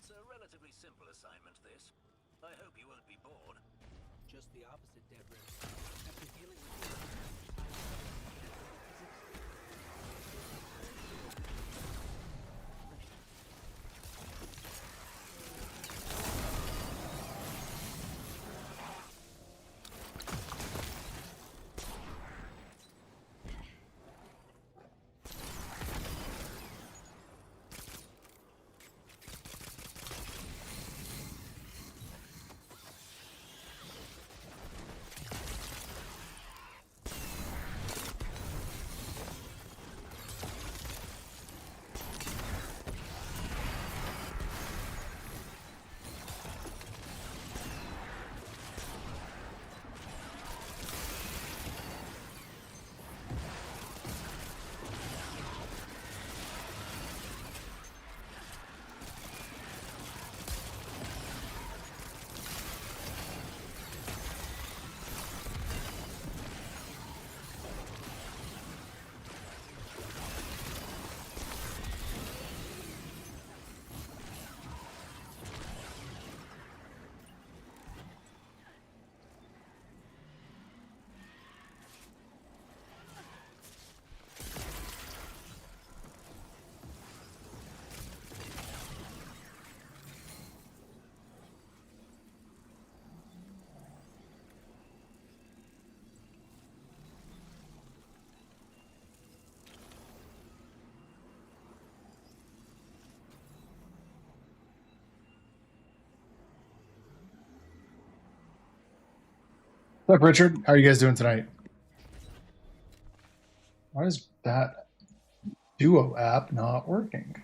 It's a relatively simple assignment, this. I hope you won't be bored. Just the opposite, Deborah. After dealing with What's up, Richard? How are you guys doing tonight? Why is that Duo app not working?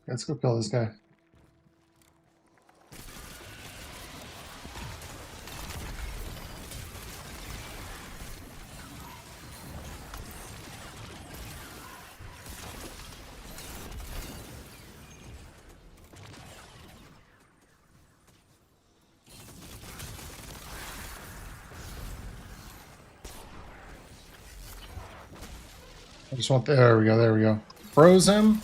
Let's go kill this guy. I just want there we go. Froze him.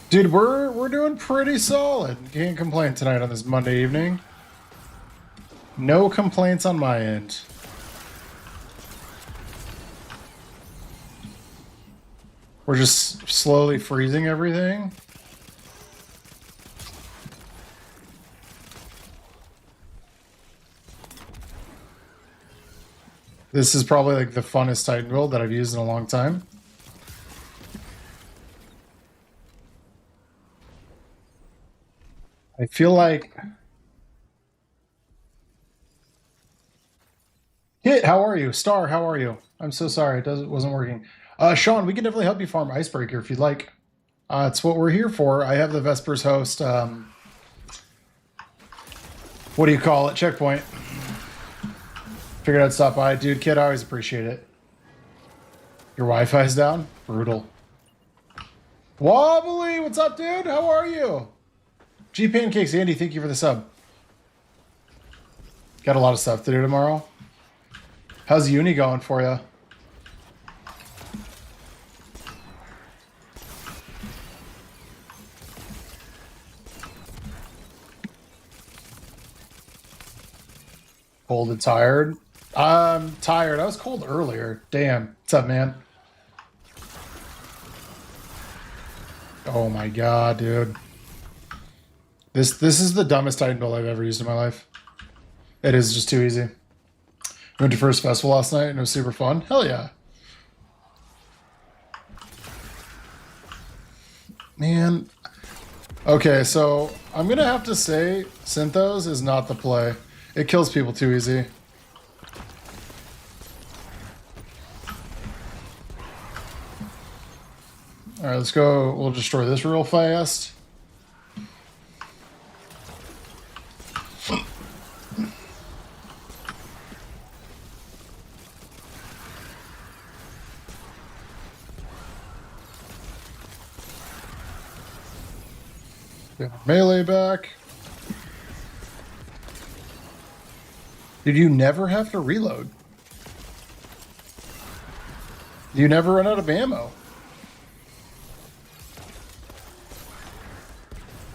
Dude, we're doing pretty solid. Can't complain tonight on this Monday evening. No complaints on my end. We're just slowly freezing everything. This is probably like the funnest Titan build that I've used in a long time. I feel like... Kit, how are you? Star, how are you? I'm so sorry, it wasn't working. Sean, we can definitely help you farm Icebreaker if you'd like. It's what we're here for. I have the Vespers host, what do you call it? Checkpoint. Figured I'd stop by. Dude, Kid, I always appreciate it. Your Wi-Fi's down? Brutal. Wobbly, what's up, dude? How are you? G Pancakes, Andy, thank you for the sub. Got a lot of stuff to do tomorrow. How's uni going for you? Cold and tired? I'm tired. I was cold earlier. Damn. What's up, man? Oh my god, dude. This is the dumbest Titan build I've ever used in my life. It is just too easy. We went to first festival last night and it was super fun. Hell yeah. Man. Okay, so I'm gonna have to say Synthos is not the play. It kills people too easy. Alright, let's go. We'll destroy this real fast. Get our melee back. Did you never have to reload? You never run out of ammo.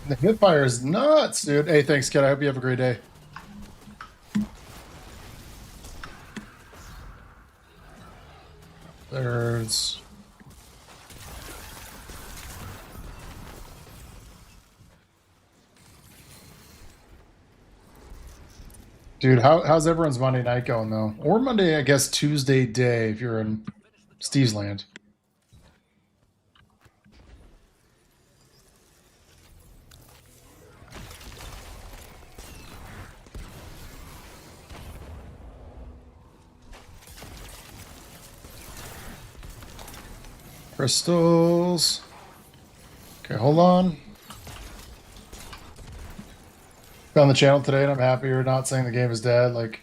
The hip fire is nuts, dude. Hey, thanks, kid. I hope you have a great day. There's... Dude, how's everyone's Monday night going, though? Or Monday, I guess, Tuesday day, if you're in Steve's land. Crystals. Okay, hold on. On the channel today, and I'm happy you're not saying the game is dead. Like,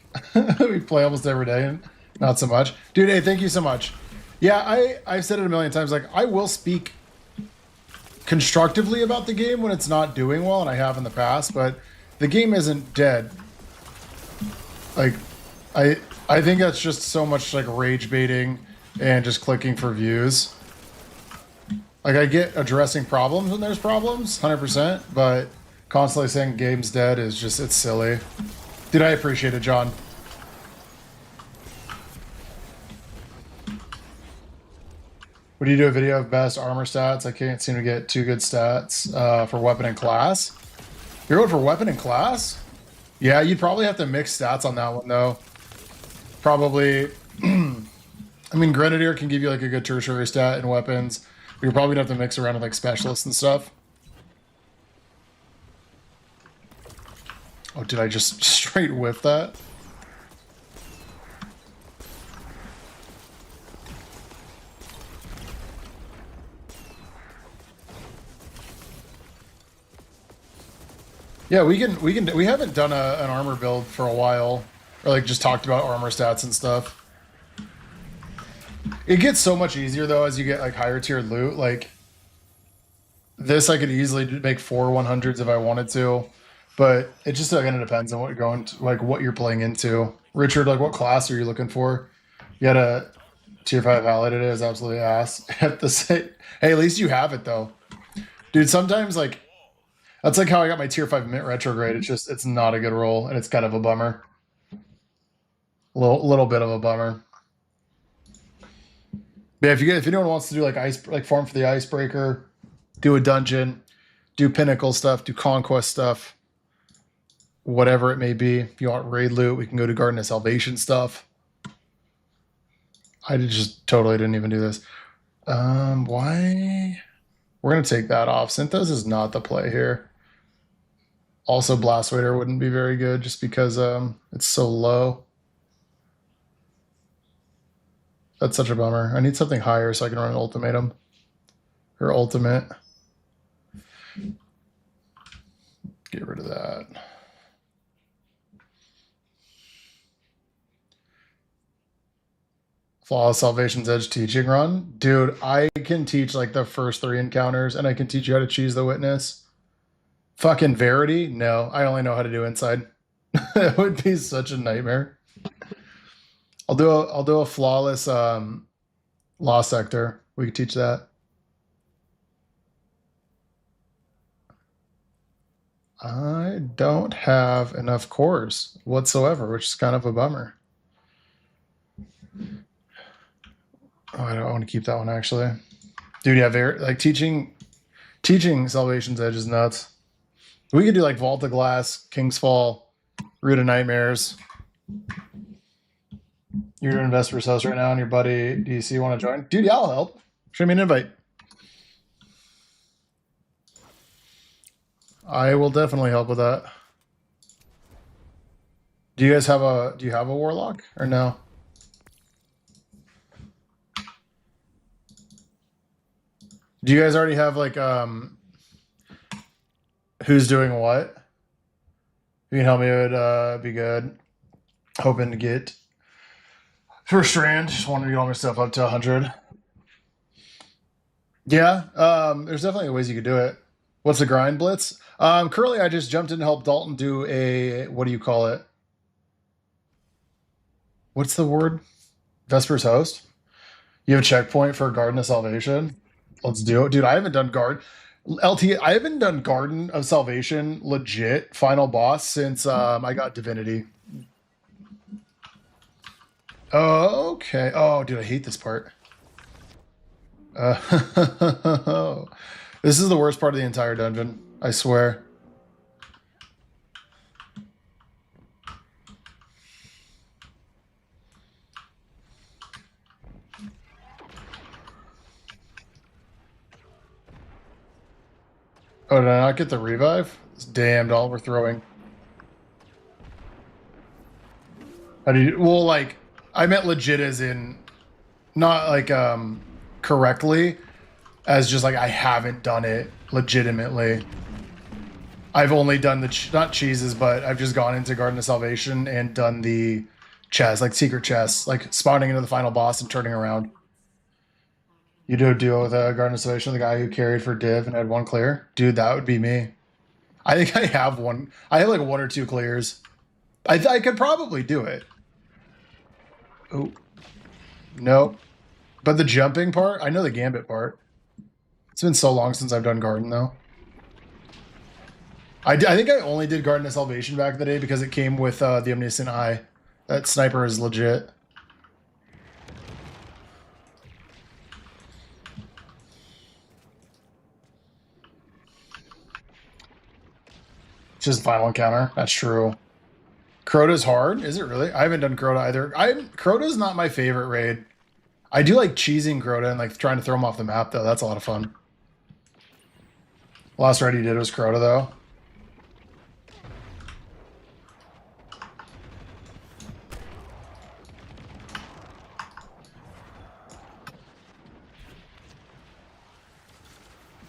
we play almost every day, and not so much. Dude, hey, thank you so much. Yeah, I've said it a million times. Like, I will speak constructively about the game when it's not doing well, and I have in the past, but the game isn't dead. Like, I think that's just so much, like, rage baiting and just clicking for views. Like, I get addressing problems when there's problems, 100%, but constantly saying game's dead is just, it's silly. Dude, I appreciate it, John. Would you do a video of best armor stats? I can't seem to get too good stats for weapon and class. You're going for weapon and class? Yeah, you'd probably have to mix stats on that one, though. Probably, I mean, Grenadier can give you, like, a good tertiary stat in weapons. You're probably going to have to mix around with, like, specialists and stuff. Oh, did I just straight whiff that? Yeah, we haven't done an armor build for a while, or like just talked about armor stats and stuff. It gets so much easier though as you get like higher tiered loot. Like this, I could easily make 4 100s if I wanted to. But it just kind of depends on what you're going to, like what you're playing into. Richard, like what class are you looking for? You got a tier 5 highlighted it is absolutely ass. Have to say, hey, at least you have it though. Dude, sometimes like that's like how I got my tier 5 mint retrograde. It's not a good roll and it's kind of a bummer. Little bit of a bummer. Yeah, if anyone wants to do like farm for the icebreaker, do a dungeon, do pinnacle stuff, do conquest stuff. Whatever it may be. If you want raid loot, we can go to Garden of Salvation stuff. I just totally didn't even do this. Why? We're going to take that off. Synthos is not the play here. Also, Blast Waiter wouldn't be very good just because it's so low. That's such a bummer. I need something higher so I can run an ultimatum. Or ultimate. Get rid of that. Flawless Salvation's Edge teaching run. Dude, I can teach like the first 3 encounters and I can teach you how to choose the witness. Fucking Verity? No, I only know how to do inside. It would be such a nightmare. I'll do a flawless law sector. We could teach that. I don't have enough cores whatsoever, which is kind of a bummer. Oh, I don't want to keep that one actually. Dude, yeah, like teaching Salvation's Edge is nuts. We could do like Vault of Glass, King's Fall, Root of Nightmares. You're doing Vesper's House right now and your buddy DC want to join? Dude, yeah, I'll help. Show me an invite. I will definitely help with that. Do you have a warlock or no? Do you guys already have like who's doing what? If you can help me, it would be good. Hoping to get first strand. Just wanted to get all my stuff up to 100. Yeah, there's definitely ways you could do it. What's the grind blitz? Currently I just jumped in to help Dalton do a, what do you call it? What's the word? Vesper's Host? You have a checkpoint for Garden of Salvation? Let's do it. Dude, I haven't done I haven't done Garden of Salvation legit final boss since I got Divinity. Oh, okay. Oh, dude, I hate this part. This is the worst part of the entire dungeon, I swear. Oh, did I not get the revive? It's damned all we're throwing. How do you, well, like, I meant legit as in not like correctly, as just like I haven't done it legitimately. I've only done the not cheeses, but I've just gone into Garden of Salvation and done the chest, like secret chests, like spawning into the final boss and turning around. You do a duo with Garden of Salvation, the guy who carried for Div and had one clear? Dude, that would be me. I think I have one. I have like 1 or 2 clears. I could probably do it. Oh. Nope. But the jumping part, I know the gambit part. It's been so long since I've done Garden, though. I think I only did Garden of Salvation back in the day because it came with the Omniscient Eye. That sniper is legit. Just final encounter. That's true. Crota's hard. Is it really? I haven't done Crota either. Crota's not my favorite raid. I do like cheesing Crota and like trying to throw him off the map, though. That's a lot of fun. Last raid he did was Crota, though.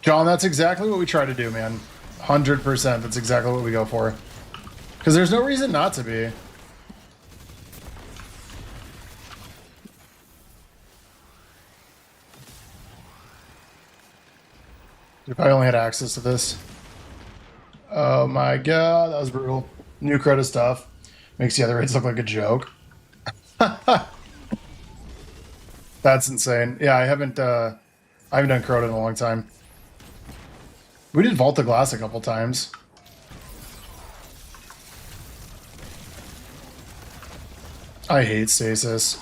John, that's exactly what we try to do, man. 100%. That's exactly what we go for. Because there's no reason not to be. If I only had access to this. Oh my god, that was brutal. New Crota stuff. Makes the other raids look like a joke. That's insane. Yeah, I haven't done Crota in a long time. We did Vault the Glass a couple times. I hate stasis.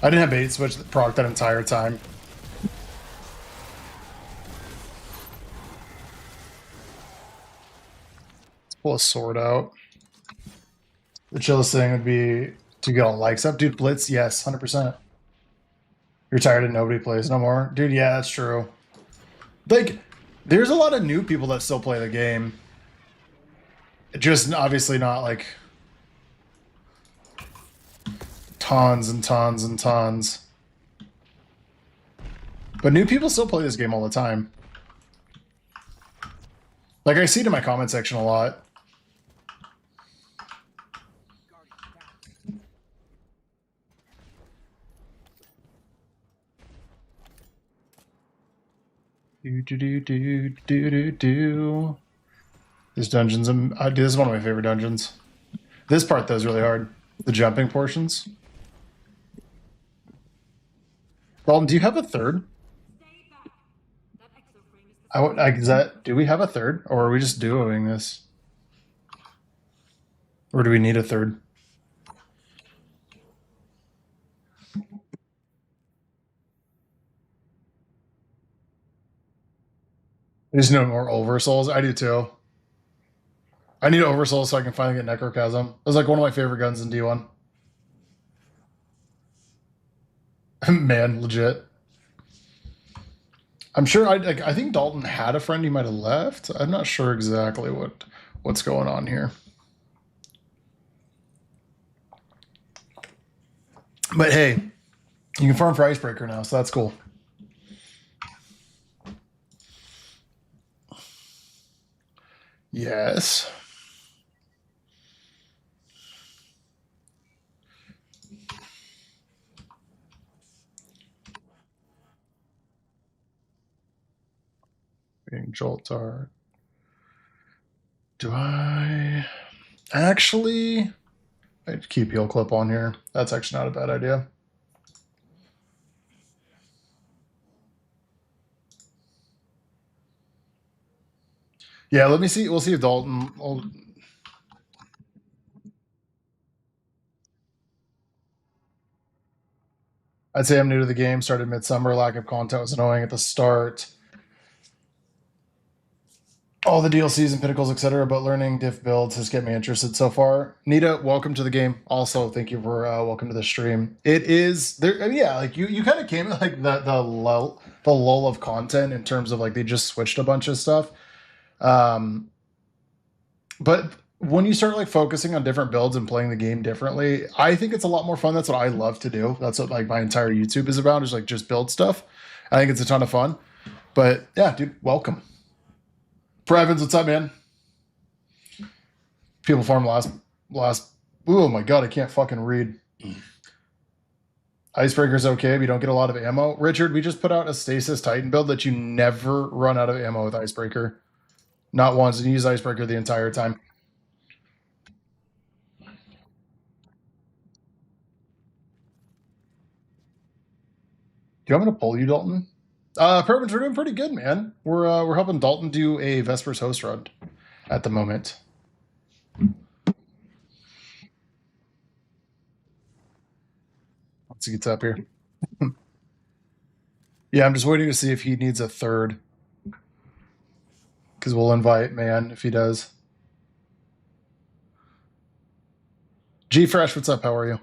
I didn't have bait switch that proc that entire time. Let's pull a sword out. The chillest thing would be to get all likes up. Dude, Blitz, yes, 100%. You're tired and nobody plays no more? Dude, yeah, that's true. Like, there's a lot of new people that still play the game. Just obviously not like tons and tons and tons. But new people still play this game all the time. Like, I see it in my comment section a lot. Do. These dungeons, this is one of my favorite dungeons. This part, though, is really hard. The jumping portions. Dalton, do you have a third? Do we have a third? Or are we just duoing this? Or do we need a third? There's no more Oversouls. I do too. I need Oversoul so I can finally get Necrochasm. It was like one of my favorite guns in D1. Man, legit. I'm sure I think Dalton had a friend he might have left. I'm not sure exactly what's going on here. But hey, you can farm for Icebreaker now, so that's cool. Yes. striking, jolt dart. Do I actually? I'd keep heal clip on here. That's actually not a bad idea. Yeah, let me see. We'll see if Dalton. I'd say I'm new to the game. Started midsummer. Lack of content was annoying at the start. All the DLCs and pinnacles, etc. But learning diff builds has kept me interested so far. Nita, welcome to the game. Also, thank you for welcome to the stream. It is there. I mean, yeah, like you kind of came at like the lull of content in terms of like they just switched a bunch of stuff. But when you start like focusing on different builds and playing the game differently, I think it's a lot more fun. That's what I love to do. That's what like my entire YouTube is about, is like just build stuff. I think it's a ton of fun. But yeah, dude, welcome. Previns, what's up, man? People farm last. Oh my god, I can't fucking read. Icebreaker's okay, but you don't get a lot of ammo. Richard, we just put out a Stasis Titan build that you never run out of ammo with Icebreaker. Not once, and you use Icebreaker the entire time. Do you want me to pull you, Dalton? Previns, we're doing pretty good, man. We're helping Dalton do a Vespers host run at the moment. Once he gets up here. Yeah, I'm just waiting to see if he needs a third. Because we'll invite man if he does. G Fresh, what's up? How are you?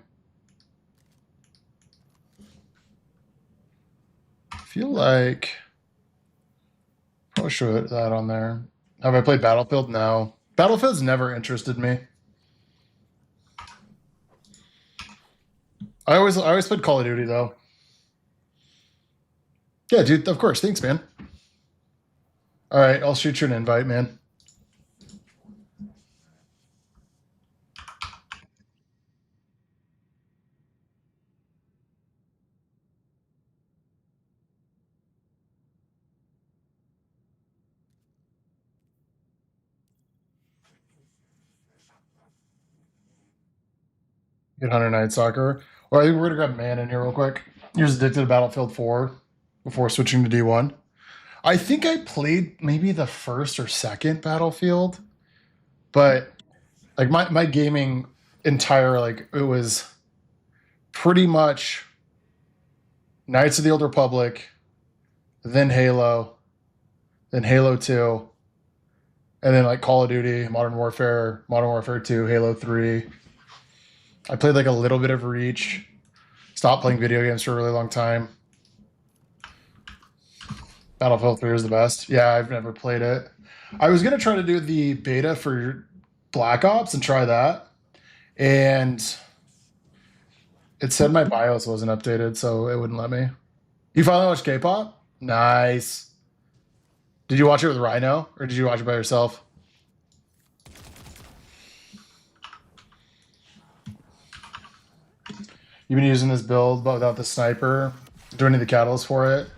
I feel like probably should put that on there. Have I played Battlefield? No. Battlefield's never interested me. I always played Call of Duty though. Yeah, dude, of course. Thanks, man. All right, I'll shoot you an invite, man. Get 100 Night Soccer. Well, I think we're gonna grab man in here real quick. You're just addicted to Battlefield 4 before switching to D1. I think I played maybe the first or second Battlefield, but like my gaming entire like it was pretty much Knights of the Old Republic, then Halo 2, and then like Call of Duty, Modern Warfare 2, Halo 3. I played like a little bit of Reach. Stopped playing video games for a really long time. Battlefield 3 is the best. Yeah, I've never played it. I was going to try to do the beta for Black Ops and try that. And it said my BIOS wasn't updated, so it wouldn't let me. You finally watched K-pop? Nice. Did you watch it with Rhino, or did you watch it by yourself? You've been using this build, but without the sniper. Do any of the catalysts for it?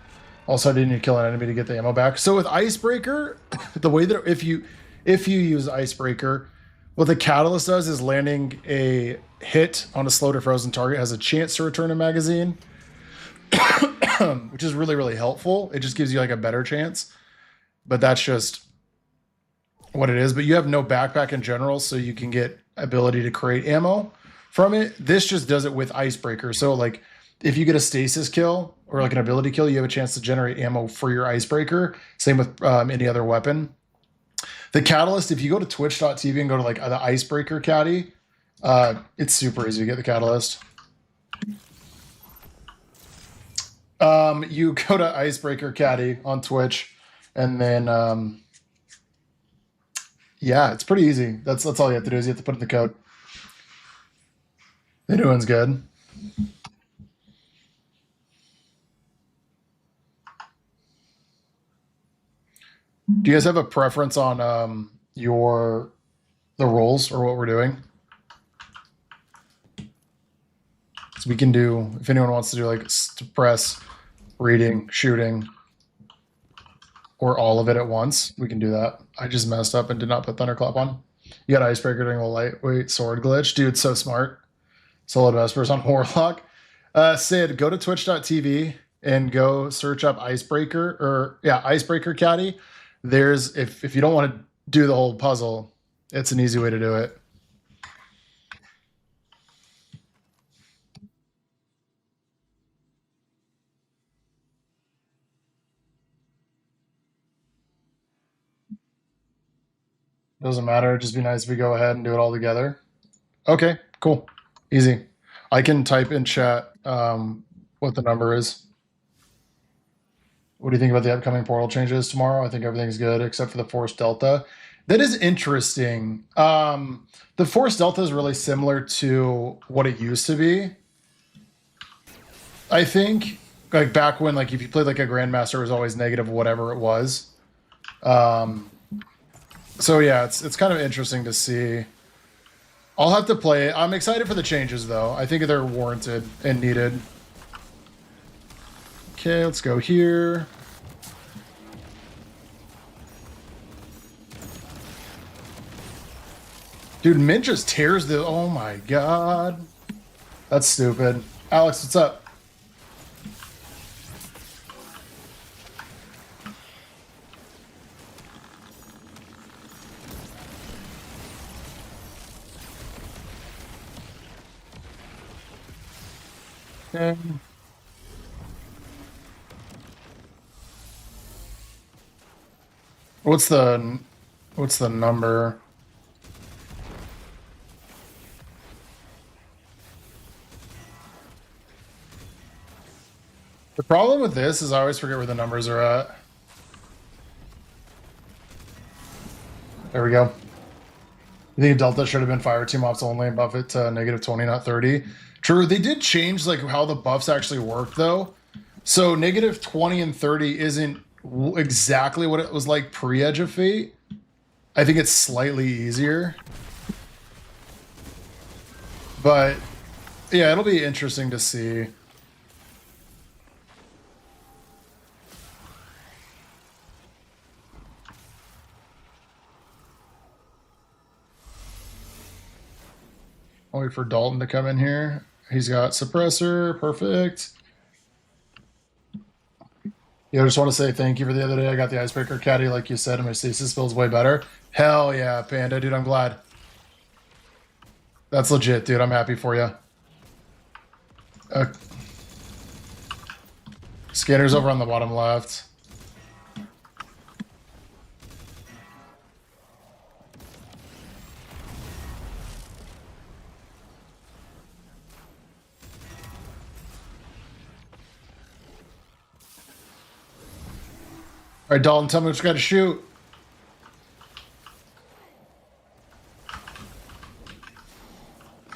Also, I didn't need to kill an enemy to get the ammo back. So with Icebreaker, the way that if you use Icebreaker, what the catalyst does is landing a hit on a slow to frozen target has a chance to return a magazine, which is really, really helpful. It just gives you like a better chance, but that's just what it is. But you have no backpack in general, so you can get ability to create ammo from it. This just does it with Icebreaker. So like if you get a stasis kill or like an ability kill, you have a chance to generate ammo for your Icebreaker. Same with any other weapon. The catalyst, if you go to twitch.tv and go to like the Icebreaker caddy, it's super easy to get the catalyst. You go to Icebreaker caddy on Twitch, and then yeah, it's pretty easy. That's all you have to do is you have to put in the code. The new one's good. Do you guys have a preference on the roles or what we're doing? So we can do, if anyone wants to do like suppress, reading, shooting. or all of it at once, we can do that. I just messed up and did not put Thunderclap on. You got Icebreaker during a lightweight sword glitch. Dude, so smart. Solo Vespers on Warlock. Sid, go to twitch.tv and go search up Icebreaker, or yeah, Icebreaker Caddy. There's, if you don't want to do the whole puzzle, it's an easy way to do it. Doesn't matter. It'd just be nice if we go ahead and do it all together. Okay, cool. Easy. I can type in chat what the number is. What do you think about the upcoming portal changes tomorrow? I think everything's good except for the Force Delta. That is interesting. The Force Delta is really similar to what it used to be. I think, like back when, like if you played like a Grandmaster, it was always negative whatever it was. So yeah, it's kind of interesting to see. I'll have to play it. I'm excited for the changes though. I think they're warranted and needed. Okay, let's go here. Dude, Mint just tears the... Oh my god. That's stupid. Alex, what's up? Okay. What's the number? The problem with this is I always forget where the numbers are at. There we go. You think Delta should have been fire team ops only and buff it to -20, not 30? True, they did change like how the buffs actually work though. So -20 and 30 isn't exactly what it was like pre-Edge of Fate. I think it's slightly easier. But yeah, it'll be interesting to see. I'll wait for Dalton to come in here. He's got suppressor, perfect. Yeah, I just want to say thank you for the other day. I got the Icebreaker Caddy, like you said, and my stasis feels way better. Hell yeah, Panda, dude, I'm glad. That's legit, dude. I'm happy for you. Scanner's over on the bottom left. All right, Dalton, tell me what you got to shoot.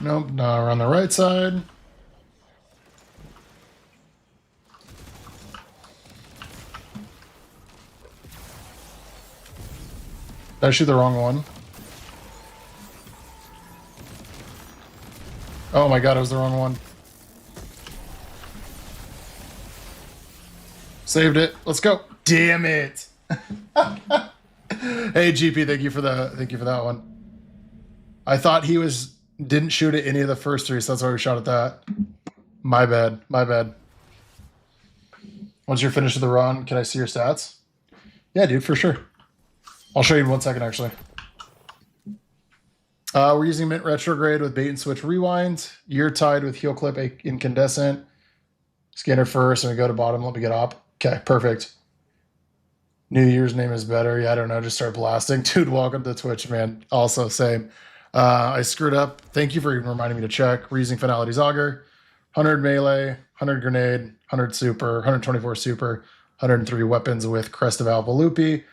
Nope, no, we're on the right side. Did I shoot the wrong one? Oh my god, it was the wrong one. Saved it. Let's go. Damn it. Hey GP, thank you for that one. I thought he didn't shoot at any of the first three, so that's why we shot at that. My bad. Once you're finished with the run, can I see your stats? Yeah, dude, for sure. I'll show you in 1 second, actually. We're using Mint Retrograde with Bait and Switch Rewind. You're tied with Heel Clip Incandescent. Scanner first, and we go to bottom. Let me get up. Okay, perfect. New Year's name is better. Yeah, I don't know. Just start blasting. Dude, welcome to Twitch, man. Also, same. I screwed up. Thank you for even reminding me to check. We're using Finality's Augur. 100 melee, 100 grenade, 100 super, 124 super, 103 weapons with Crest of Alvalupi.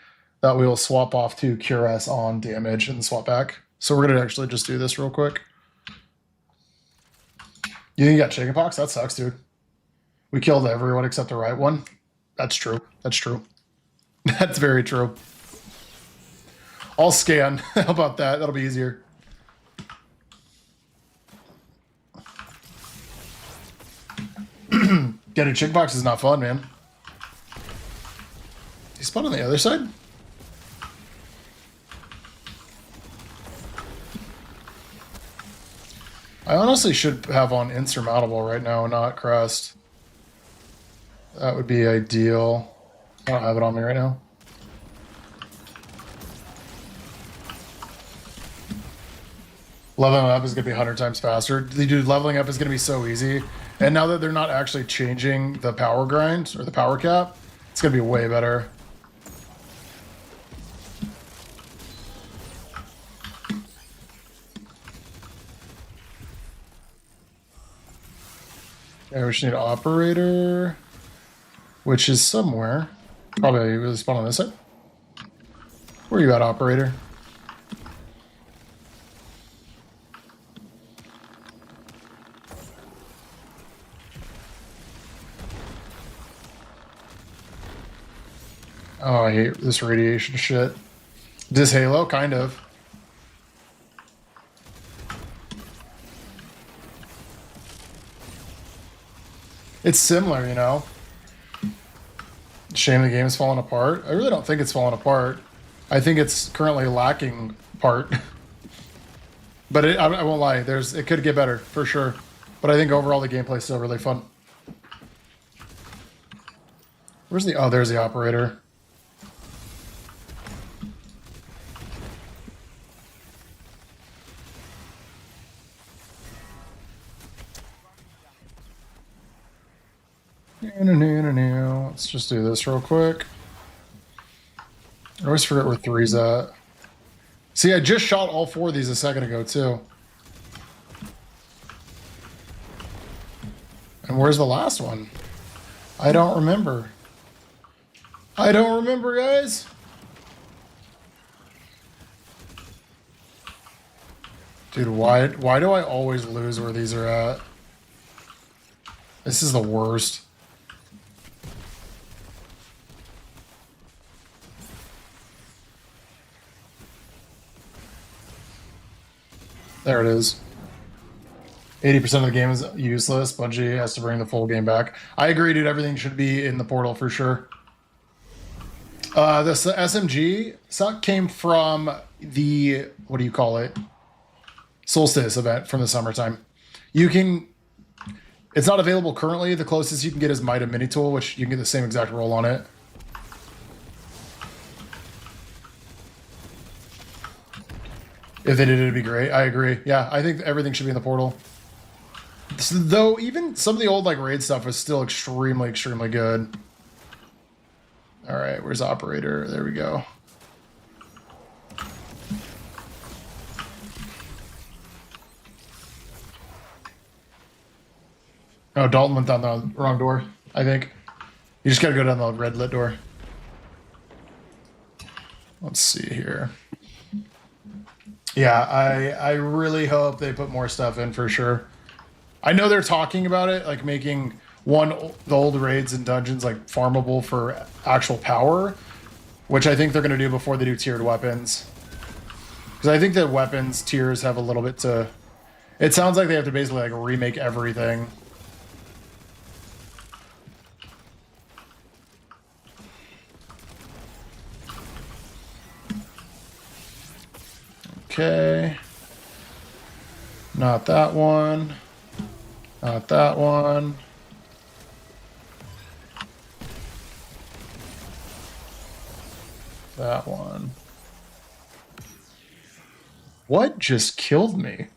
That we will swap off to Cure S on damage and swap back. So we're going to actually just do this real quick. You think you got chickenpox? That sucks, dude. We killed everyone except the right one. That's true. That's true. That's very true. I'll scan. How about that? That'll be easier. Getting chickenpox is not fun, man. He spawned on the other side? I honestly should have on Insurmountable right now, not Crest. That would be ideal. I don't have it on me right now. Leveling up is going to be 100 times faster. Dude, leveling up is going to be so easy. And now that they're not actually changing the power grind or the power cap, it's going to be way better. Okay, we just need an operator, which is somewhere. Probably really spawn on this side. Where are you at, operator? Oh, I hate this radiation shit. This Halo, kind of. It's similar, you know? Shame the game's falling apart. I really don't think it's falling apart. I think it's currently lacking part. But I won't lie, it could get better, for sure. But I think overall the gameplay's still really fun. Where's the... Oh, there's the operator. Let's just do this real quick. I always forget where 3's at. See, I just shot all 4 of these a second ago, too. And where's the last one? I don't remember. I don't remember, guys. Dude, why do I always lose where these are at? This is the worst. There it is. 80% of the game is useless. Bungie has to bring the full game back. I agree, dude. Everything should be in the portal for sure. This SMG suck came from the, what do you call it? Solstice event from the summertime. You can, it's not available currently. The closest you can get is Mida Mini Tool, which you can get the same exact roll on it. If they did, it'd be great. I agree. Yeah, I think everything should be in the portal. Though even some of the old like raid stuff was still extremely, extremely good. All right, where's operator? There we go. Oh, Dalton went down the wrong door, I think. You just gotta go down the red lit door. Let's see here. Yeah, I really hope they put more stuff in for sure. I know they're talking about it, like making the old raids and dungeons like farmable for actual power, which I think they're going to do before they do tiered weapons. Because I think that weapons tiers have a little bit to... It sounds like they have to basically like remake everything. Okay. Not that one. Not that one. That one. What just killed me?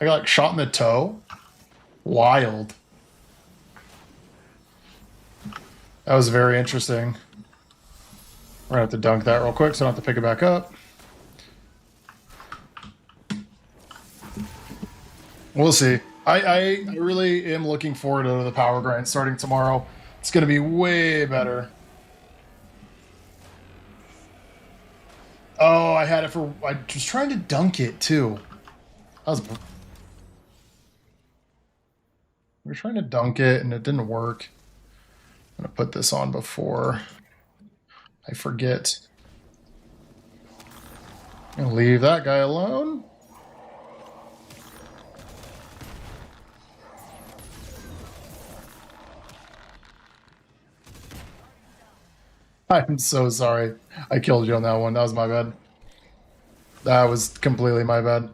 I got like shot in the toe. Wild. That was very interesting. We're gonna have to dunk that real quick so I don't have to pick it back up. We'll see. I really am looking forward to the power grind starting tomorrow. It's going to be way better. Oh, I had it for... I was trying to dunk it, too. We were trying to dunk it, and it didn't work. I'm going to put this on before I forget. I'm going to leave that guy alone. I'm so sorry. I killed you on that one. That was my bad. That was completely my bad.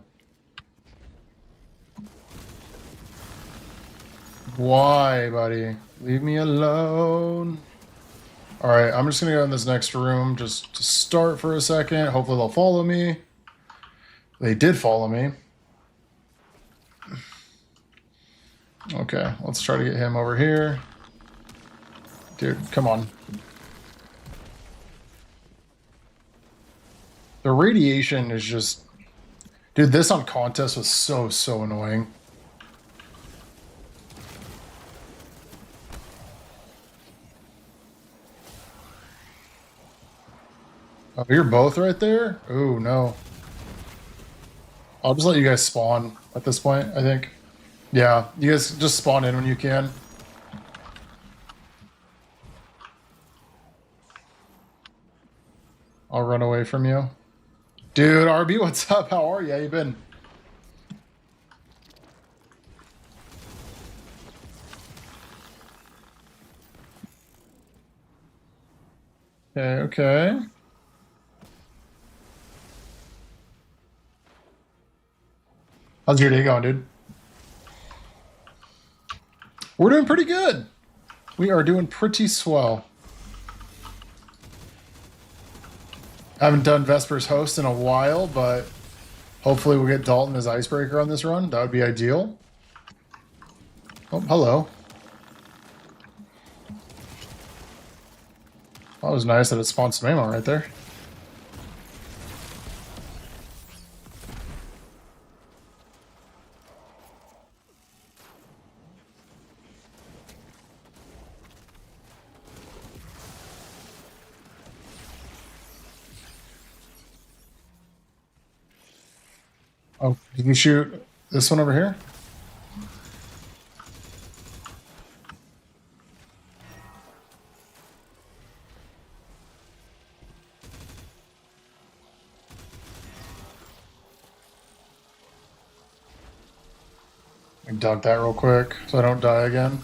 Why, buddy? Leave me alone. Alright, I'm just gonna go in this next room just to start for a second. Hopefully they'll follow me. They did follow me. Okay, let's try to get him over here. Dude, come on. The radiation is just... Dude, this on contest was so annoying. Oh, you're both right there? Ooh, no. I'll just let you guys spawn at this point, I think. Yeah, you guys just spawn in when you can. I'll run away from you. Dude, RB, what's up? How are you? How you been? Okay, okay. How's your day going, dude? We're doing pretty good. We are doing pretty swell. I haven't done Vesper's host in a while, but hopefully we'll get Dalton as icebreaker on this run. That would be ideal. Oh, hello. That was nice that it spawned some ammo right there. Oh, did you shoot this one over here? I dunk that real quick so I don't die again.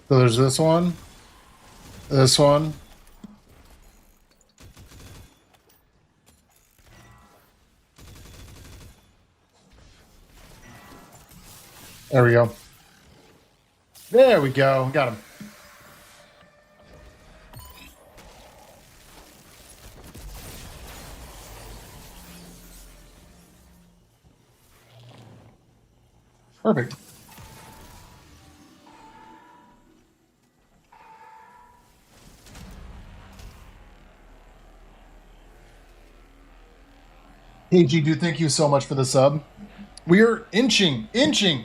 So there's this one. This one. There we go. There we go. Got him. Perfect. Hey, G, dude, thank you so much for the sub. We are inching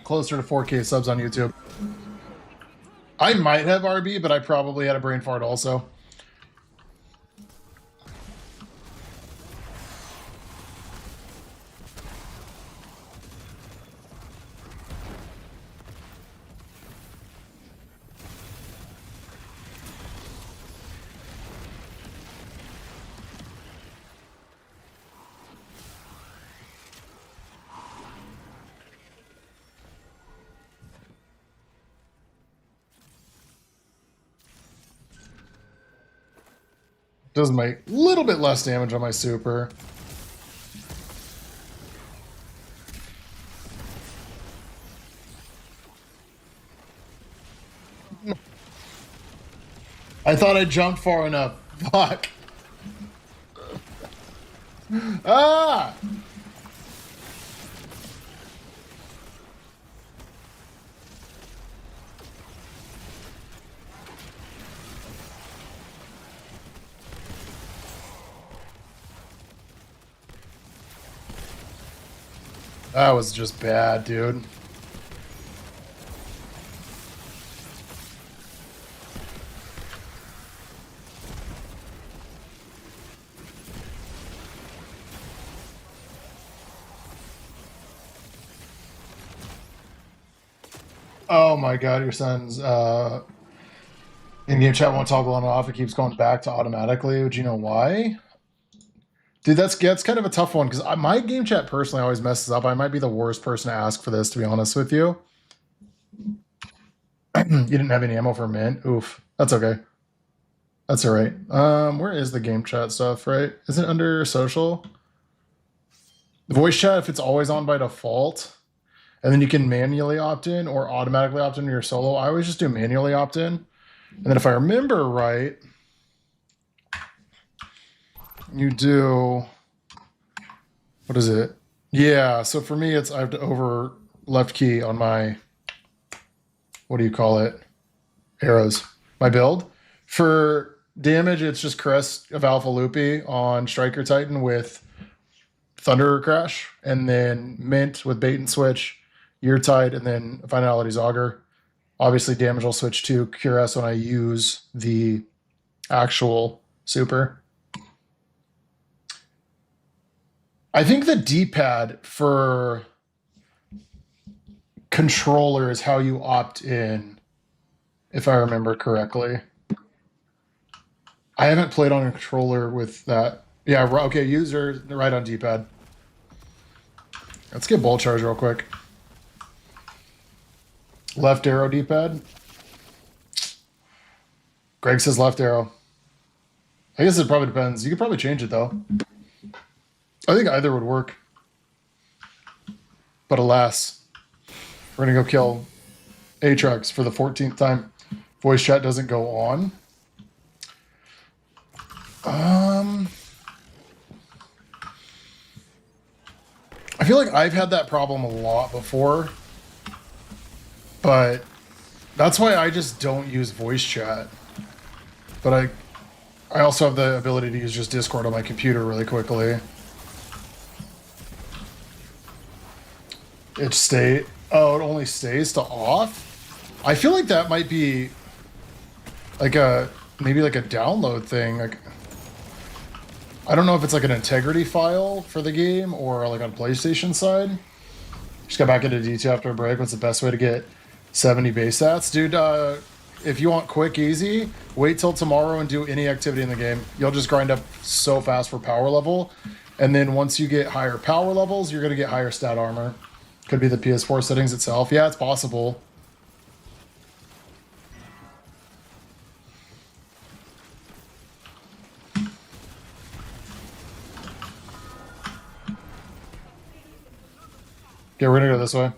closer to 4K subs on YouTube. I might have RB, but I probably had a brain fart also. Does make a little bit less damage on my super. I thought I jumped far enough. Fuck. Ah! That was just bad, dude. Oh my god, your son's In-game chat won't toggle on and off. It keeps going back to automatically. Would you know why? Dude, that's kind of a tough one because my game chat personally always messes up. I might be the worst person to ask for this, to be honest with you. You didn't have any ammo for mint? Oof. That's okay. That's all right. Where is the game chat stuff, right? Is it under social? The voice chat, if it's always on by default, and then you can manually opt in or automatically opt into your solo. I always just do manually opt in. And then if I remember right, you do, what is it? Yeah, so for me, it's I have to over left key on my, what do you call it? Arrows. My build. For damage, it's just Crest of Alpha Loopy on Striker Titan with Thunder Crash, and then Mint with Bait and Switch, Year Tide, and then Finality's Augur. Obviously, damage will switch to Cure S when I use the actual super. I think the D-pad for controller is how you opt in, if I remember correctly. I haven't played on a controller with that. Yeah, okay, user right on D-pad. Let's get Bolt Charge real quick. Left arrow D-pad. Greg says left arrow. I guess it probably depends. You could probably change it though. I think either would work. But alas, we're gonna go kill Aatrox for the 14th time. Voice chat doesn't go on. I feel like I've had that problem a lot before, but that's why I just don't use voice chat. But I also have the ability to use just Discord on my computer really quickly. It only stays to off? I feel like that might be like maybe like a download thing. Like, I don't know if it's like an integrity file for the game or like on PlayStation side. Just got back into D2 after a break. What's the best way to get 70 base stats? Dude, if you want quick, easy, wait till tomorrow and do any activity in the game. You'll just grind up so fast for power level. And then once you get higher power levels, you're going to get higher stat armor. Could be the PS4 settings itself. Yeah, it's possible. Okay, we're gonna go this way.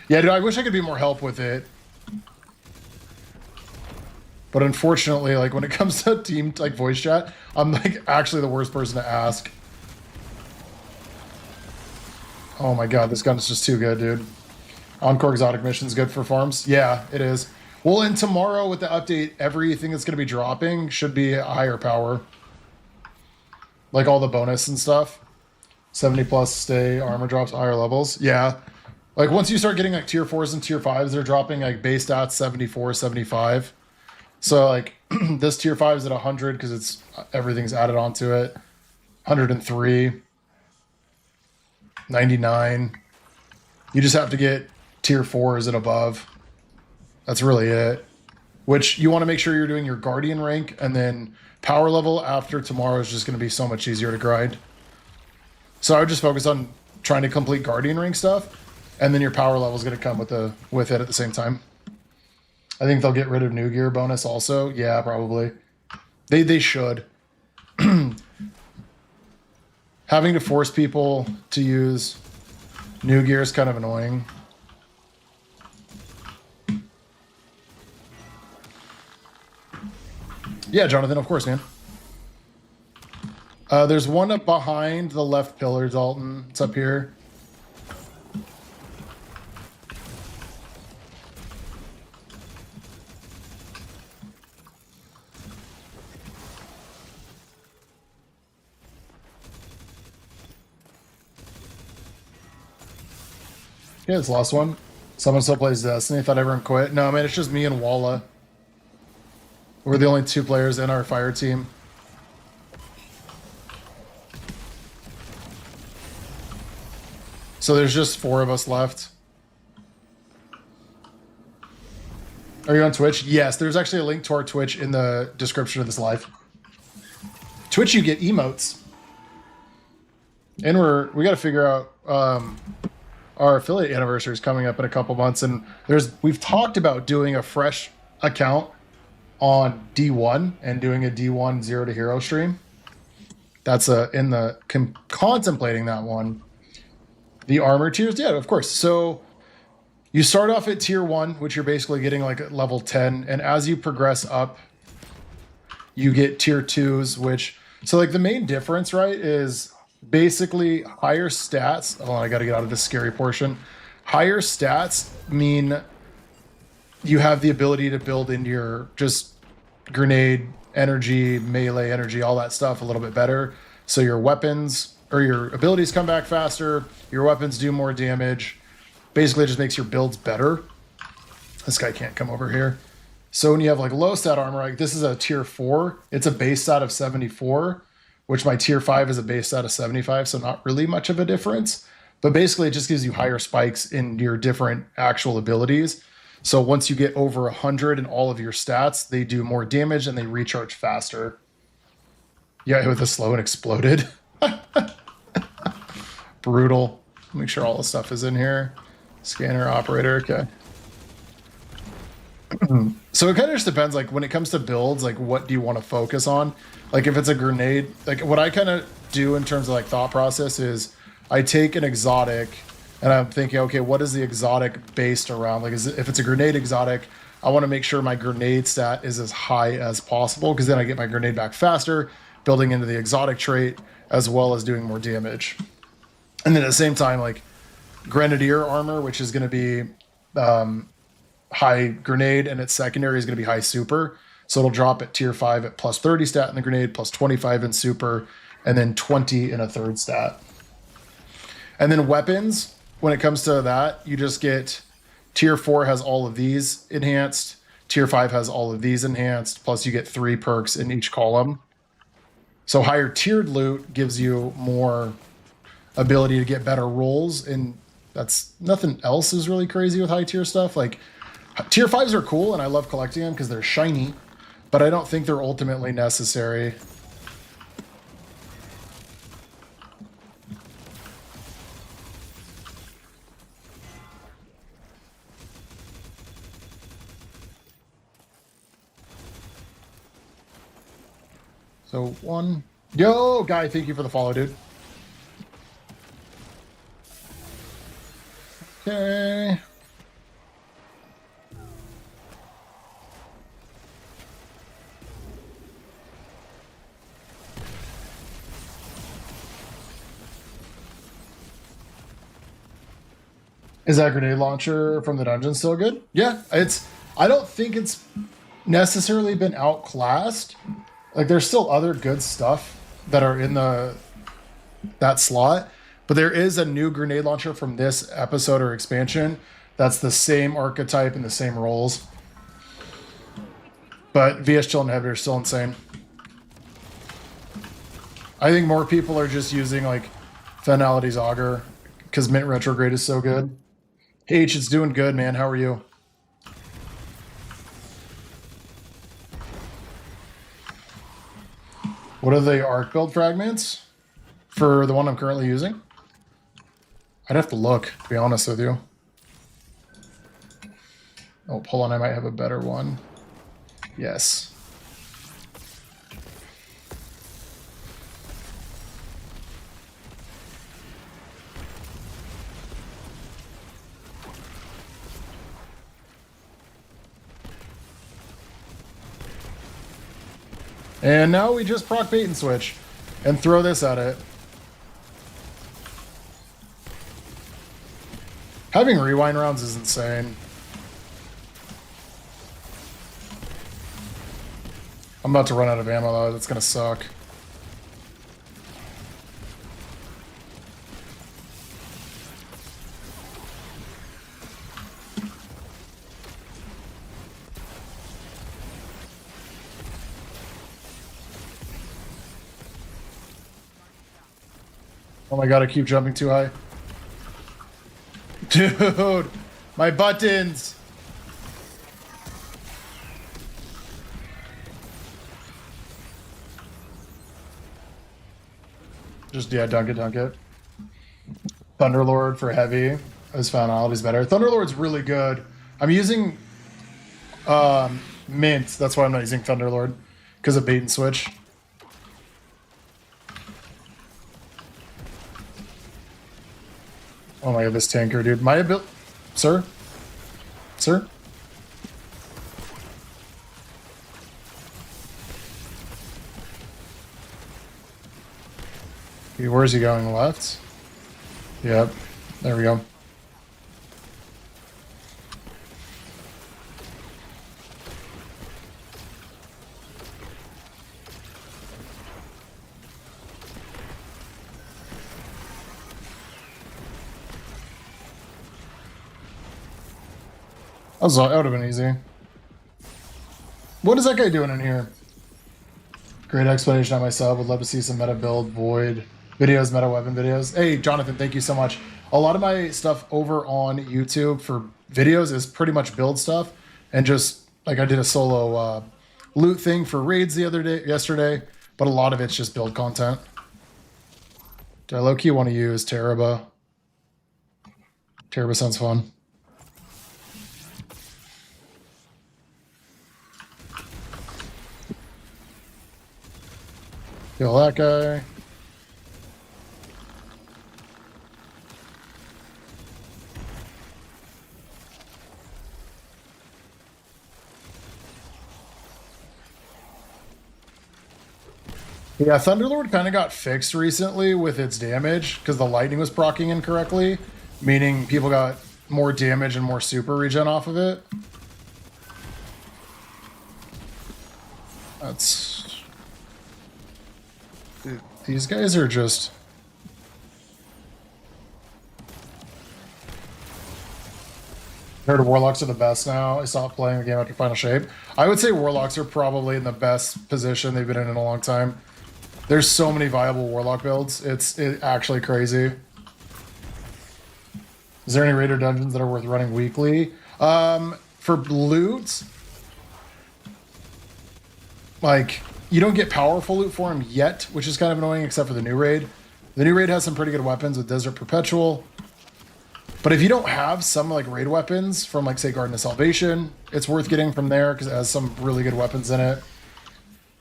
Yeah, dude, I wish I could be more help with it. But unfortunately, like when it comes to team like voice chat, I'm like actually the worst person to ask. Oh my god, this gun is just too good, dude. Encore exotic mission's good for farms. Yeah, it is. Well, and tomorrow with the update, everything that's gonna be dropping should be a higher power. Like all the bonus and stuff. 70 plus stay armor drops higher levels. Yeah. Like once you start getting like tier 4s and tier 5s, they're dropping like base stats 74, 75. So like this tier 5 is at 100 because it's everything's added onto it. 103, 99. You just have to get tier 4s and above. That's really it. Which you want to make sure you're doing your guardian rank, and then power level after tomorrow is just going to be so much easier to grind. So I would just focus on trying to complete guardian rank stuff, and then your power level is going to come with it at the same time. I think they'll get rid of new gear bonus also. Yeah, probably. They should. Having to force people to use new gear is kind of annoying. Yeah, Jonathan, of course, man. There's one up behind the left pillar, Dalton. It's up here. Yeah, it's the last one. Someone still plays Destiny. Thought everyone quit. No, man, it's just me and Walla. We're the only 2 players in our fire team. So there's just 4 of us left. Are you on Twitch? Yes, there's actually a link to our Twitch in the description of this live. Twitch, you get emotes. And we got to figure out our affiliate anniversary is coming up in a couple months, and we've talked about doing a fresh account on D1 and doing a D1 Zero to Hero stream. That's contemplating that one. The armor tiers, yeah, of course. So you start off at tier 1, which you're basically getting like at level 10, and as you progress up, you get tier 2s, which so like the main difference, right, is basically higher stats. Oh, I got to get out of this scary portion. Higher stats mean you have the ability to build into your just grenade energy, melee energy, all that stuff a little bit better. So your weapons or your abilities come back faster. Your weapons do more damage. Basically, it just makes your builds better. This guy can't come over here. So when you have like low stat armor, like this is a tier 4. It's a base stat of 74. Which my tier 5 is a base stat of 75, so not really much of a difference. But basically, it just gives you higher spikes in your different actual abilities. So once you get over 100 in all of your stats, they do more damage and they recharge faster. Yeah, it hit with a slow and exploded. Brutal. Make sure all the stuff is in here. Scanner, operator, okay. So it kind of just depends, like when it comes to builds, like what do you want to focus on? Like if it's a grenade, like what I kind of do in terms of like thought process is I take an exotic and I'm thinking, okay, what is the exotic based around? Like if it's a grenade exotic, I want to make sure my grenade stat is as high as possible because then I get my grenade back faster, building into the exotic trait as well as doing more damage. And then at the same time, like grenadier armor, which is going to be high grenade, and its secondary is going to be high super. So it'll drop at tier 5 at plus 30 stat in the grenade, plus 25 in super, and then 20 in a third stat. And then weapons, when it comes to that, you just get tier 4 has all of these enhanced, tier 5 has all of these enhanced, plus you get 3 perks in each column. So higher tiered loot gives you more ability to get better rolls, and that's nothing else is really crazy with high tier stuff. Like tier 5s are cool, and I love collecting them because they're shiny, but I don't think they're ultimately necessary. So one. Yo, Guy, thank you for the follow, dude. Okay. Is that grenade launcher from the dungeon still good? Yeah, I don't think it's necessarily been outclassed. Like there's still other good stuff that are in that slot, but there is a new grenade launcher from this episode or expansion that's the same archetype and the same rolls. But VS Chill Inhibitor is still insane. I think more people are just using like Finality's Augur because Mint Retrograde is so good. H, it's doing good, man. How are you? What are the arc build fragments for the one I'm currently using? I'd have to look, to be honest with you. Oh, hold on, I might have a better one. Yes. And now we just proc bait and switch and throw this at it. Having rewind rounds is insane. I'm about to run out of ammo though, that's gonna suck. Oh my god, I keep jumping too high. Dude, my buttons. Just, yeah, dunk it. Thunderlord for heavy. His finality's better. Thunderlord's really good. I'm using Mint. That's why I'm not using Thunderlord. Because of bait and switch. Oh my god, this tanker, dude. My ability... Sir? Sir? Where is he going? Left? Yep. There we go. That would have been easy. What is that guy doing in here? Great explanation on my sub. Would love to see some meta build, void videos, meta weapon videos. Hey, Jonathan, thank you so much. A lot of my stuff over on YouTube for videos is pretty much build stuff. And just, like I did a solo loot thing for raids yesterday, but a lot of it's just build content. Do I low-key want to use Teraba? Teraba sounds fun. Kill that guy. Yeah, Thunderlord kind of got fixed recently with its damage because the lightning was proccing incorrectly, meaning people got more damage and more super regen off of it. That's... Dude, these guys are just... I heard Warlocks are the best now. I stopped playing the game after Final Shape. I would say Warlocks are probably in the best position they've been in a long time. There's so many viable Warlock builds. It's actually crazy. Is there any Raider dungeons that are worth running weekly? For loot, like, you don't get powerful loot for them yet, which is kind of annoying, except for the new raid. The new raid has some pretty good weapons with Desert Perpetual. But if you don't have some, like, raid weapons from, like, say, Garden of Salvation, it's worth getting from there because it has some really good weapons in it.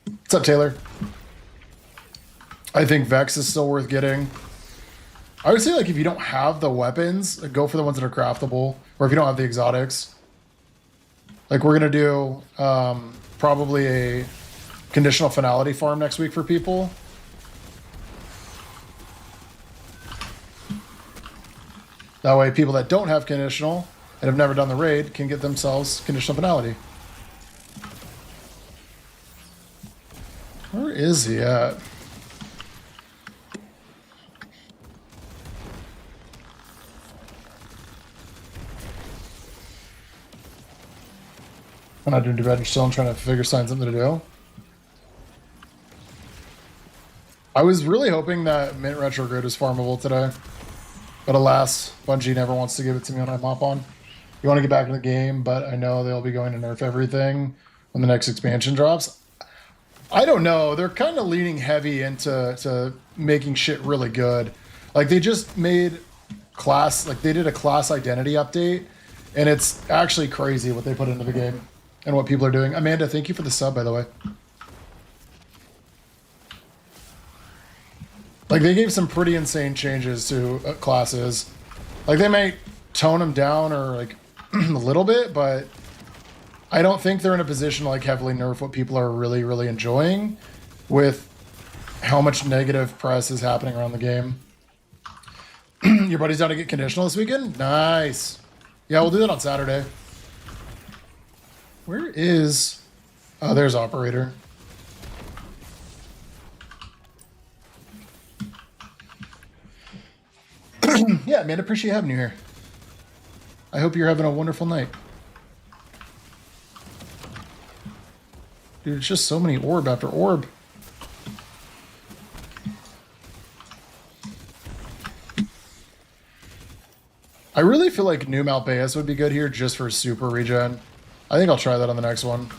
What's up, Taylor? I think Vex is still worth getting. I would say, like, if you don't have the weapons, go for the ones that are craftable. Or if you don't have the exotics. Like, we're going to do probably a conditional finality farm next week for people. That way, people that don't have conditional and have never done the raid can get themselves conditional finality. Where is he at? I'm not doing too bad. You're still trying to find something to do. I was really hoping that Mint Retrograde was farmable today. But alas, Bungie never wants to give it to me when I hop on. You want to get back in the game, but I know they'll be going to nerf everything when the next expansion drops. I don't know. They're kind of leaning heavy into making shit really good. Like, they just made class... Like, they did a class identity update, and it's actually crazy what they put into the game. And what people are doing. Amanda, thank you for the sub, by the way. Like, they gave some pretty insane changes to classes. Like, they might tone them down or, like, a little bit, but I don't think they're in a position to, like, heavily nerf what people are really, really enjoying with how much negative press is happening around the game. Your buddy's down to get conditional this weekend? Nice. Yeah, we'll do that on Saturday. Where is... Oh, there's Operator. Yeah, man, appreciate having you here. I hope you're having a wonderful night. Dude, it's just so many orb after orb. I really feel like new Malpeus would be good here just for super regen. I think I'll try that on the next one.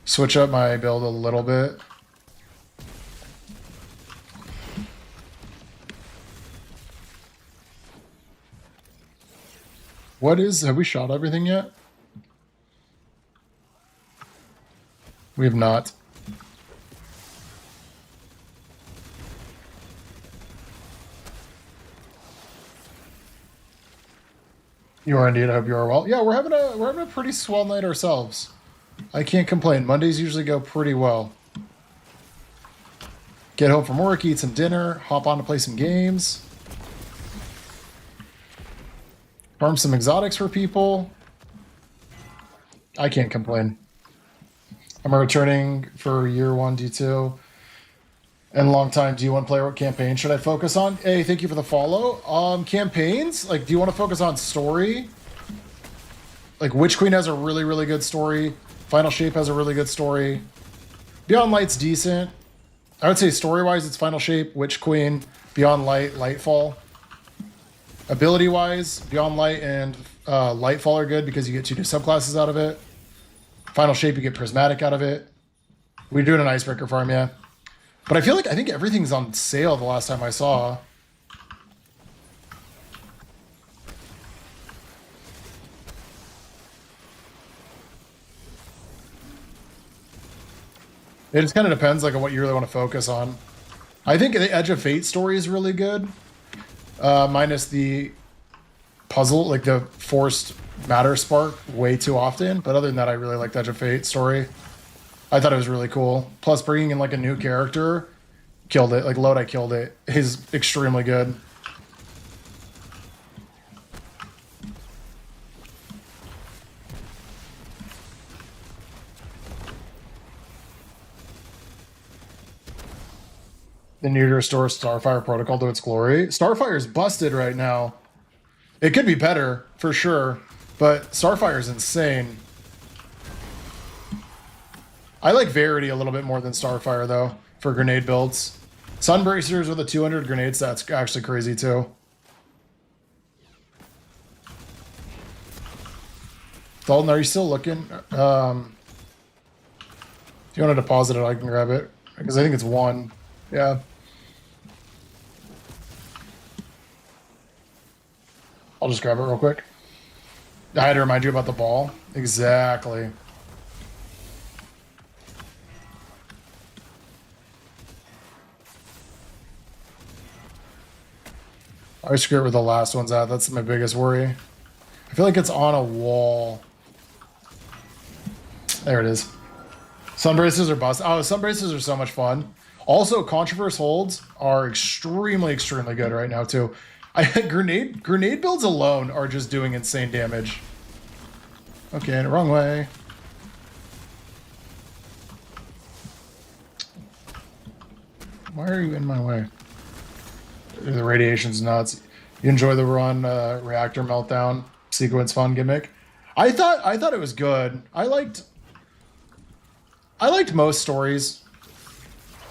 Switch up my build a little bit. have we shot everything yet? We have not. You are indeed. I hope you are well. Yeah, we're having a pretty swell night ourselves. I can't complain. Mondays usually go pretty well. Get home from work, eat some dinner, hop on to play some games. Farm some exotics for people. I can't complain. I'm returning for year 1 D2 and long time D1 player. What campaign should I focus on? Hey, thank you for the follow. Campaigns, like, do you want to focus on story? Like, Witch Queen has a really, really good story. Final Shape has a really good story. Beyond Light's decent. I would say story-wise, it's Final Shape, Witch Queen, Beyond Light, Lightfall. Ability-wise, Beyond Light and Lightfall are good because you get 2 new subclasses out of it. Final Shape, you get Prismatic out of it. We're doing an Icebreaker farm, yeah. But I think everything's on sale the last time I saw. It just kind of depends like on what you really want to focus on. I think the Edge of Fate story is really good. Minus the puzzle, like the forced matter spark way too often. But other than that, I really like the Edge of Fate story. I thought it was really cool. Plus bringing in like a new character, killed it. Like Lodi killed it. He's extremely good. The need to restore Starfire Protocol to its glory. Starfire's busted right now. It could be better, for sure, but Starfire's insane. I like Verity a little bit more than Starfire, though, for grenade builds. Sunbracers with a 200 grenade set's actually crazy, too. Dalton, are you still looking? If you want to deposit it, I can grab it. Because I think it's 1. Yeah. I'll just grab it real quick. I had to remind you about the ball. Exactly. I always forget where the last one's at. That's my biggest worry. I feel like it's on a wall. There it is. Sunbraces are bust. Oh, Sunbraces are so much fun. Also, Controverse holds are extremely, extremely good right now, too. Grenade builds alone are just doing insane damage. Okay, the wrong way. Why are you in my way? The radiation's nuts. You enjoy the run reactor meltdown sequence fun gimmick. I thought it was good. I liked most stories.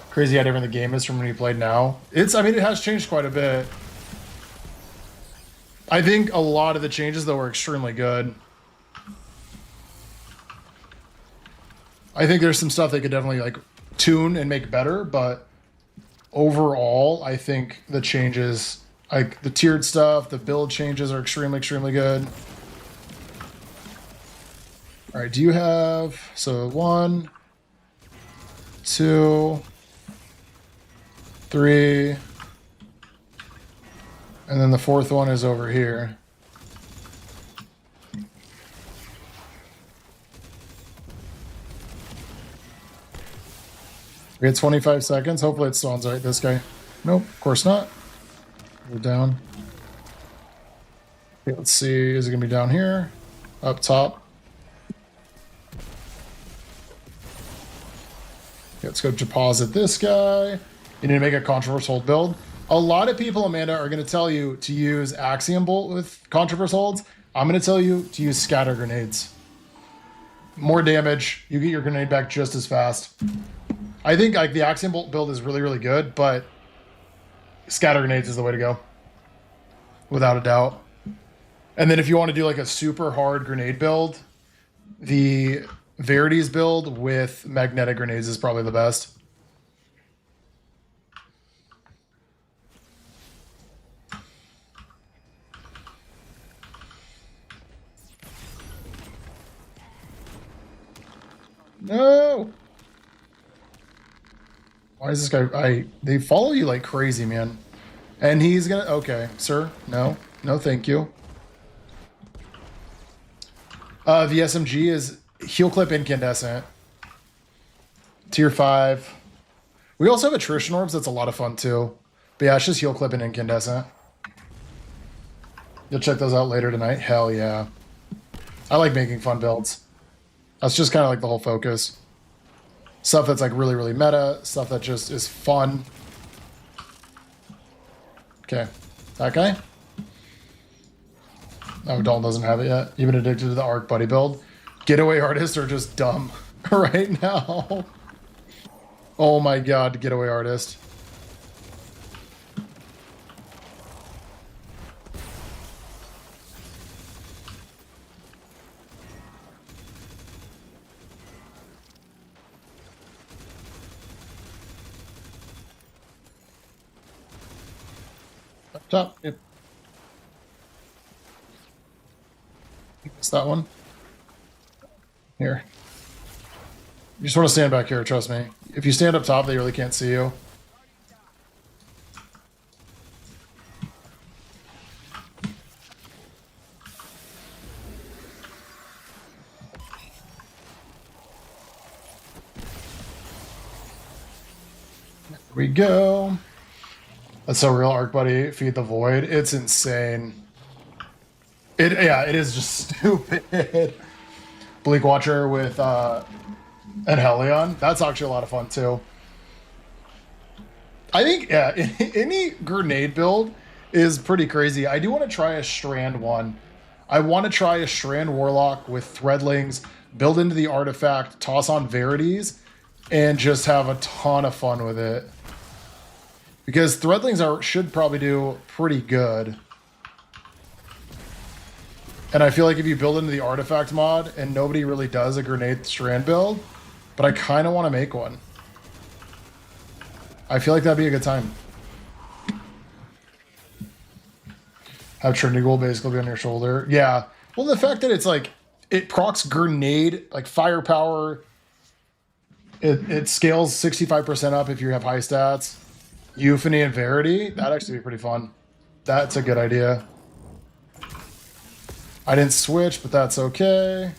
Crazy how different the game is from when you played now. It has changed quite a bit. I think a lot of the changes, though, were extremely good. I think there's some stuff they could definitely, like, tune and make better, but overall, I think the changes, like, the tiered stuff, the build changes are extremely, extremely good. All right, do you have... So, 1, 2, 3... And then the 4th one is over here. We had 25 seconds. Hopefully it spawns right. This guy. Nope, of course not. We're down. Okay, let's see. Is it going to be down here? Up top. Okay, let's go deposit this guy. You need to make a controversial build. A lot of people, Amanda, are going to tell you to use Axiom Bolt with controversial holds. I'm going to tell you to use scatter grenades. More damage. You get your grenade back just as fast. I think like the Axiom Bolt build is really, really good, but scatter grenades is the way to go. Without a doubt. And then if you want to do like a super hard grenade build, the Verity's build with magnetic grenades is probably the best. No! Why is this guy... They follow you like crazy, man. And he's gonna... Okay, sir. No. No, thank you. The SMG is heal clip incandescent. Tier 5. We also have attrition orbs. That's a lot of fun, too. But yeah, it's just heal clip and incandescent. You'll check those out later tonight. Hell yeah. I like making fun builds. That's just kind of like the whole focus. Stuff that's like really, really meta. Stuff that just is fun. Okay. That guy? Oh, Dalton doesn't have it yet. You've been addicted to the Arc Buddy build. Getaway artists are just dumb right now. Oh my god, getaway artist. Up top, yep. It's that one. Here. You just want to stand back here, trust me. If you stand up top, they really can't see you. There we go. That's so real, Arc Buddy. Feed the Void. It's insane. Yeah, it is just stupid. Bleak Watcher with an Helion. That's actually a lot of fun too. I think, yeah, any grenade build is pretty crazy. I do want to try a Strand one. I want to try a Strand Warlock with Threadlings, build into the artifact, toss on Verities, and just have a ton of fun with it. Because Threadlings should probably do pretty good. And I feel like if you build into the artifact mod, and nobody really does a grenade strand build, but I kind of want to make one. I feel like that'd be a good time. Have Trinity Gold basically be on your shoulder. Yeah. Well, the fact that it's like, it procs grenade, like firepower. It scales 65% up if you have high stats. Euphony and Verity, that'd actually be pretty fun. That's a good idea. I didn't switch, but that's okay.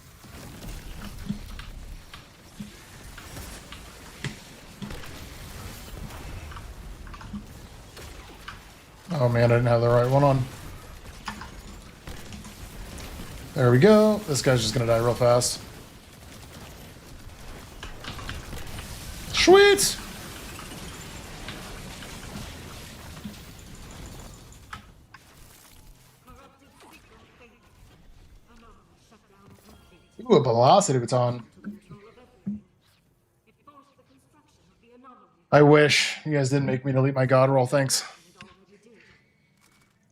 Oh man, I didn't have the right one on. There we go. This guy's just gonna die real fast. Sweet! Ooh, a velocity baton. I wish you guys didn't make me delete my god roll. Thanks.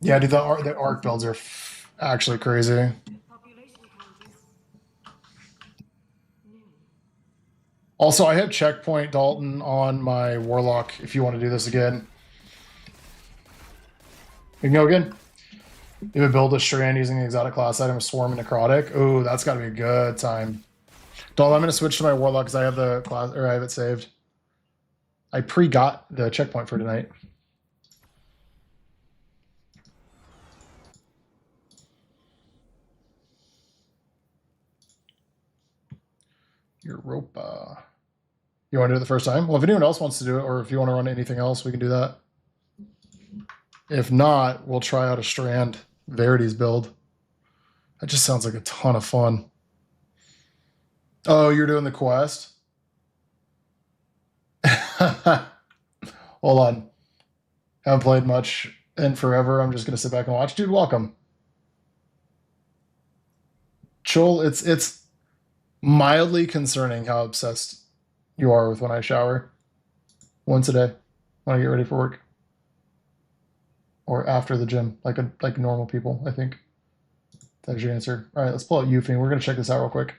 Yeah, dude, the arc builds are actually crazy. Also, I have checkpoint Dalton on my Warlock if you want to do this again. We can go again. You would build a strand using the exotic class item, Swarm and Necrotic. Ooh, that's got to be a good time. Dalton, I'm going to switch to my Warlock because I have the class, or I have it saved. I pre-got the checkpoint for tonight. Europa. You want to do it the first time? Well, if anyone else wants to do it, or if you want to run anything else, we can do that. If not, we'll try out a Strand Verities build. That just sounds like a ton of fun. Oh, you're doing the quest? Hold on. Haven't played much in forever. I'm just going to sit back and watch. Dude, welcome. Chol, it's mildly concerning how obsessed you are with when I shower. Once a day when I get ready for work. Or after the gym, like normal people, I think. That's your answer. All right, let's pull out Euphony. We're going to check this out real quick.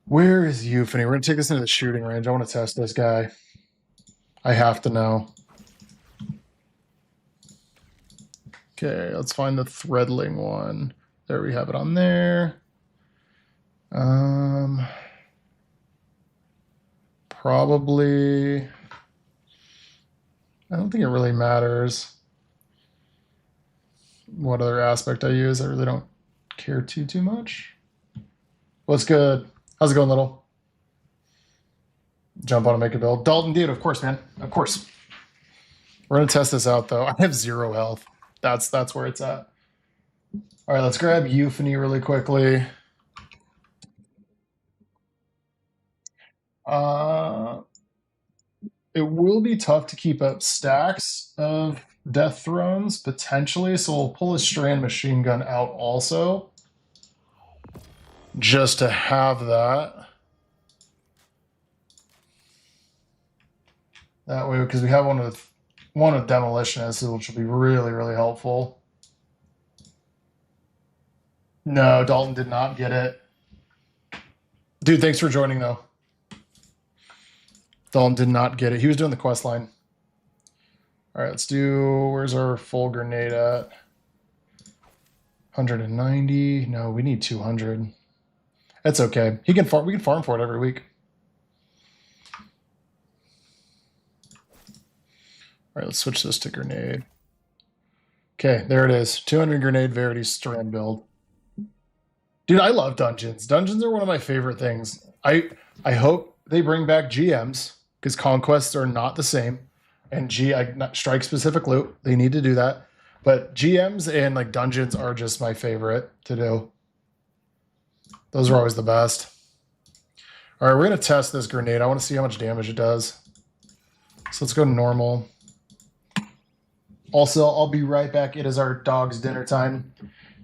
Where is Euphony? We're going to take this into the shooting range. I want to test this guy. I have to know. Okay, let's find the Threadling one. There we have it on there. probably... I don't think it really matters what other aspect I use. I really don't care too much. What's good? How's it going, little? Jump on and make a build. Dalton, dude, of course, man. Of course. We're going to test this out, though. I have 0 health. That's where it's at. All right, let's grab Euphony really quickly. It will be tough to keep up stacks of Death Thrones, potentially, so we'll pull a Strand Machine Gun out also, just to have that. That way, because we have one with Demolitionist, which will be really, really helpful. No, Dalton did not get it. Dude, thanks for joining, though. Dalton did not get it. He was doing the quest line. All right, let's do... Where's our full grenade at? 190. No, we need 200. That's okay. He can farm. We can farm for it every week. All right, let's switch this to grenade. Okay, there it is. 200 grenade Verity Strand build. Dude, I love dungeons. Dungeons are one of my favorite things. I hope they bring back GMs, because conquests are not the same. And strike specific loot, they need to do that. But GMs and like dungeons are just my favorite to do. Those are always the best. All right, we're gonna test this grenade. I want to see how much damage it does. So let's go normal. Also, I'll be right back. It is our dog's dinner time.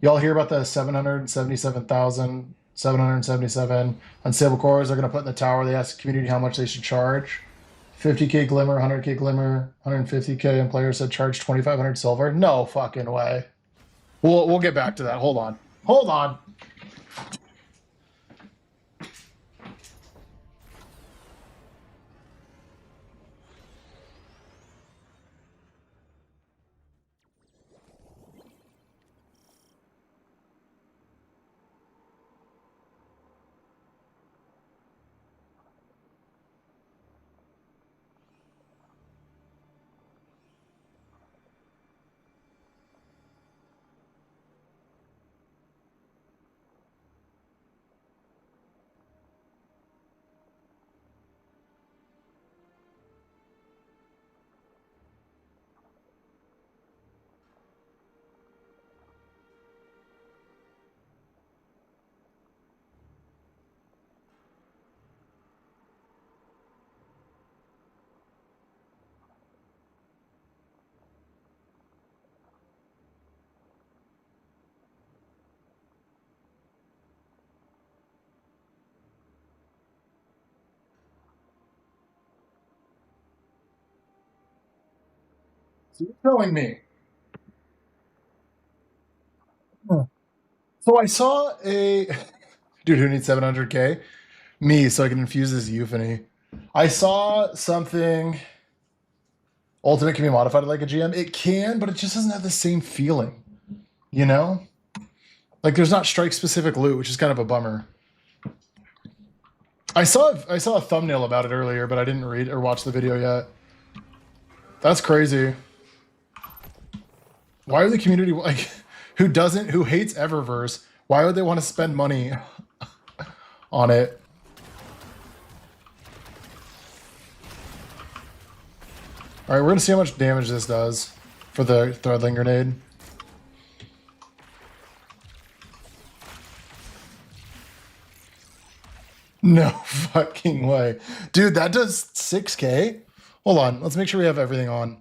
Y'all hear about the 777,777 unstable cores they're gonna put in the tower? They asked the community how much they should charge. 50k glimmer, 100k glimmer, 150k, and players said charge 2,500 silver. No fucking way. We'll get back to that. Hold on. Hold on. So you're telling me. So I saw a dude who needs 700k. Me, so I can infuse this euphony. I saw something. Ultimate can be modified like a GM. It can, but it just doesn't have the same feeling. You know? Like there's not strike specific loot, which is kind of a bummer. I saw a thumbnail about it earlier, but I didn't read or watch the video yet. That's crazy. Why are the community like who hates Eververse? Why would they want to spend money on it? All right, we're gonna see how much damage this does for the Threadling grenade. No fucking way. Dude, that does 6k? Hold on, let's make sure we have everything on.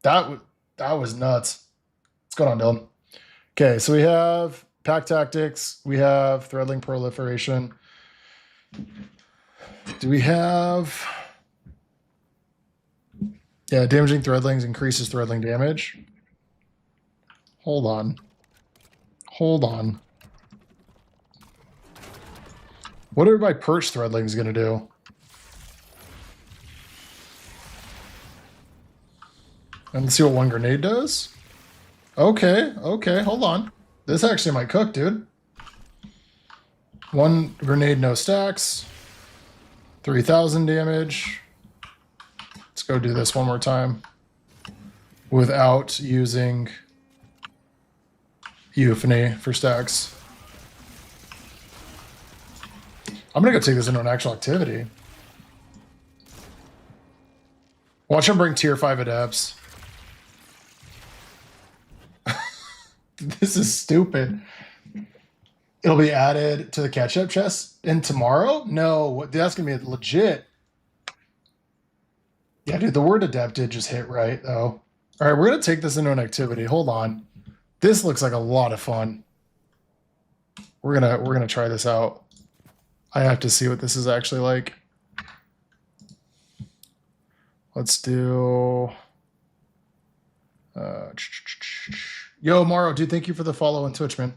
That was nuts. What's going on, Dylan? Okay, so we have Pack Tactics. We have Threadling Proliferation. Do we have... Yeah, damaging Threadlings increases Threadling damage. Hold on. Hold on. What are my Perch Threadlings going to do? And let's see what one grenade does. Okay, hold on. This actually might cook, dude. 1 grenade, no stacks. 3,000 damage. Let's go do this one more time without using Euphony for stacks. I'm gonna go take this into an actual activity. Watch him bring tier 5 adepts. This is stupid. It'll be added to the catch-up chest in tomorrow? No, that's gonna be legit. Yeah, dude, the word adept did just hit right, though. All right, we're gonna take this into an activity. Hold on. This looks like a lot of fun. We're gonna try this out. I have to see what this is actually like. Let's do. Yo, Maro, dude, thank you for the follow on Twitch, man.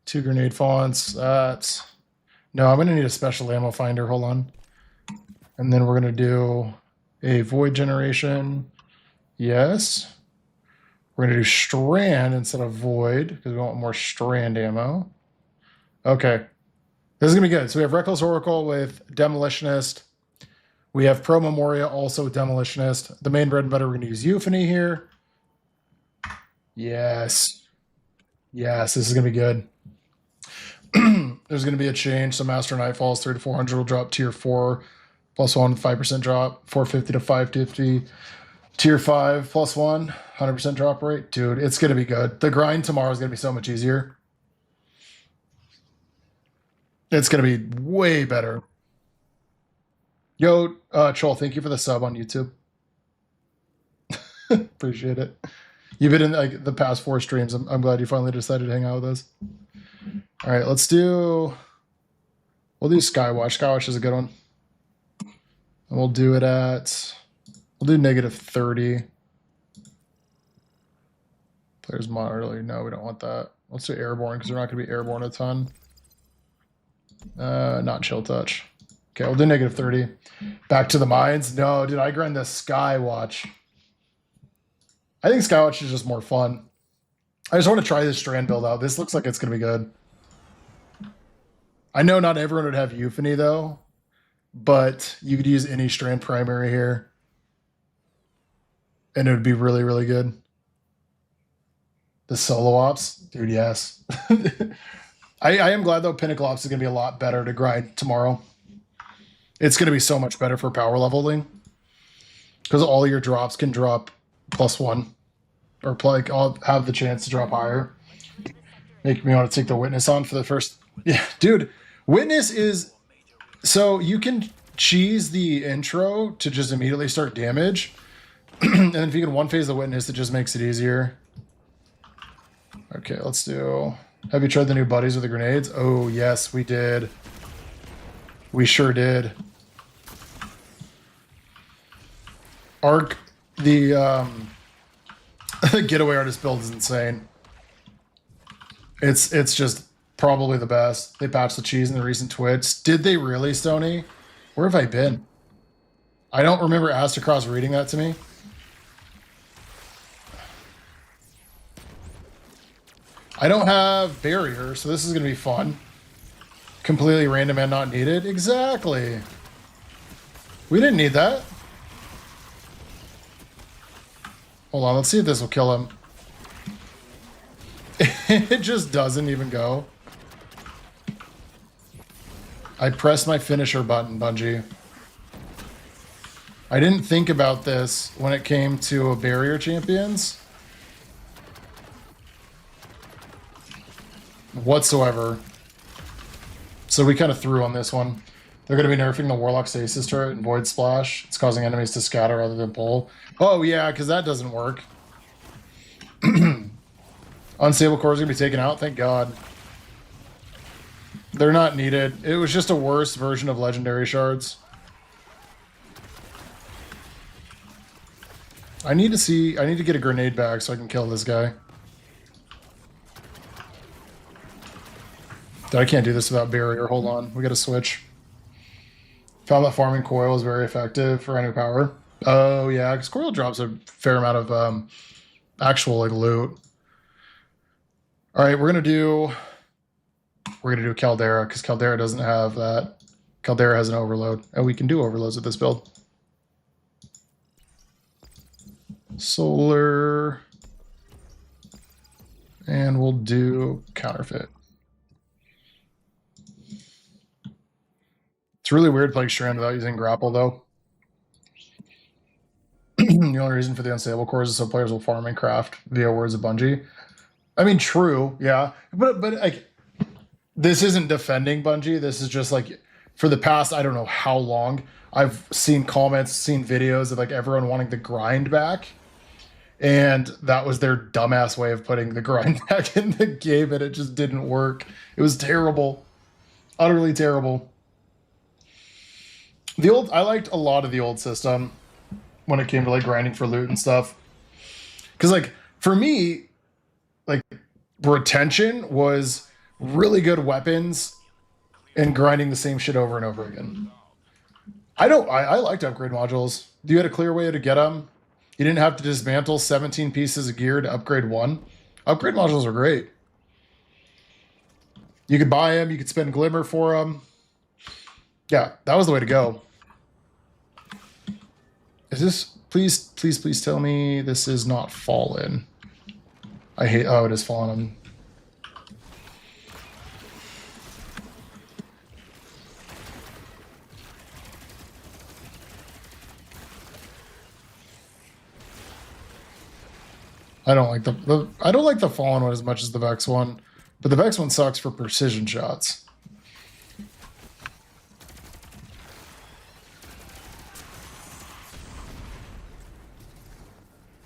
2 grenade fonts. No, I'm gonna need a special ammo finder. Hold on. And then we're gonna do a void generation. Yes. We're gonna do strand instead of void because we want more strand ammo. Okay. This is gonna be good. So we have Reckless Oracle with Demolitionist. We have Pro Memoria also with Demolitionist. The main bread and butter, we're gonna use Euphony here. Yes. Yes, this is gonna be good. There's going to be a change. So Master Nightfalls 3 to 400 will drop tier 4 plus 1 5% drop. 450 to 550 tier 5 plus 1 100% drop rate. Dude, it's going to be good. The grind tomorrow is going to be so much easier. It's going to be way better. Yo, Troll, thank you for the sub on YouTube. Appreciate it. You've been in like the past 4 streams. I'm glad you finally decided to hang out with us. All right, we'll do Skywatch. Skywatch is a good one. And we'll do it at, we'll do -30. Players moderately. No, we don't want that. Let's do Airborne because we're not going to be Airborne a ton. Not Chill Touch. Okay, we'll do -30. Back to the mines. No, did I grind the Skywatch? I think Skywatch is just more fun. I just want to try this strand build out. This looks like it's going to be good. I know not everyone would have Euphony, though, but you could use any strand primary here, and it would be really, really good. The solo ops? Dude, yes. I am glad, though, Pinnacle ops is going to be a lot better to grind tomorrow. It's going to be so much better for power leveling because all your drops can drop +1 or like I'll have the chance to drop higher. Make me want to take the Witness on for the first. Yeah, dude. Witness is, so you can cheese the intro to just immediately start damage. And then if you can one phase the Witness, it just makes it easier. Okay, let's do, have you tried the new buddies with the grenades? Oh, yes, we did. We sure did. Arc, the Getaway Artist build is insane. It's just probably the best. They patched the cheese in the recent twits. Did they really, Stony? Where have I been? I don't remember Astacross reading that to me. I don't have barrier, so this is going to be fun. Completely random and not needed. Exactly. We didn't need that. Hold on, let's see if this will kill him. It just doesn't even go. I pressed my finisher button, Bungie. I didn't think about this when it came to barrier champions whatsoever. So we kind of threw on this one. They're going to be nerfing the Warlock Stasis turret and Void Splash. It's causing enemies to scatter rather than pull. Oh, yeah, because that doesn't work. Unstable core is going to be taken out, thank God. They're not needed. It was just a worse version of Legendary Shards. I need to get a grenade back so I can kill this guy. I can't do this without barrier. Hold on. We got to switch. Found that farming coil is very effective for any power. Oh, yeah, because coil drops a fair amount of actual like loot. All right, we're gonna do Caldera because Caldera doesn't have that. Caldera has an overload, and we can do overloads with this build. Solar, and we'll do counterfeit. It's really weird playing Strand without using grapple, though. The only reason for the unstable cores is so players will farm and craft via words of Bungie. I mean, true, yeah, but like, this isn't defending Bungie. This is just like, for the past, I don't know how long, I've seen comments, seen videos of like everyone wanting the grind back, and that was their dumbass way of putting the grind back in the game, and it just didn't work. It was terrible, utterly terrible. I liked a lot of the old system when it came to like grinding for loot and stuff, because like for me, like retention was really good weapons and grinding the same shit over and over again. I liked upgrade modules. You had a clear way to get them. You didn't have to dismantle 17 pieces of gear to upgrade one. Upgrade modules are great. You could buy them. You could spend Glimmer for them. Yeah, that was the way to go. Is this... Please tell me this is not Fallen. I hate... Oh, it is Fallen. I don't like I don't like the Fallen one as much as the Vex one, but the Vex one sucks for precision shots.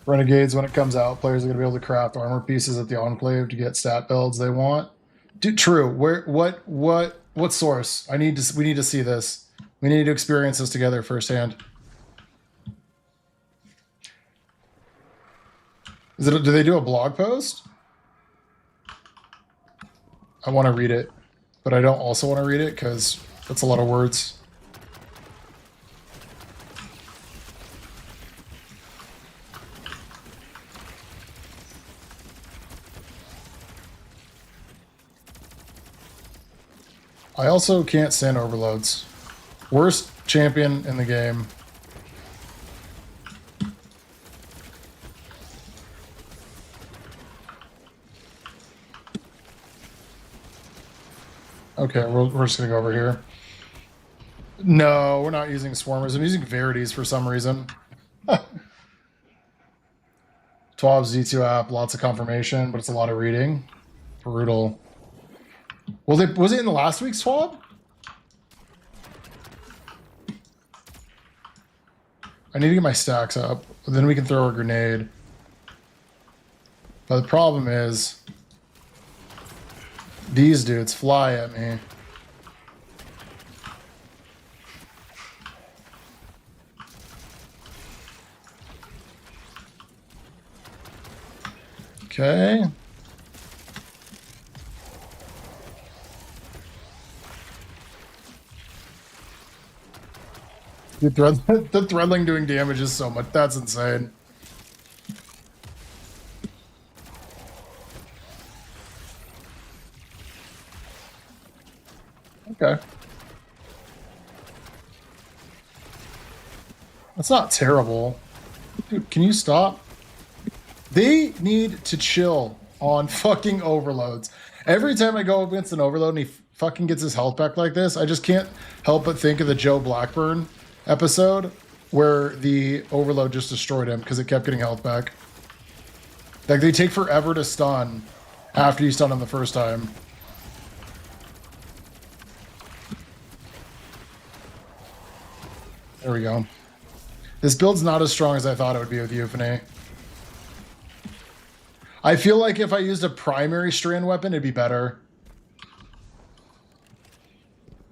Renegades, when it comes out, players are going to be able to craft armor pieces at the Enclave to get stat builds they want. Dude, true. What source? We need to see this. We need to experience this together firsthand. Do they do a blog post? I want to read it, but I don't also want to read it because that's a lot of words. I also can't stand overloads. Worst champion in the game. Okay, we're just gonna go over here. No, we're not using Swarmers. I'm using Verities for some reason. TWAB Z2 app, lots of confirmation, but it's a lot of reading. Brutal. Was it in the last week's TWAB? I need to get my stacks up. Then we can throw a grenade. But the problem is, these dudes fly at me. Okay. The threadling doing damage is so much. That's insane. Okay. That's not terrible. Dude, can you stop? They need to chill on fucking overloads. Every time I go up against an overload and he fucking gets his health back like this, I just can't help but think of the Joe Blackburn episode where the overload just destroyed him because it kept getting health back. Like, they take forever to stun after you stun him the first time. There we go. This build's not as strong as I thought it would be with Euphony. I feel like if I used a primary strand weapon, it'd be better.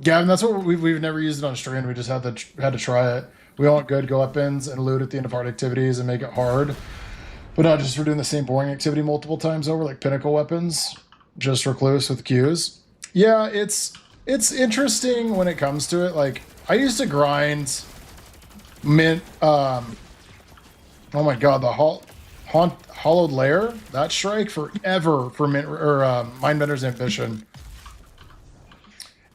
Gavin, that's what we've never used it on strand. We just had to try it. We want good weapons and loot at the end of hard activities and make it hard, but not just for doing the same boring activity multiple times over, like pinnacle weapons. Just recluse with Qs. Yeah, it's interesting when it comes to it. Like, I used to grind mint. Oh my god, Hollowed Lair, that strike forever for Mindbender's Ambition.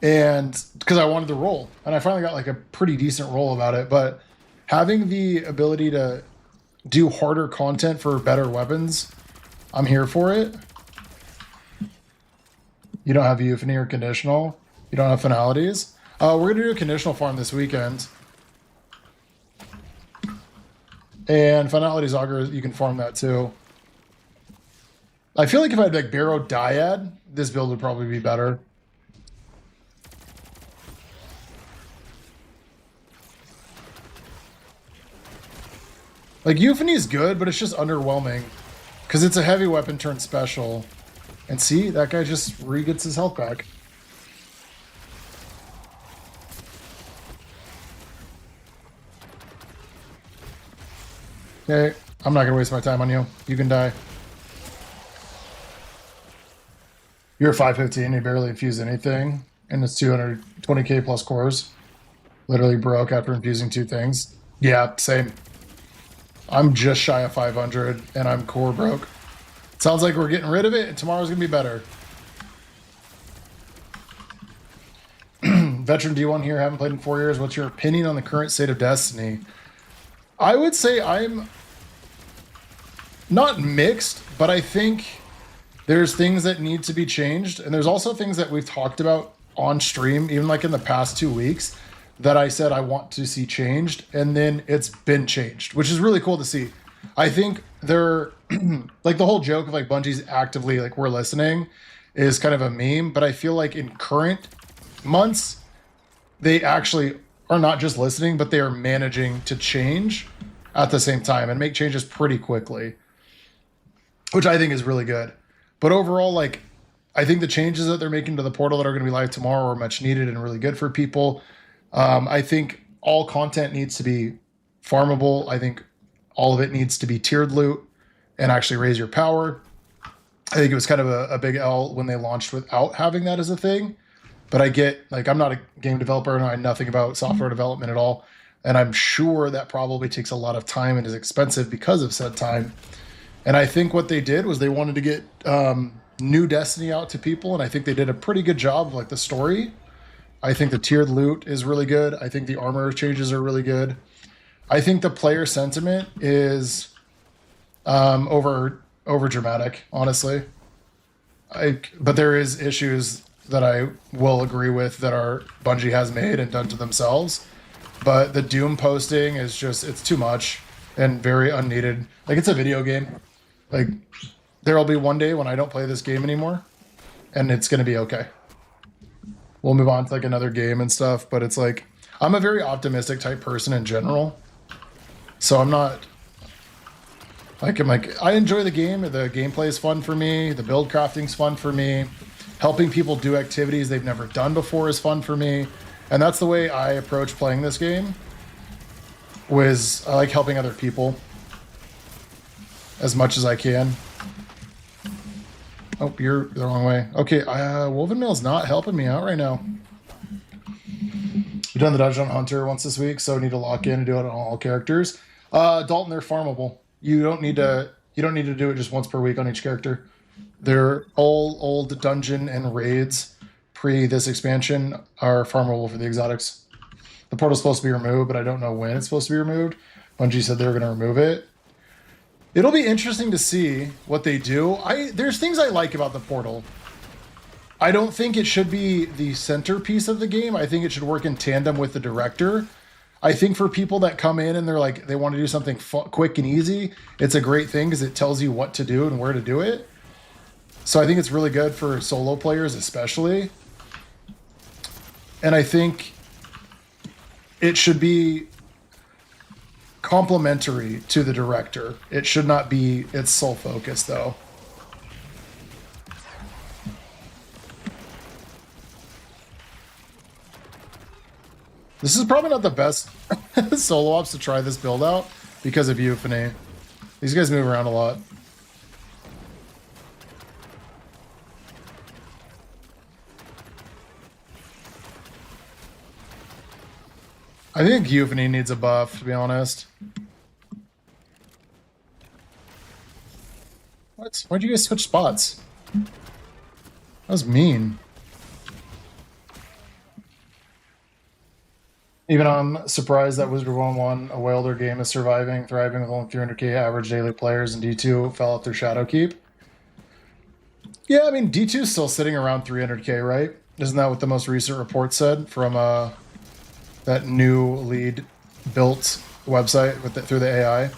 And because I wanted the roll, and I finally got like a pretty decent roll about it. But having the ability to do harder content for better weapons, I'm here for it. You don't have Euphony or Conditional. You don't have Finalities. We're going to do a Conditional farm this weekend. And Finalities Augur, you can farm that too. I feel like if I had like Barrow Dyad, this build would probably be better. Like Euphony is good, but it's just underwhelming. Because it's a heavy weapon turned special. And see, that guy just re-gets his health back. Okay, I'm not going to waste my time on you. You can die. You're 515, you barely infuse anything. And it's 220k plus cores. Literally broke after infusing 2 things. Yeah, same. I'm just shy of 500, and I'm core broke. Sounds like we're getting rid of it, and tomorrow's going to be better. Veteran D1 here, haven't played in 4 years. What's your opinion on the current state of Destiny? I would say I'm not mixed, but I think there's things that need to be changed. And there's also things that we've talked about on stream, even like in the past 2 weeks, that I said I want to see changed. And then it's been changed, which is really cool to see. I think they're like the whole joke of like Bungie's actively like we're listening is kind of a meme, but I feel like in current months, they actually are not just listening, but they are managing to change at the same time and make changes pretty quickly, which I think is really good. But overall, like, I think the changes that they're making to the portal that are going to be live tomorrow are much needed and really good for people. I think all content needs to be farmable. I think all of it needs to be tiered loot and actually raise your power. I think it was kind of a big L when they launched without having that as a thing. But I get, like, I'm not a game developer and I know nothing about software development at all. And I'm sure that probably takes a lot of time and is expensive because of said time. And I think what they did was they wanted to get new Destiny out to people. And I think they did a pretty good job of like the story. I think the tiered loot is really good. I think the armor changes are really good. I think the player sentiment is over dramatic, honestly. But there is issues that I will agree with that our Bungie has made and done to themselves. But the Doom posting is just, it's too much and very unneeded. Like, it's a video game. Like, there'll be one day when I don't play this game anymore and it's going to be okay. We'll move on to like another game and stuff, but it's like, I'm a very optimistic type person in general. So I'm not like, I enjoy the game. The gameplay is fun for me. The build crafting's fun for me. Helping people do activities they've never done before is fun for me. And that's the way I approach playing this game. I like helping other people as much as I can. Oh, you're the wrong way. Okay, Woven Mail's not helping me out right now. We've done the Dungeon Hunter once this week, so I need to lock in and do it on all characters. Dalton, they're farmable. You don't need to do it just once per week on each character. They're all old dungeon and raids pre this expansion are farmable for the exotics. The portal's supposed to be removed, but I don't know when it's supposed to be removed. Bungie said they were going to remove it. It'll be interesting to see what they do. There's things I like about the portal. I don't think it should be the centerpiece of the game. I think it should work in tandem with the director. I think for people that come in and they're like, they want to do something quick and easy, it's a great thing because it tells you what to do and where to do it. So I think it's really good for solo players especially. And I think it should be complementary to the director. It should not be its sole focus, though. This is probably not the best solo ops to try this build out because of Euphony. These guys move around a lot. I think Euphony needs a buff, to be honest. Why'd you guys switch spots? That was mean. Even I'm surprised that Wizard 1-1, a Wilder game, is surviving, thriving with only 300k average daily players, and D2 fell off their shadow keep. Yeah, I mean, D2 is still sitting around 300k, right? Isn't that what the most recent report said from that new lead built website with through the AI?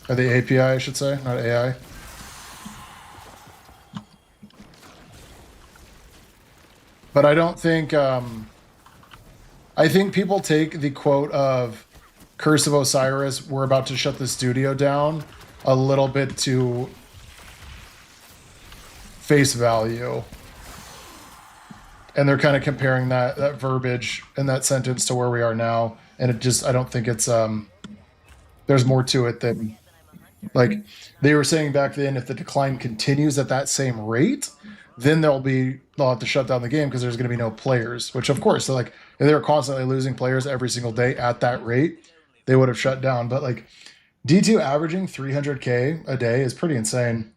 Or the API, I should say, not AI. But I don't think... I think people take the quote of Curse of Osiris, we're about to shut the studio down, a little bit to face value. And they're kind of comparing that verbiage in that sentence to where we are now. And it just, I don't think it's, there's more to it than, like, they were saying back then, if the decline continues at that same rate, then they'll have to shut down the game because there's going to be no players, which of course, like, if they were constantly losing players every single day at that rate, they would have shut down. But like D2 averaging 300k a day is pretty insane.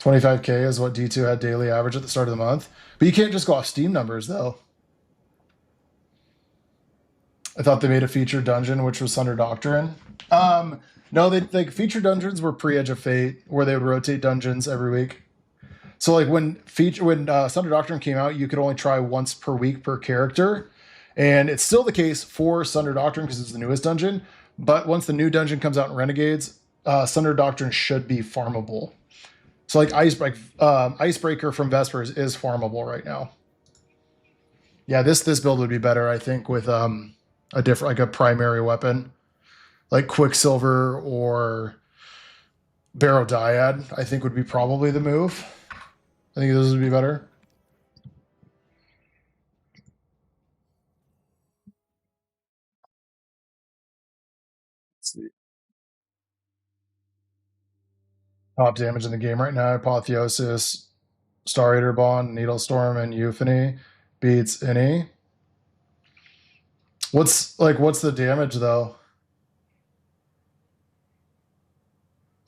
25k is what D2 had daily average at the start of the month. But you can't just go off Steam numbers though. I thought they made a featured dungeon, which was Sunder Doctrine. No, they featured dungeons were pre-Edge of Fate, where they would rotate dungeons every week. So like when Sunder Doctrine came out, you could only try once per week per character. And it's still the case for Sunder Doctrine because it's the newest dungeon. But once the new dungeon comes out in Renegades, Sunder Doctrine should be farmable. So like Icebreaker from Vespers is farmable right now. Yeah, this build would be better, I think, with a different, like a primary weapon. Like Quicksilver or Barrow Dyad, I think would be probably the move. I think those would be better. Let's see. Top damage in the game right now: Apotheosis, Star Eater Bond, Needlestorm, and Euphony beats any. What's the damage though?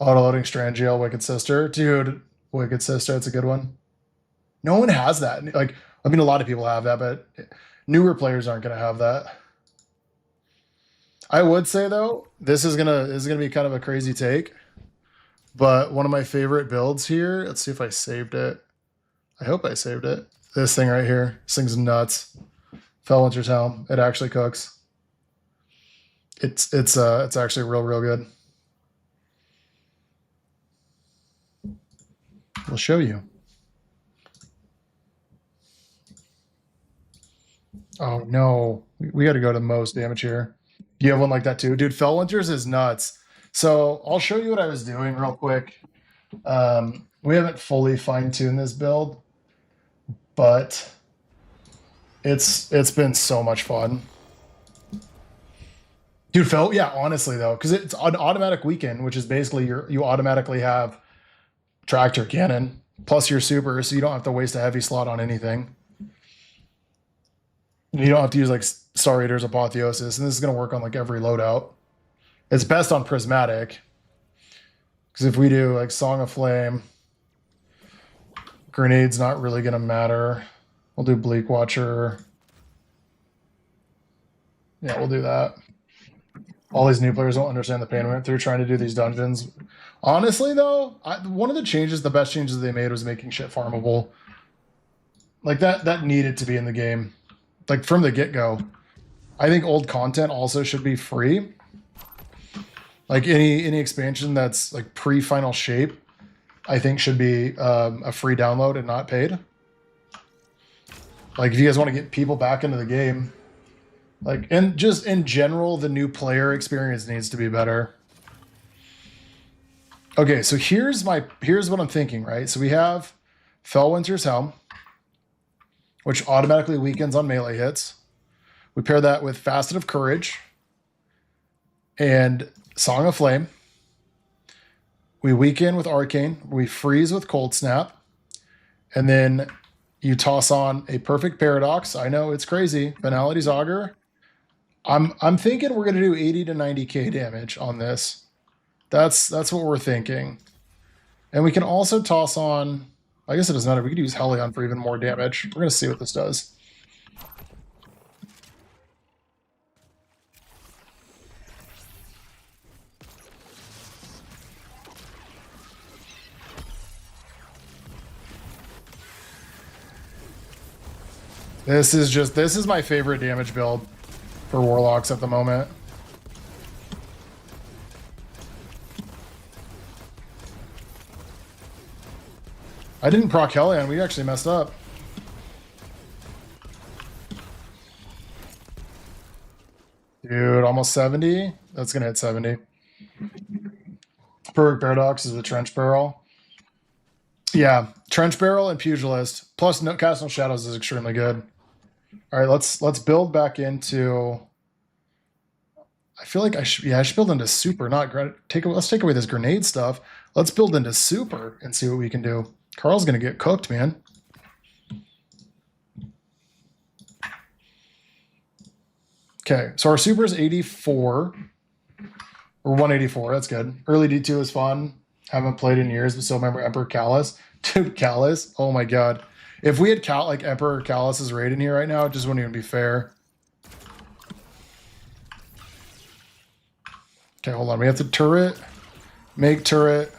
Autoloading Strangiel, Wicked Sister. Dude, Wicked Sister, that's a good one. No one has that. Like, I mean, a lot of people have that, but newer players aren't going to have that. I would say though, this is gonna be kind of a crazy take, but one of my favorite builds here. Let's see if I saved it. I hope I saved it. This thing right here. This thing's nuts. Fellwinter's Helm. It actually cooks. It's actually real good. We'll show you. Oh no, we got to go to the most damage here. You have one like that too, dude. Fellwinter's is nuts. So I'll show you what I was doing real quick. We haven't fully fine-tuned this build, but it's been so much fun. Dude, yeah, honestly though, because it's an automatic weekend, which is basically you automatically have tractor cannon plus your super, so you don't have to waste a heavy slot on anything. You don't have to use like Star Raiders, Apotheosis, and this is going to work on like every loadout. It's best on Prismatic, because if we do like Song of Flame, Grenade's not really going to matter. We'll do Bleak Watcher. Yeah, we'll do that. All these new players don't understand the pain we went through trying to do these dungeons. Honestly, though, one of the best changes they made was making shit farmable. Like that needed to be in the game, like from the get-go. I think old content also should be free. Like any expansion that's like pre-final shape, I think should be a free download and not paid. Like if you guys want to get people back into the game, like, and just in general, the new player experience needs to be better. Okay, so here's what I'm thinking, right? So we have Fellwinter's Helm, which automatically weakens on melee hits. We pair that with Facet of Courage and Song of Flame. We weaken with Arcane. We freeze with Cold Snap. And then you toss on a Perfect Paradox. I know, it's crazy. Banality's Augur. I'm thinking we're going to do 80 to 90k damage on this. That's what we're thinking. And we can also toss on, I guess it doesn't matter, we could use Hellion for even more damage. We're going to see what this does. This is my favorite damage build for Warlocks at the moment. I didn't proc Hellion, we actually messed up. Dude, almost 70? That's gonna hit 70. Perfect Paradox is the Trench Barrel. Yeah, Trench Barrel and Pugilist, plus no Cast No Shadows is extremely good. All right, let's build back into. I feel like I should build into super, not let's take away this grenade stuff. Let's build into super and see what we can do. Carl's gonna get cooked, man. Okay, so our super is 84 or 184. That's good. Early D2 is fun. Haven't played in years, but still remember Emperor Callus. Dude, Callus. Oh my god. If we had like Emperor Callus's raid in here right now, it just wouldn't even be fair. Okay, hold on. We have to turret. Make turret.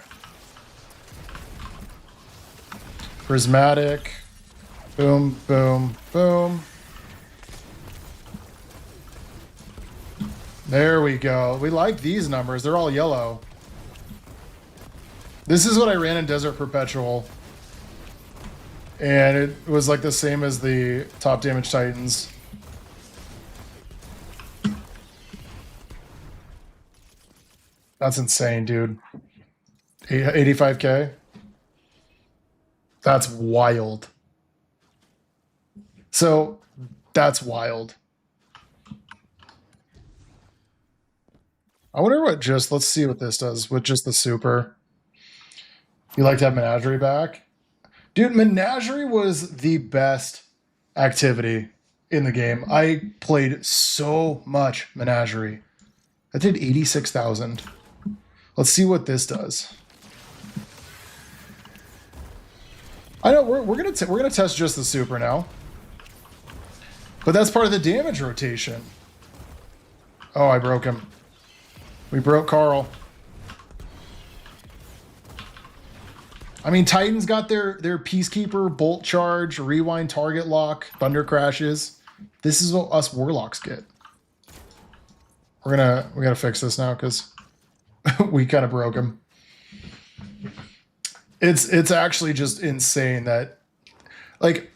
Prismatic. Boom, boom, boom. There we go. We like these numbers. They're all yellow. This is what I ran in Desert Perpetual. And it was like the same as the top damage Titans. That's insane, dude. 85k? That's wild. So, that's wild. I wonder what let's see what this does with just the super. You like to have Menagerie back? Dude, Menagerie was the best activity in the game. I played so much Menagerie. I did 86,000. Let's see what this does. I know we're gonna test just the super now, but that's part of the damage rotation. Oh, I broke him. We broke Carl. I mean, Titans got their Peacekeeper, Bolt Charge, Rewind, Target Lock, Thunder Crashes. This is what us Warlocks get. We gotta fix this now because we kind of broke him. It's actually just insane that, like,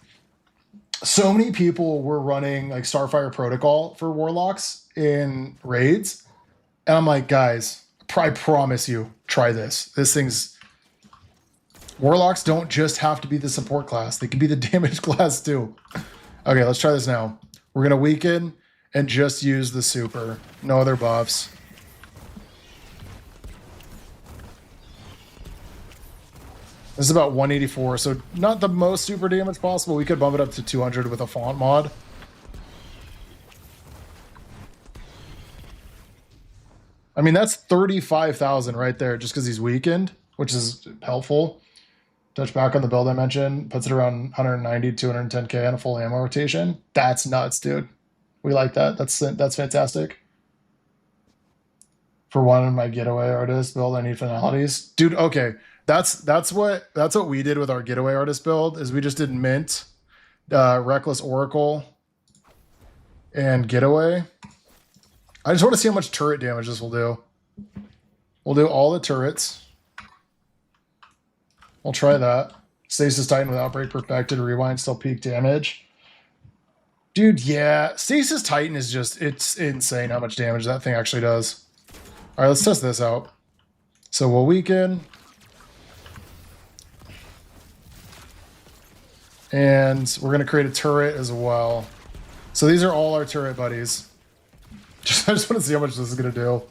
so many people were running like Starfire Protocol for Warlocks in raids, and I'm like, guys, I promise you, try this. This thing's. Warlocks don't just have to be the support class. They can be the damage class too. Okay, let's try this now. We're going to weaken and just use the super. No other buffs. This is about 184, so not the most super damage possible. We could bump it up to 200 with a font mod. I mean, that's 35,000 right there just because he's weakened, which is helpful. Touch back on the build I mentioned, puts it around 190, 210k on a full ammo rotation. That's nuts, dude. We like that. That's fantastic. For one of my getaway artist build, I need finalities. Dude, okay. That's what we did with our getaway artist build, is we just did Mint, Reckless Oracle, and Getaway. I just want to see how much turret damage this will do. We'll do all the turrets. We'll try that. Stasis Titan with Outbreak Perfected, Rewind, still peak damage. Dude, yeah. Stasis Titan is just, it's insane how much damage that thing actually does. All right, let's test this out. So we'll weaken. And we're going to create a turret as well. So these are all our turret buddies. I just want to see how much this is going to do.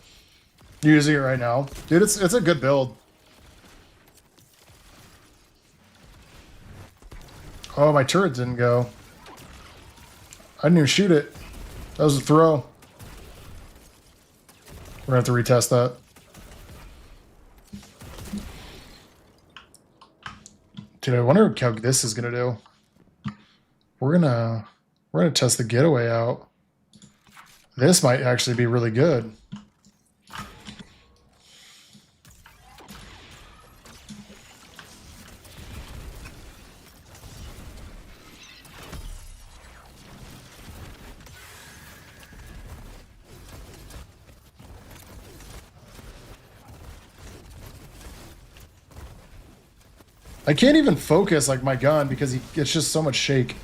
Using it right now. Dude, it's a good build. Oh, my turret didn't go. I didn't even shoot it. That was a throw. We're going to have to retest that. Dude, I wonder how this is gonna do. We're gonna test the getaway out. This might actually be really good. I can't even focus like my gun because it's just so much shake.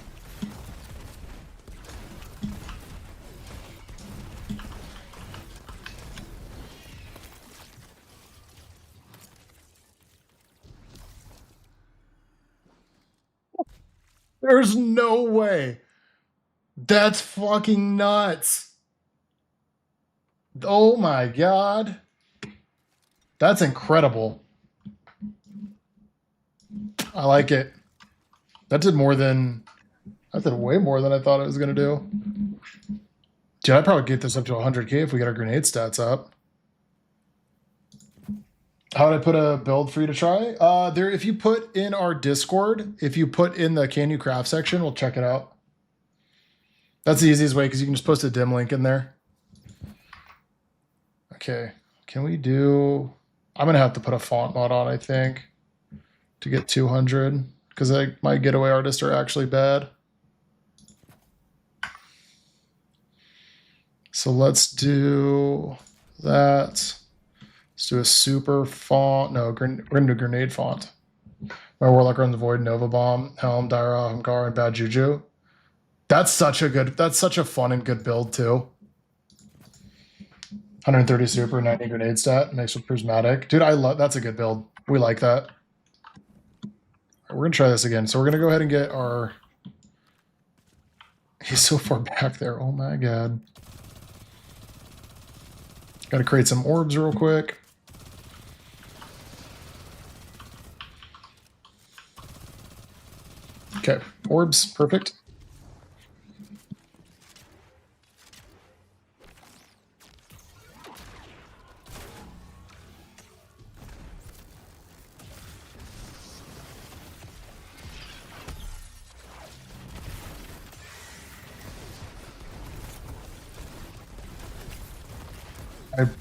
There's no way. That's fucking nuts. Oh my god. That's incredible. I like it. That did way more than I thought it was gonna do. Dude, I'd probably get this up to 100k if we get our grenade stats up. How would I put a build for you to try? If you put in our Discord, if you put in the Can You Craft section, we'll check it out. That's the easiest way because you can just post a dim link in there. Okay, can we do... I'm gonna have to put a font mod on, I think, to get 200 because my getaway artists are actually bad. So let's do that. Let's do a super font. No, we're gonna do grenade font. My Warlock runs Void, Nova Bomb, Helm, Daira, Hamgar, and Bad Juju. That's such a fun and good build too. 130 super, 90 grenade stat, mixed with prismatic. Dude, that's a good build. We like that. We're gonna try this again. So we're gonna go ahead and get our... He's so far back there. Oh my god. Gotta create some orbs real quick. Okay, orbs, perfect.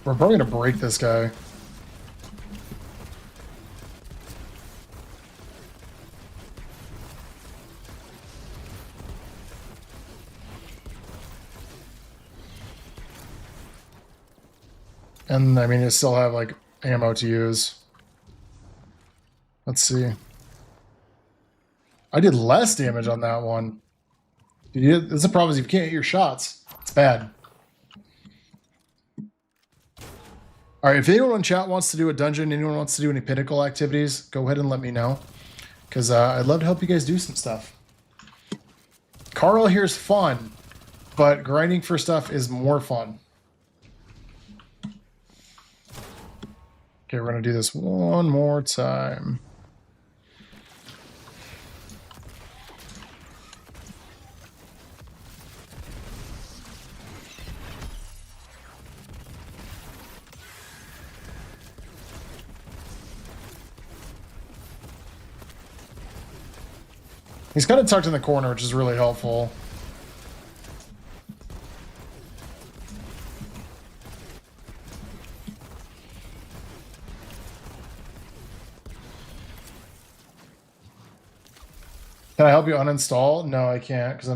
We're probably gonna break this guy. And I mean, you still have like ammo to use. Let's see. I did less damage on that one. That's the problem is you can't hit your shots. It's bad. All right, if anyone in chat wants to do a dungeon, anyone wants to do any pinnacle activities, go ahead and let me know. Because I'd love to help you guys do some stuff. Carl here is fun, but grinding for stuff is more fun. Okay, we're going to do this one more time. He's kind of tucked in the corner, which is really helpful. Can I help you uninstall? No, I can't because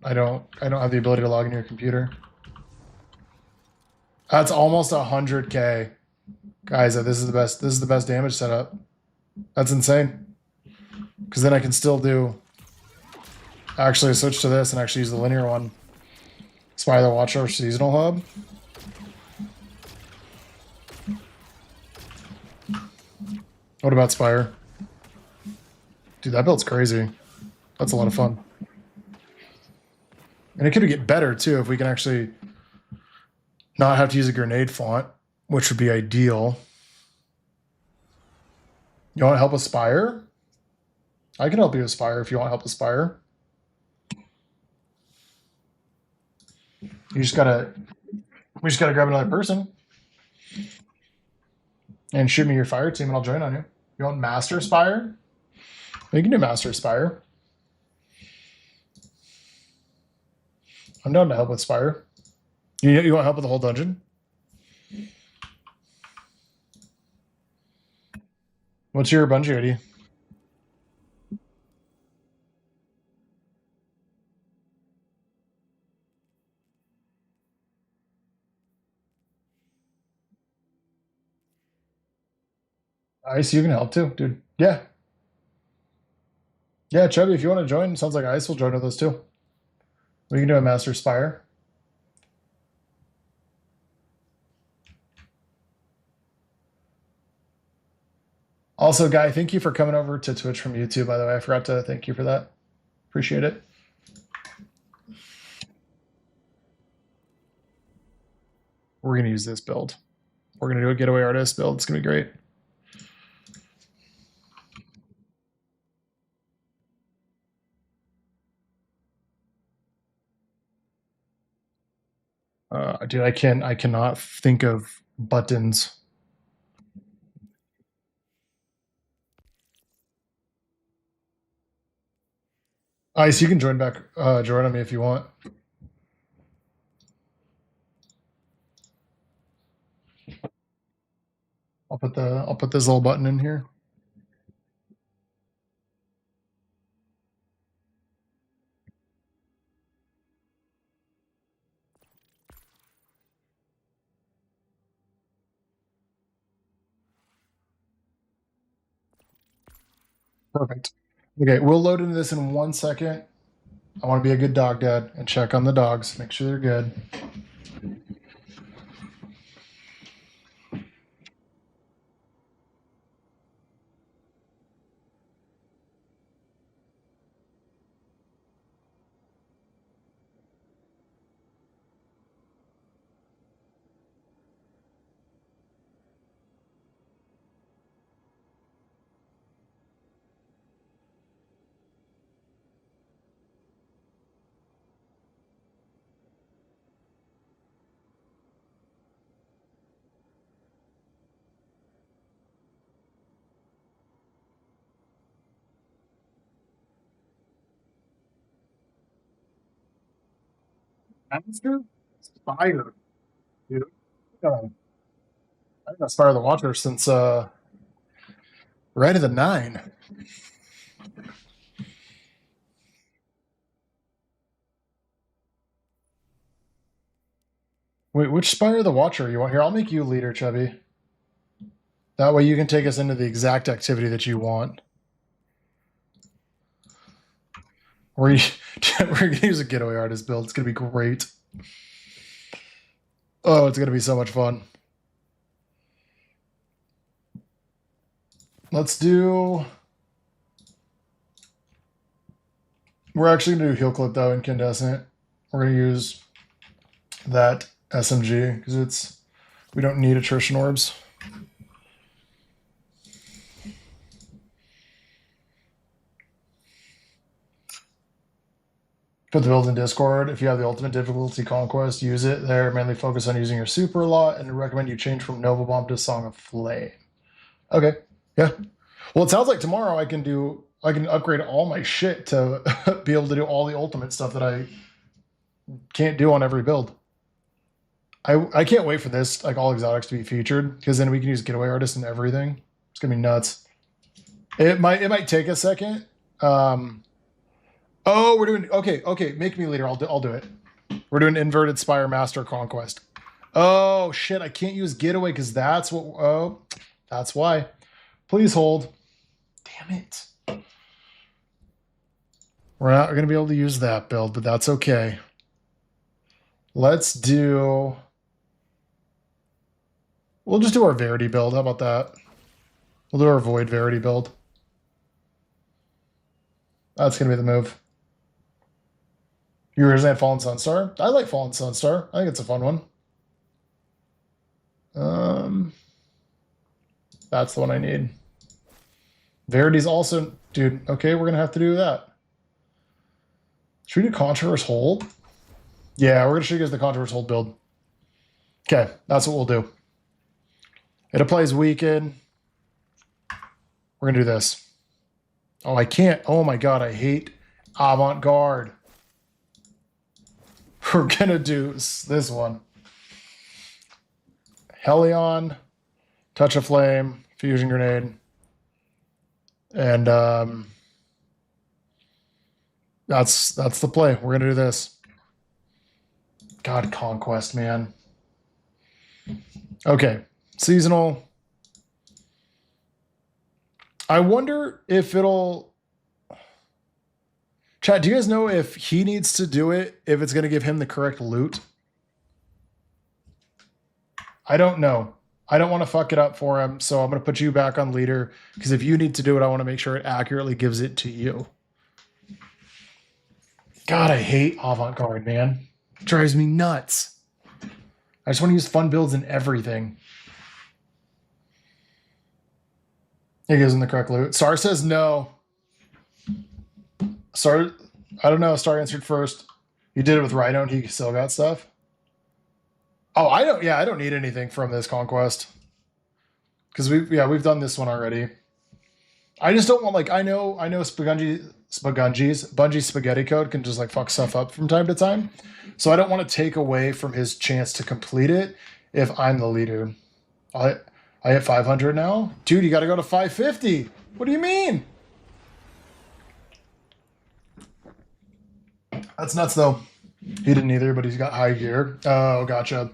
I don't have the ability to log into your computer. That's almost 100k. Guys, this is the best damage setup. That's insane. Because then I can still do... Actually, switch to this and actually use the linear one. Spy the Watcher Seasonal Hub. What about Spire? Dude, that build's crazy. That's a lot of fun. And it could get better, too, if we can actually not have to use a grenade font, which would be ideal. You want to help Aspire? I can help you Aspire if you want help Aspire. We just gotta grab another person and shoot me your fire team and I'll join on you. You want Master Aspire? We can do Master Spire. I'm down to help with Spire. You want help with the whole dungeon? What's your bungee ID? Ice, you can help too, dude. Yeah. Yeah, Chubby, if you want to join, sounds like Ice will join with us too. We can do a Master Spire. Also, Guy, thank you for coming over to Twitch from YouTube, by the way. I forgot to thank you for that. Appreciate it. We're going to use this build. We're going to do a Getaway Artist build. It's going to be great. Dude, I cannot think of buttons. Ice, you can join back, join on me if you want. I'll put this little button in here. Perfect. Okay, we'll load into this in 1 second. I want to be a good dog dad and check on the dogs, make sure they're good. Master Spire, dude. I've been Spire the Watcher since right at the 9. Wait, which Spire the Watcher you want here? I'll make you leader, Chubby. That way you can take us into the exact activity that you want. We're going to use a Getaway Artist build. It's going to be great. Oh, it's going to be so much fun. Let's do... We're actually going to do Heal Clip, though, Incandescent. We're going to use that SMG, because we don't need Attrition Orbs. Put the build in Discord. If you have the ultimate difficulty conquest, use it there. Mainly focus on using your super a lot, and recommend you change from Nova Bomb to Song of Flame. Okay, yeah. Well, it sounds like tomorrow I can upgrade all my shit to be able to do all the ultimate stuff that I can't do on every build. I can't wait for this, like all exotics to be featured, because then we can use Getaway Artist and everything. It's gonna be nuts. It might take a second. Oh, we're doing okay. Make me leader. I'll do it. We're doing Inverted Spire Master Conquest. Oh shit! I can't use Getaway because that's what. Oh, that's why. Please hold. Damn it. We're not going to be able to use that build, but that's okay. Let's do... We'll just do our Verity build. How about that? We'll do our Void Verity build. That's going to be the move. You originally had Fallen Sunstar? I like Fallen Sunstar. I think it's a fun one. That's the one I need. Verity's also... Dude, okay, we're going to have to do that. Should we do Controverse Hold? Yeah, we're going to show you guys the Controverse Hold build. Okay, that's what we'll do. It applies weekend. We're going to do this. Oh, I can't. Oh my god, I hate avant-garde. We're gonna do this one. Helion, Touch of Flame, Fusion Grenade, and that's the play. We're gonna do this. God, Conquest, man. Okay, seasonal. I wonder if it'll. Chat, do you guys know if he needs to do it, if it's going to give him the correct loot? I don't know. I don't want to fuck it up for him, so I'm going to put you back on leader, because if you need to do it, I want to make sure it accurately gives it to you. God, I hate avant-garde, man. It drives me nuts. I just want to use fun builds in everything. It gives him the correct loot. Star says no. Star, I don't know. Star answered first. You did it with Rhino and he still got stuff. Oh, I don't. Yeah, I don't need anything from this conquest because we've done this one already. I just don't want I know Bungie's spaghetti code can just fuck stuff up from time to time, so I don't want to take away from his chance to complete it if I'm the leader. I hit 500 now, dude. You got to go to 550. What do you mean? That's nuts, though. He didn't either, but he's got high gear. Oh, gotcha.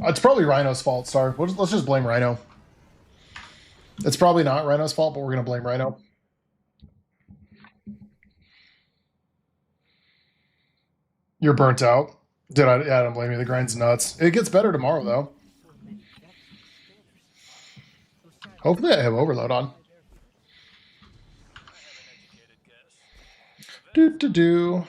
It's probably Rhino's fault, Star. Let's just blame Rhino. It's probably not Rhino's fault, but we're going to blame Rhino. You're burnt out. Dude, I don't blame you. The grind's nuts. It gets better tomorrow, though. Hopefully I have overload on. Do.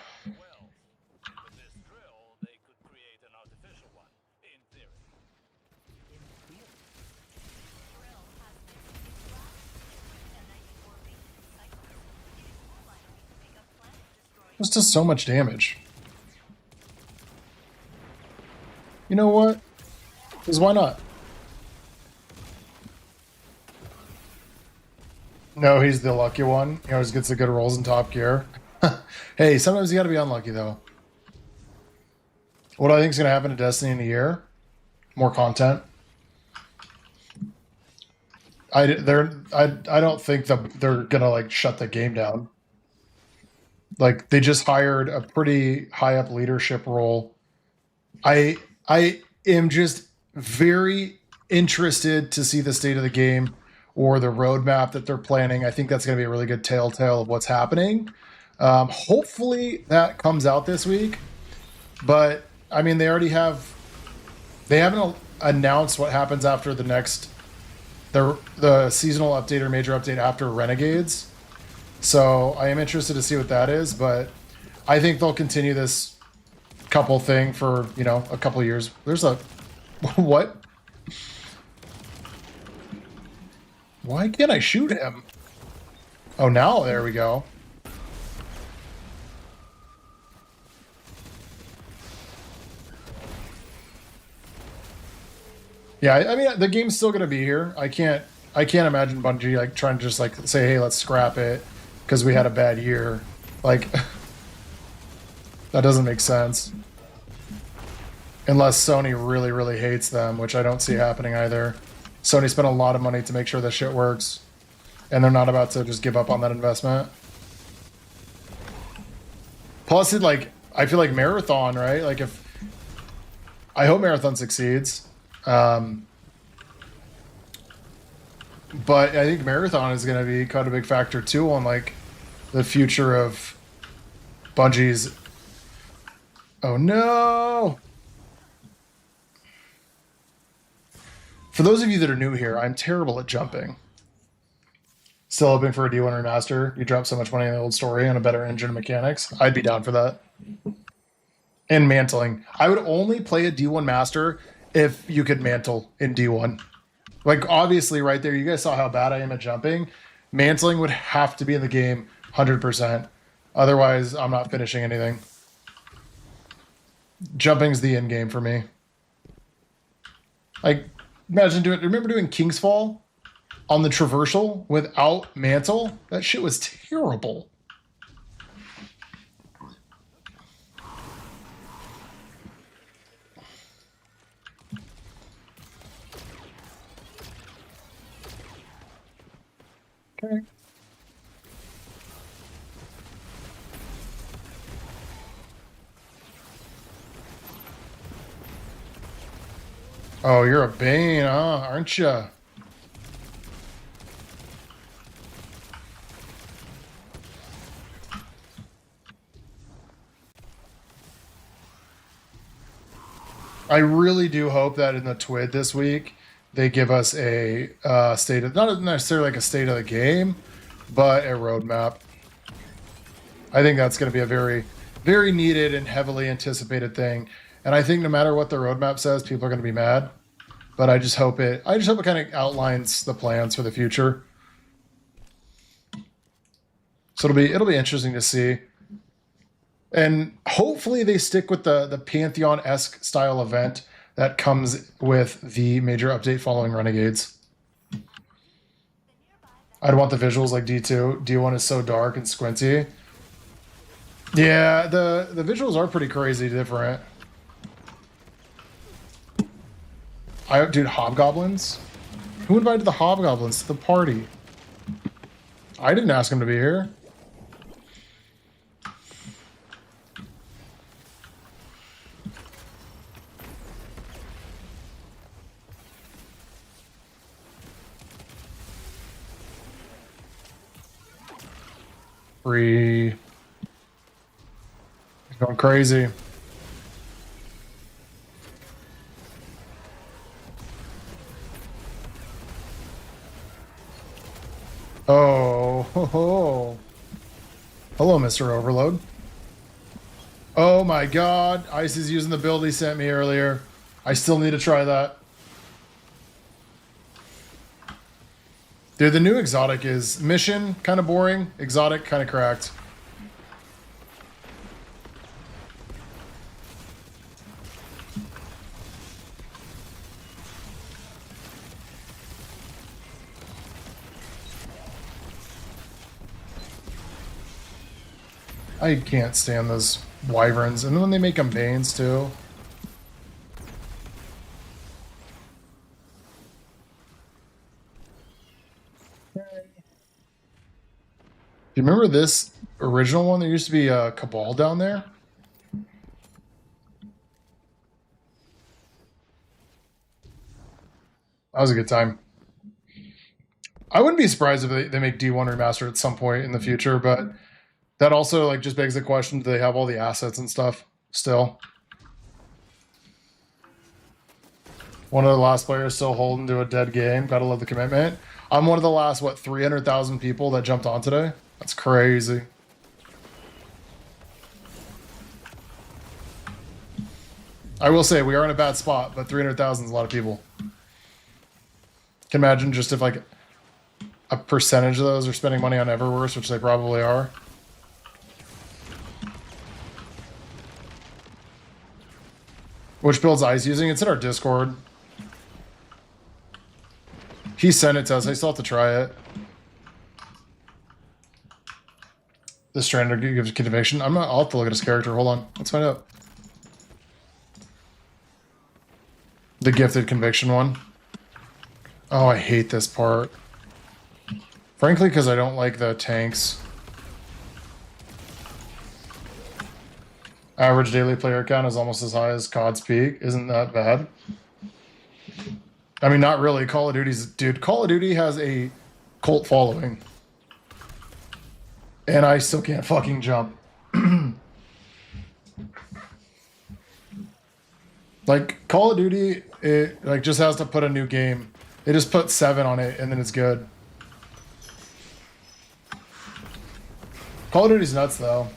This does so much damage. You know what? Because why not? No, he's the lucky one. He always gets the good rolls in Top Gear. Hey, sometimes you got to be unlucky, though. What I think is going to happen to Destiny in a year? More content. I don't think that they're gonna shut the game down. They just hired a pretty high up leadership role. I am just very interested to see the state of the game or the roadmap that they're planning. I think that's going to be a really good telltale of what's happening. Hopefully that comes out this week. But I mean, they haven't announced what happens after the seasonal update or major update after Renegades. So I am interested to see what that is, but I think they'll continue this couple thing for, a couple years. There's a... What? Why can't I shoot him? Oh, now there we go. Yeah, I mean, the game's still gonna be here. I can't imagine Bungie trying to just say, hey, let's scrap it because we had a bad year. That doesn't make sense. Unless Sony really, really hates them, which I don't see happening either. Sony spent a lot of money to make sure this shit works, and they're not about to just give up on that investment. Plus, I feel like Marathon, right? I hope Marathon succeeds. But I think Marathon is going to be quite a big factor too on the future of Bungie's. Oh no! For those of you that are new here, I'm terrible at jumping. Still hoping for a D1 remaster. You dropped so much money in the old story and a better engine and mechanics. I'd be down for that. And mantling. I would only play a D1 master if you could mantle in D1. Obviously, right there, you guys saw how bad I am at jumping. Mantling would have to be in the game 100%. Otherwise, I'm not finishing anything. Jumping's the end game for me. Imagine doing. Remember doing King's Fall on the traversal without mantle? That shit was terrible. Okay. Oh, you're a Bane, huh? Aren't you? I really do hope that in the TWID this week they give us a state of, not necessarily like a state of the game, but a roadmap. I think that's going to be a very, very needed and heavily anticipated thing. And I think no matter what the roadmap says, people are going to be mad. But I just hope it kind of outlines the plans for the future. So it'll be interesting to see. And hopefully they stick with the Pantheon-esque style event that comes with the major update following Renegades. I'd want the visuals like D2. D1 is so dark and squinty. Yeah, the visuals are pretty crazy different. Dude, hobgoblins? Who invited the hobgoblins to the party? I didn't ask them to be here. Free. He's going crazy. Oh, ho, ho. Hello, Mr. Overload. Oh my god, Ice is using the build he sent me earlier. I still need to try that. Dude, the new exotic is mission, kind of boring. Exotic, kind of cracked. I can't stand those wyverns. And then when they make them Banes, too. Do you remember this original one? There used to be a Cabal down there. That was a good time. I wouldn't be surprised if they make D1 remaster at some point in the future, but that also like just begs the question: do they have all the assets and stuff still? One of the last players still holding to a dead game. Gotta love the commitment. I'm one of the last, 300,000 people that jumped on today? That's crazy. I will say, we are in a bad spot, but 300,000 is a lot of people. Can imagine just if, like, a percentage of those are spending money on Eververse, which they probably are. Which build's Ice using? It's in our Discord. He sent it to us. I still have to try it. The Strander gives conviction. I'll have to look at his character. Hold on. Let's find out. The gifted conviction one. Oh, I hate this part. Frankly, because I don't like the tanks. Average daily player count is almost as high as COD's peak. Isn't that bad? I mean, not really. Call of Duty's... Dude, Call of Duty has a cult following. And I still can't fucking jump. Like, Call of Duty, it like just has to put a new game. They just put 7 on it, and then it's good. Call of Duty's nuts, though.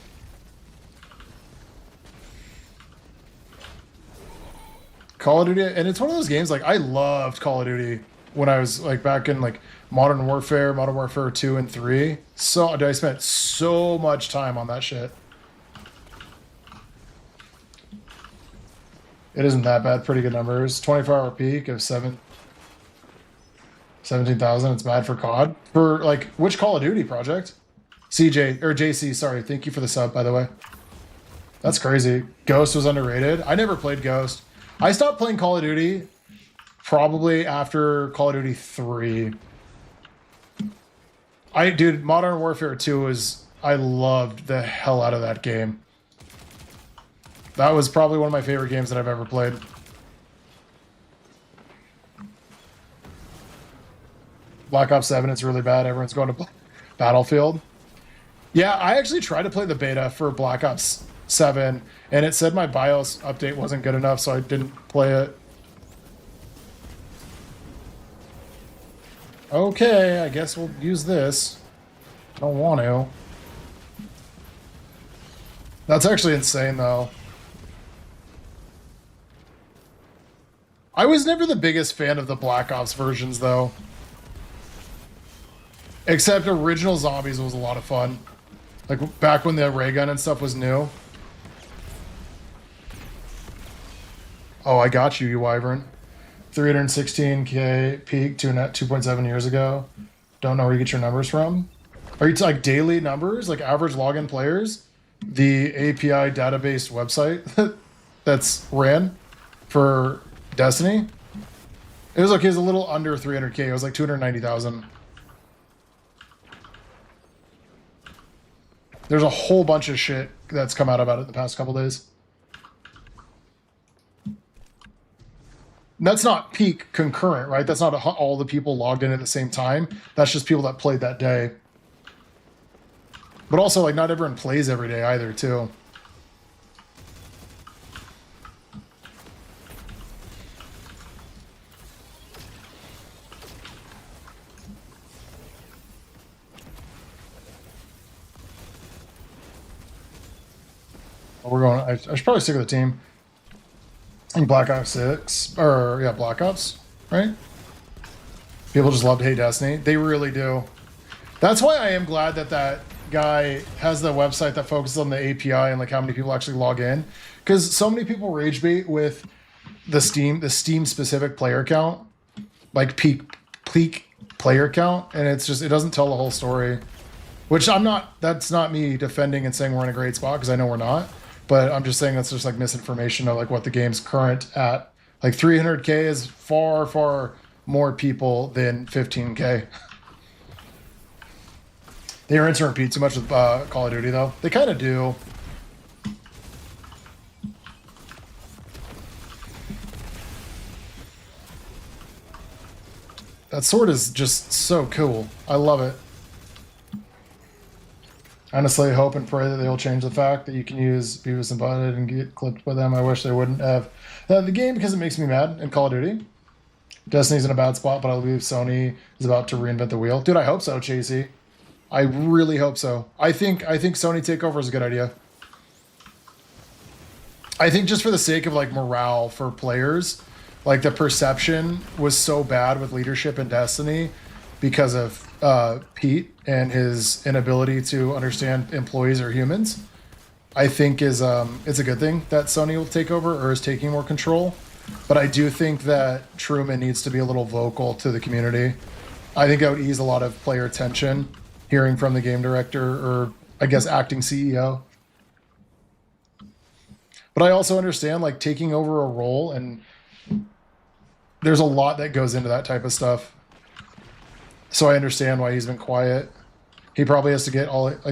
Call of Duty, and it's one of those games, like, I loved Call of Duty when I was, like, back in, like, Modern Warfare 2 and 3. So, I spent so much time on that shit. It isn't that bad. Pretty good numbers. 24-hour peak of 7. 17,000. It's bad for COD. For like which Call of Duty project? CJ or JC, sorry. Thank you for the sub, by the way. That's crazy. Ghost was underrated. I never played Ghost. I stopped playing Call of Duty probably after Call of Duty 3. Dude, Modern Warfare 2 was, I loved the hell out of that game. That was probably one of my favorite games that I've ever played. Black Ops 7, it's really bad. Everyone's going to Battlefield. Yeah, I actually tried to play the beta for Black Ops 7, and it said my BIOS update wasn't good enough, so I didn't play it. Okay, I guess we'll use this. Don't want to. That's actually insane, though. I was never the biggest fan of the Black Ops versions, though. Except original Zombies was a lot of fun. Like, back when the ray gun and stuff was new. Oh, I got you, you wyvern. 316k peak to net 2.7 years ago. Don't know where you get your numbers from. Are you like daily numbers, like average login players? The API database website that's ran for Destiny? It was a little under 300k. It was like 290,000. There's a whole bunch of shit that's come out about it the past couple days. That's not peak concurrent, right? That's not all the people logged in at the same time. That's just people that played that day. But also, like, not everyone plays every day either, too. We're going. I should probably stick with the team. In Black Ops 6, or yeah, Black Ops, right? People just love to hate Destiny. They really do. That's why I am glad that that guy has the website that focuses on the API and like how many people actually log in, because so many people rage bait with the Steam specific player count, like peak player count, and it doesn't tell the whole story. Which that's not me defending and saying we're in a great spot, because I know we're not. But I'm just saying that's just like misinformation of like what the game's current at. Like 300k is far, far more people than 15k. They rinse and repeat too much with Call of Duty, though. They kind of do. That sword is just so cool. I love it. Honestly, I hope and pray that they'll change the fact that you can use Beavis and Butthead and get clipped by them. I wish they wouldn't have the game, because it makes me mad in Call of Duty. Destiny's in a bad spot, but I believe Sony is about to reinvent the wheel. Dude, I hope so, Chasey. I really hope so. I think Sony takeover is a good idea. I think just for the sake of like morale for players, like the perception was so bad with leadership in Destiny because of Pete and his inability to understand employees or humans. I think it's a good thing that Sony will take over or is taking more control. But I do think that Truman needs to be a little vocal to the community. I think that would ease a lot of player tension, hearing from the game director or I guess acting CEO. But I also understand like taking over a role, and there's a lot that goes into that type of stuff. So I understand why he's been quiet. He probably has to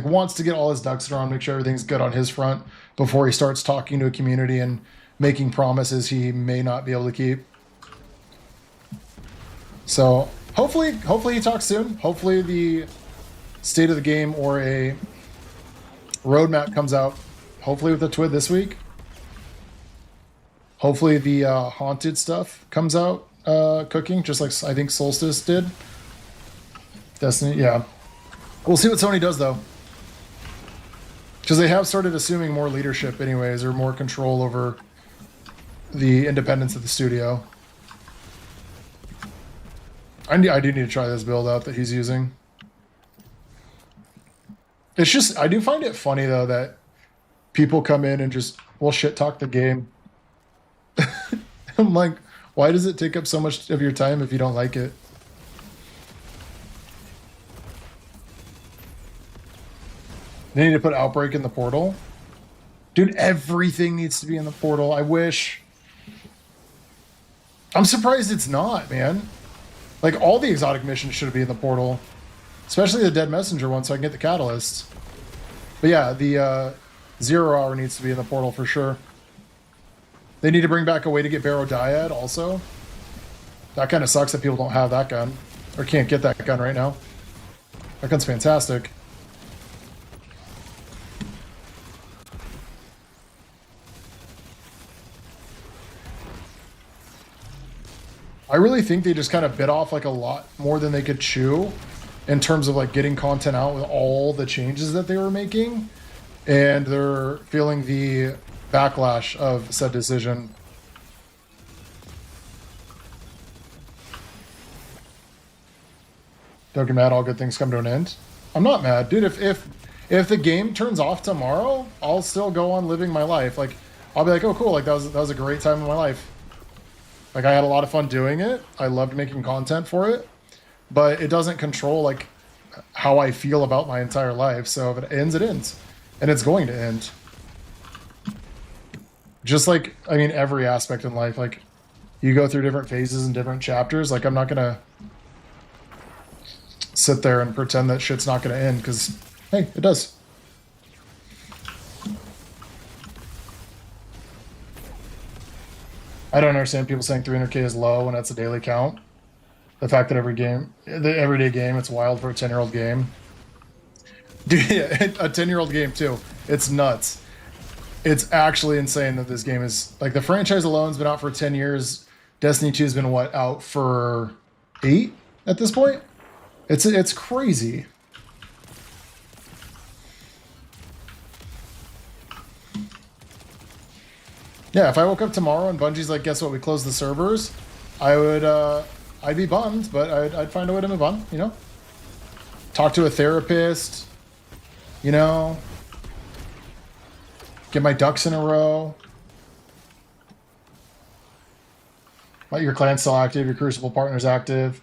wants to get all his ducks in a row, make sure everything's good on his front before he starts talking to a community and making promises he may not be able to keep. So hopefully he talks soon. Hopefully the state of the game or a roadmap comes out. Hopefully with the TWID this week. Hopefully the haunted stuff comes out cooking, just like I think Solstice did. Destiny, yeah. We'll see what Sony does, though. Because they have started assuming more leadership anyways, or more control over the independence of the studio. I do need to try this build out that he's using. It's just, I do find it funny, though, that people come in and just, well, shit talk the game. I'm like, why does it take up so much of your time if you don't like it? They need to put Outbreak in the portal. Dude, everything needs to be in the portal. I wish. I'm surprised it's not, man. Like, all the exotic missions should be in the portal. Especially the Dead Messenger one, so I can get the catalysts. But yeah, the 0 hour needs to be in the portal for sure. They need to bring back a way to get Barrow Dyad also. That kind of sucks that people don't have that gun. Or can't get that gun right now. That gun's fantastic. I really think they just kind of bit off like a lot more than they could chew in terms of like getting content out with all the changes that they were making. And they're feeling the backlash of said decision. Don't get mad, all good things come to an end. I'm not mad, dude. If the game turns off tomorrow, I'll still go on living my life. Like, I'll be like, oh cool, like that was a great time in my life. Like, I had a lot of fun doing it. I loved making content for it, but it doesn't control like how I feel about my entire life. So if it ends, it ends, and it's going to end. Just like, I mean, every aspect in life, like you go through different phases and different chapters. Like, I'm not gonna sit there and pretend that shit's not gonna end, because hey, it does. I don't understand people saying 300k is low when that's a daily count. The fact that the everyday game, it's wild for a 10-year-old game. Dude, yeah, a 10-year-old game too. It's nuts. It's actually insane that this game is, like, the franchise alone's been out for 10 years. Destiny 2 has been, what, out for 8 at this point? It's crazy. Yeah, if I woke up tomorrow and Bungie's like, guess what, we closed the servers, I'd be bummed, but I'd find a way to move on, you know? Talk to a therapist, you know? Get my ducks in a row. Your clan's still active, your Crucible partner's active.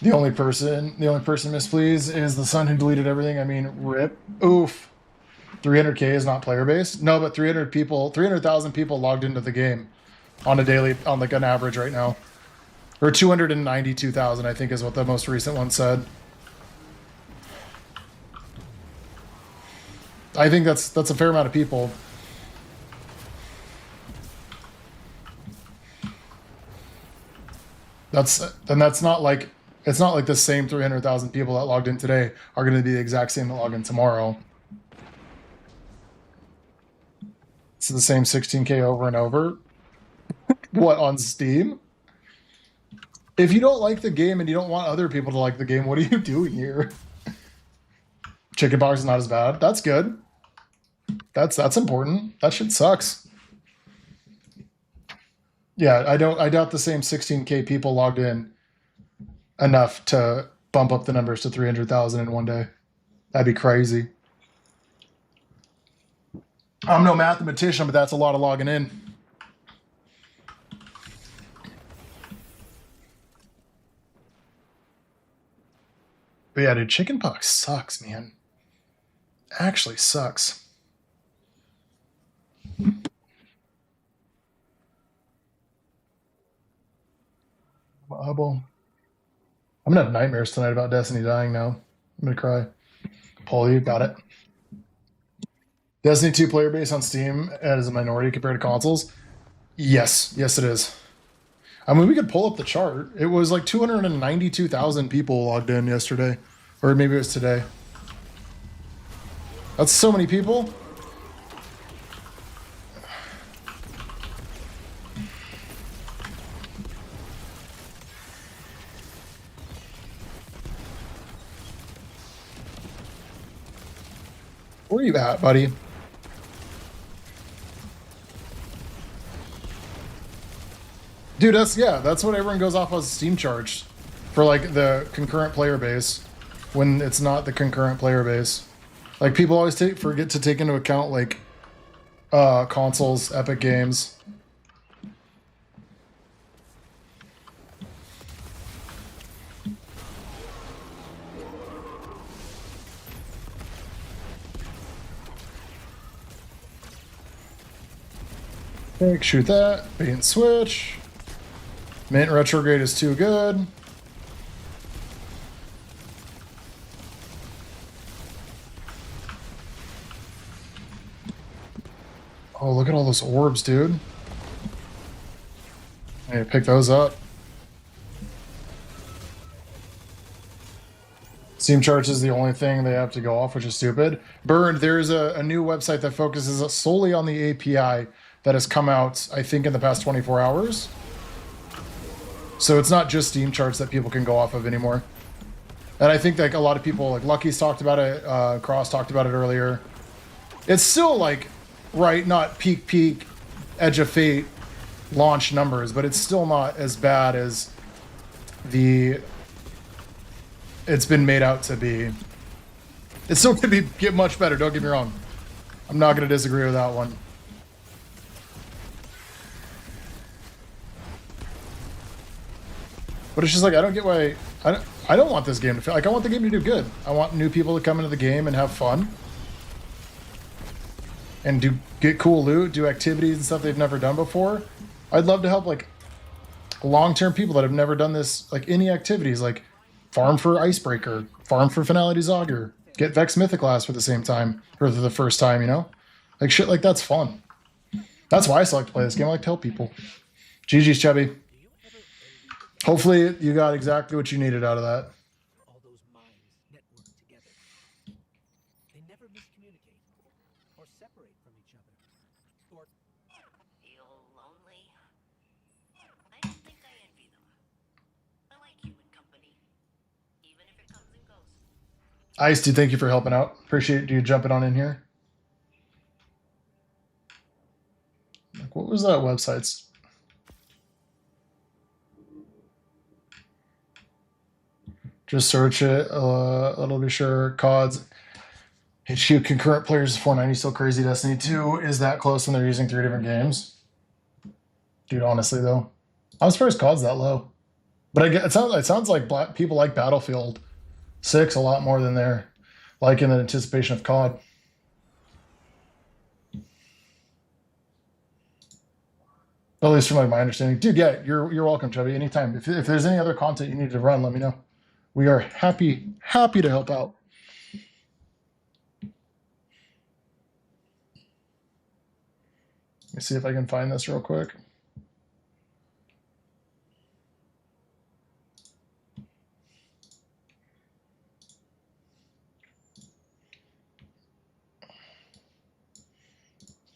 The only person mispleased is the son who deleted everything. I mean, rip. Oof. 300k is not player base. No, but 300,000 people logged into the game on a daily, on like an average right now. Or 292,000, I think, is what the most recent one said. I think that's a fair amount of people. That's not like, it's not like the same 300,000 people that logged in today are going to be the exact same that log in tomorrow. It's the same 16k over and over. What, on Steam? If you don't like the game and you don't want other people to like the game, what are you doing here? Chickenpox is not as bad. That's good. That's important. That shit sucks. Yeah, I doubt the same 16k people logged in enough to bump up the numbers to 300,000 in one day. That'd be crazy. I'm no mathematician, but that's a lot of logging in. But yeah, dude, chickenpox sucks, man. Actually sucks. I'm gonna have nightmares tonight about Destiny dying now. I'm gonna cry. Paul, you got it. Destiny 2 player base on Steam as a minority compared to consoles? Yes. Yes, it is. I mean, we could pull up the chart. It was like 292,000 people logged in yesterday. Or maybe it was today. That's so many people. Where are you at, buddy? Dude, that's what everyone goes off as Steam charged for, like, the concurrent player base when it's not the concurrent player base. Like, people always forget to take into account, like, consoles, Epic Games. Okay, shoot that. Bait and switch. Mint retrograde is too good. Oh, look at all those orbs, dude. I need to pick those up. Steam charts is the only thing they have to go off, which is stupid. Burned, there's a new website that focuses solely on the API that has come out, I think, in the past 24 hours. So it's not just Steam charts that people can go off of anymore. And I think like a lot of people, like Lucky's talked about it, Cross talked about it earlier. It's still like, right, not peak Edge of Fate launch numbers, but it's still not as bad as it's been made out to be. It's still going to get much better, don't get me wrong. I'm not going to disagree with that one. But it's just like, I don't get why, I don't want this game to feel like, I want the game to do good. I want new people to come into the game and have fun. And get cool loot, do activities and stuff they've never done before. I'd love to help like long-term people that have never done this, like any activities, like farm for Icebreaker, farm for Finality's Augur, get Vex Mythoclast for the same time, or for the first time, you know? Like shit like that's fun. That's why I select to play this game. I like to help people. GG's, Chubby. Hopefully you got exactly what you needed out of that. All those minds network together. They never miscommunicate or separate from each other. Or feel lonely? I don't think I envy them. I like human company, even if it comes and goes. Ice, dude, thank you for helping out. Appreciate you jumping on in here. Like, what was that website's? Just search it. It'll be sure. CODs. HQ concurrent players 490 still crazy. Destiny 2 is that close when they're using 3 different games. Dude, honestly though, I'm surprised COD's that low. But it sounds like people like Battlefield 6 a lot more than they're like in the anticipation of COD. At least from like my understanding. Dude, yeah, you're welcome, Chubby. Anytime. If there's any other content you need to run, let me know. We are happy to help out. Let me see if I can find this real quick.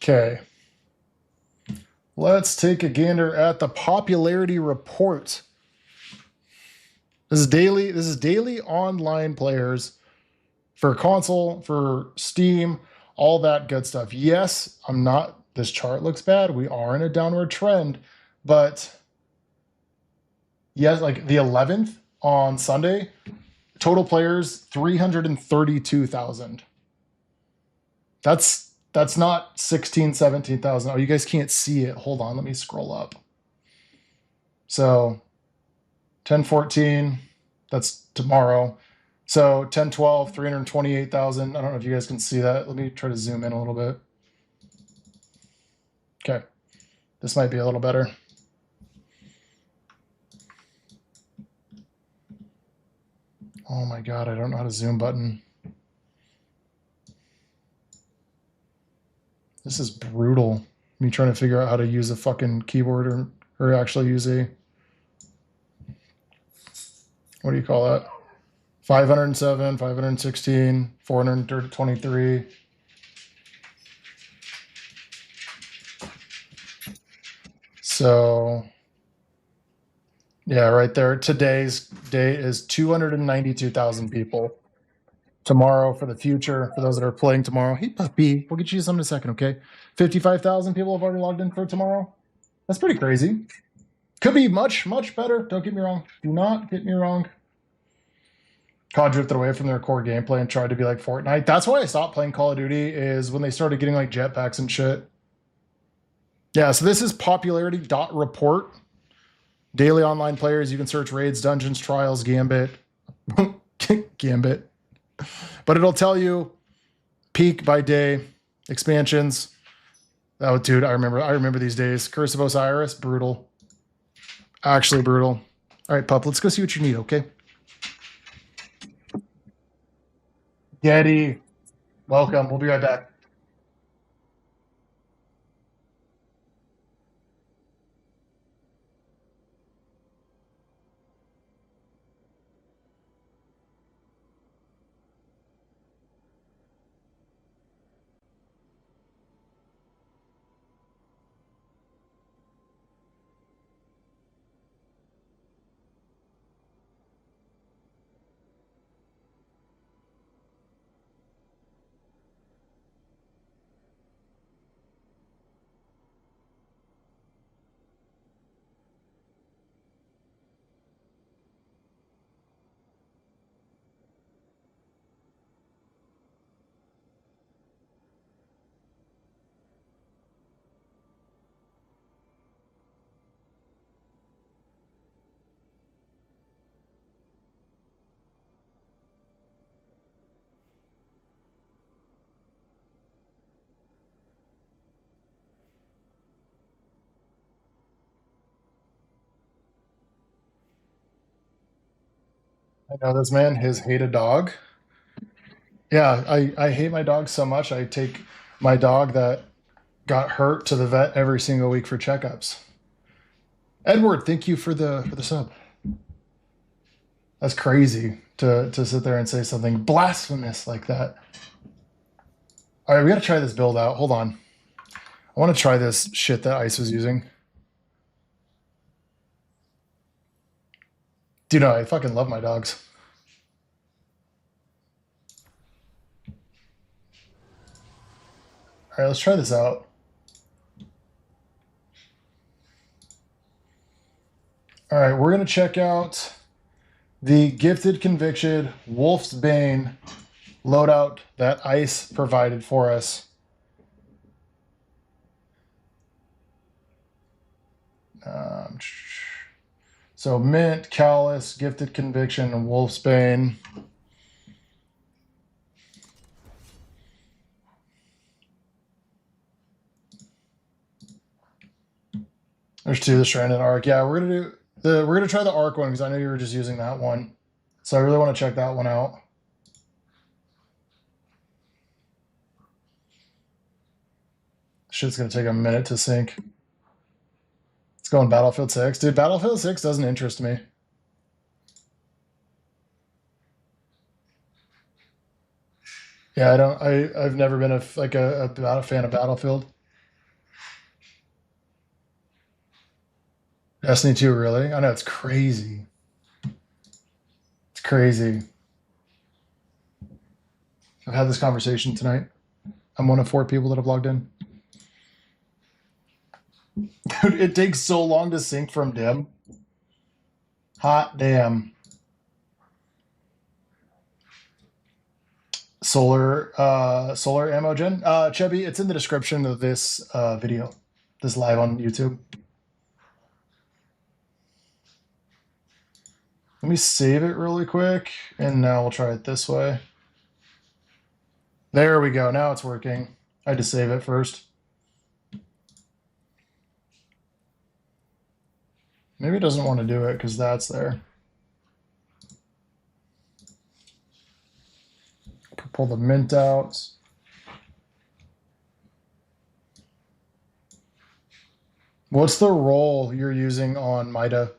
Okay. Let's take a gander at the popularity report. This is daily online players for console, for Steam, all that good stuff. Yes, this chart looks bad. We are in a downward trend, but yes, like the 11th on Sunday, total players 332,000. That's not 16, 17,000. Oh, you guys can't see it. Hold on, let me scroll up. So 10/14, that's tomorrow. So 10/12, 328,000. I don't know if you guys can see that. Let me try to zoom in a little bit. Okay, this might be a little better. Oh my God, I don't know how to zoom button. This is brutal. Me trying to figure out how to use a fucking keyboard or actually use a, what do you call that? 507, 516, 423. So, yeah, right there. Today's date is 292,000 people. Tomorrow for the future, for those that are playing tomorrow. Hey, puppy, we'll get you some in a second, okay? 55,000 people have already logged in for tomorrow. That's pretty crazy. Could be much, much better. Don't get me wrong. Do not get me wrong. COD drifted away from their core gameplay and tried to be like Fortnite. That's why I stopped playing Call of Duty, is when they started getting like jetpacks and shit. Yeah, so this is popularity.report. Daily online players. You can search raids, dungeons, trials, Gambit. Gambit. But it'll tell you peak by day, expansions. Oh, dude, I remember these days. Curse of Osiris, brutal. Actually brutal. All right, pup, let's go see what you need, okay? Getty, welcome. We'll be right back. I know this man, his hate a dog. Yeah, I hate my dog so much. I take my dog that got hurt to the vet every single week for checkups. Edward, thank you for the sub. That's crazy to sit there and say something blasphemous like that. All right, we got to try this build out. Hold on. I want to try this shit that Ice was using. Dude, no, I fucking love my dogs. All right, let's try this out. All right, we're going to check out the Gifted Conviction Wolf's Bane loadout that Ice provided for us. So Mint, Callous, Gifted Conviction, and Wolf's Bane. There's two, the Stranded Arc. Yeah, we're gonna try the Arc one because I know you were just using that one. So I really want to check that one out. Shit's gonna take a minute to sync. Let's go on Battlefield 6. Dude, Battlefield 6 doesn't interest me. Yeah, I've never been a fan of Battlefield. Destiny 2, really? I know, it's crazy. It's crazy. I've had this conversation tonight. I'm one of 4 people that have logged in. Dude, it takes so long to sync from dim. Hot damn. Solar ammo gen. Chubby, it's in the description of this video. This live on YouTube. Let me save it really quick, and now we'll try it this way. There we go. Now it's working. I had to save it first. Maybe it doesn't want to do it because that's there. Pull the Mint out. What's the role you're using on Mida?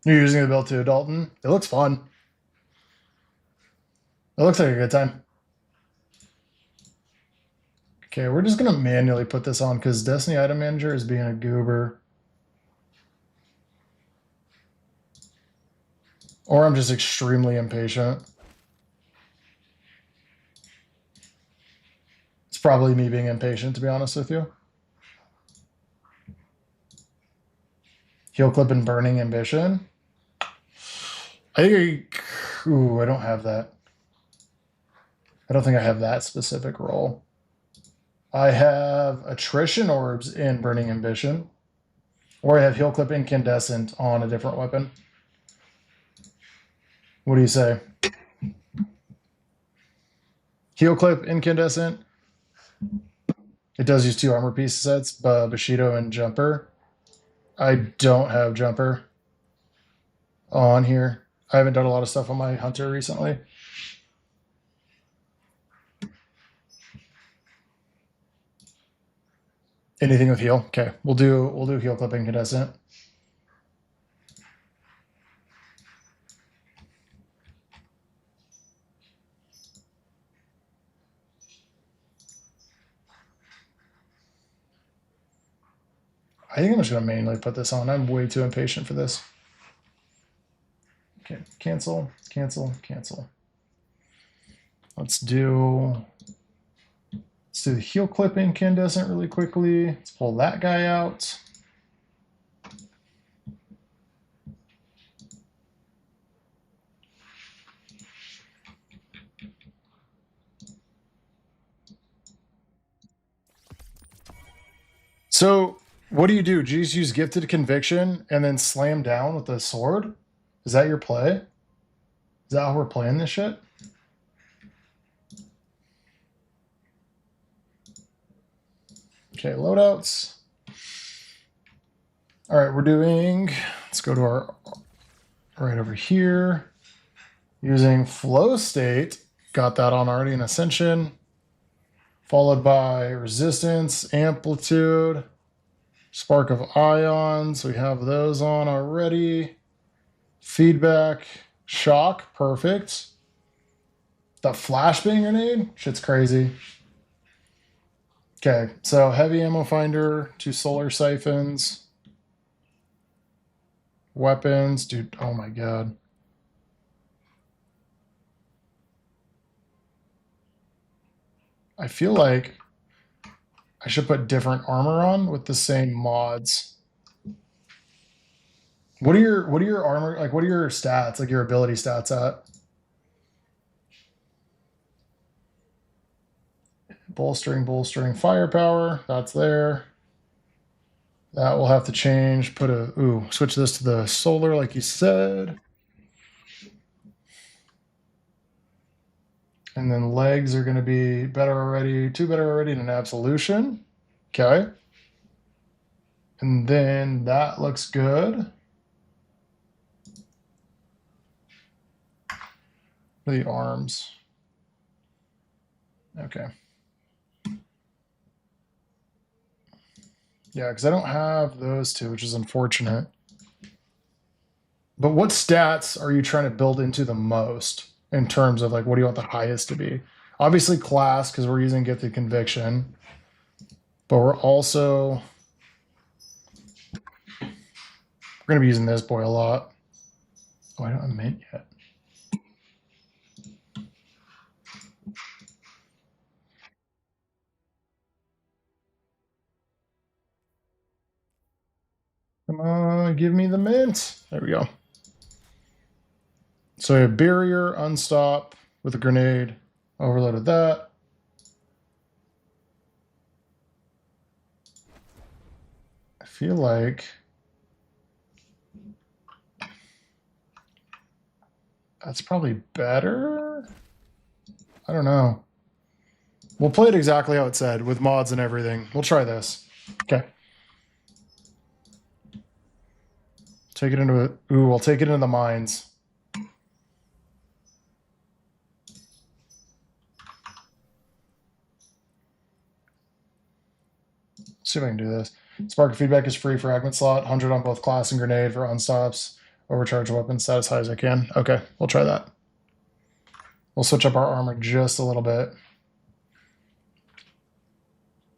You're using the build too, Dalton? It looks fun. It looks like a good time. Okay, we're just going to manually put this on because Destiny Item Manager is being a goober. Or I'm just extremely impatient. It's probably me being impatient, to be honest with you. Heal Clip and Burning Ambition. I don't have that. I don't think I have that specific role. I have Attrition Orbs in Burning Ambition. Or I have Heal Clip Incandescent on a different weapon. What do you say? Heel clip, incandescent. It does use 2 armor piece sets, Bushido and Jumper. I don't have Jumper on here. I haven't done a lot of stuff on my Hunter recently. Anything with heal? Okay, we'll do heel clip incandescent. I think I'm just going to manually put this on. I'm way too impatient for this. Okay, cancel, cancel, cancel. Let's do the heel clip incandescent really quickly. Let's pull that guy out. So what do? Do you just use Gifted Conviction and then slam down with the sword? Is that your play? Is that how we're playing this shit? Okay, loadouts. All right, let's go to our, right over here. Using flow state, got that on already in Ascension. Followed by resistance, amplitude, spark of ions. We have those on already. Feedback, shock, perfect. The flashbang grenade, shit's crazy. Okay, so heavy ammo finder, 2 solar siphons, weapons, dude. Oh my god. I feel like I should put different armor on with the same mods. What are your armor, like what are your stats, like your ability stats at? Bolstering firepower, that's there. That will have to change. Switch this to the solar like you said. And then legs are going to be better already, 2 better already, and an absolution. Okay. And then that looks good. The arms. Okay. Yeah, because I don't have those 2, which is unfortunate. But what stats are you trying to build into the most in terms of like what do you want the highest to be? Obviously class, because we're using Gifted Conviction. But we're also going to be using this boy a lot. Oh, I don't have mint yet. Come on, give me the mint. There we go. So we have barrier, unstop with a grenade. Overloaded that. I feel like that's probably better. I don't know. We'll play it exactly how it said with mods and everything. We'll try this. Okay. Take it into it. Ooh, I'll take it into the mines. See if I can do this. Spark of feedback is free fragment slot. 100 on both class and grenade for unstops. Overcharge weapons stat as high as I can. Okay, we'll try that. We'll switch up our armor just a little bit.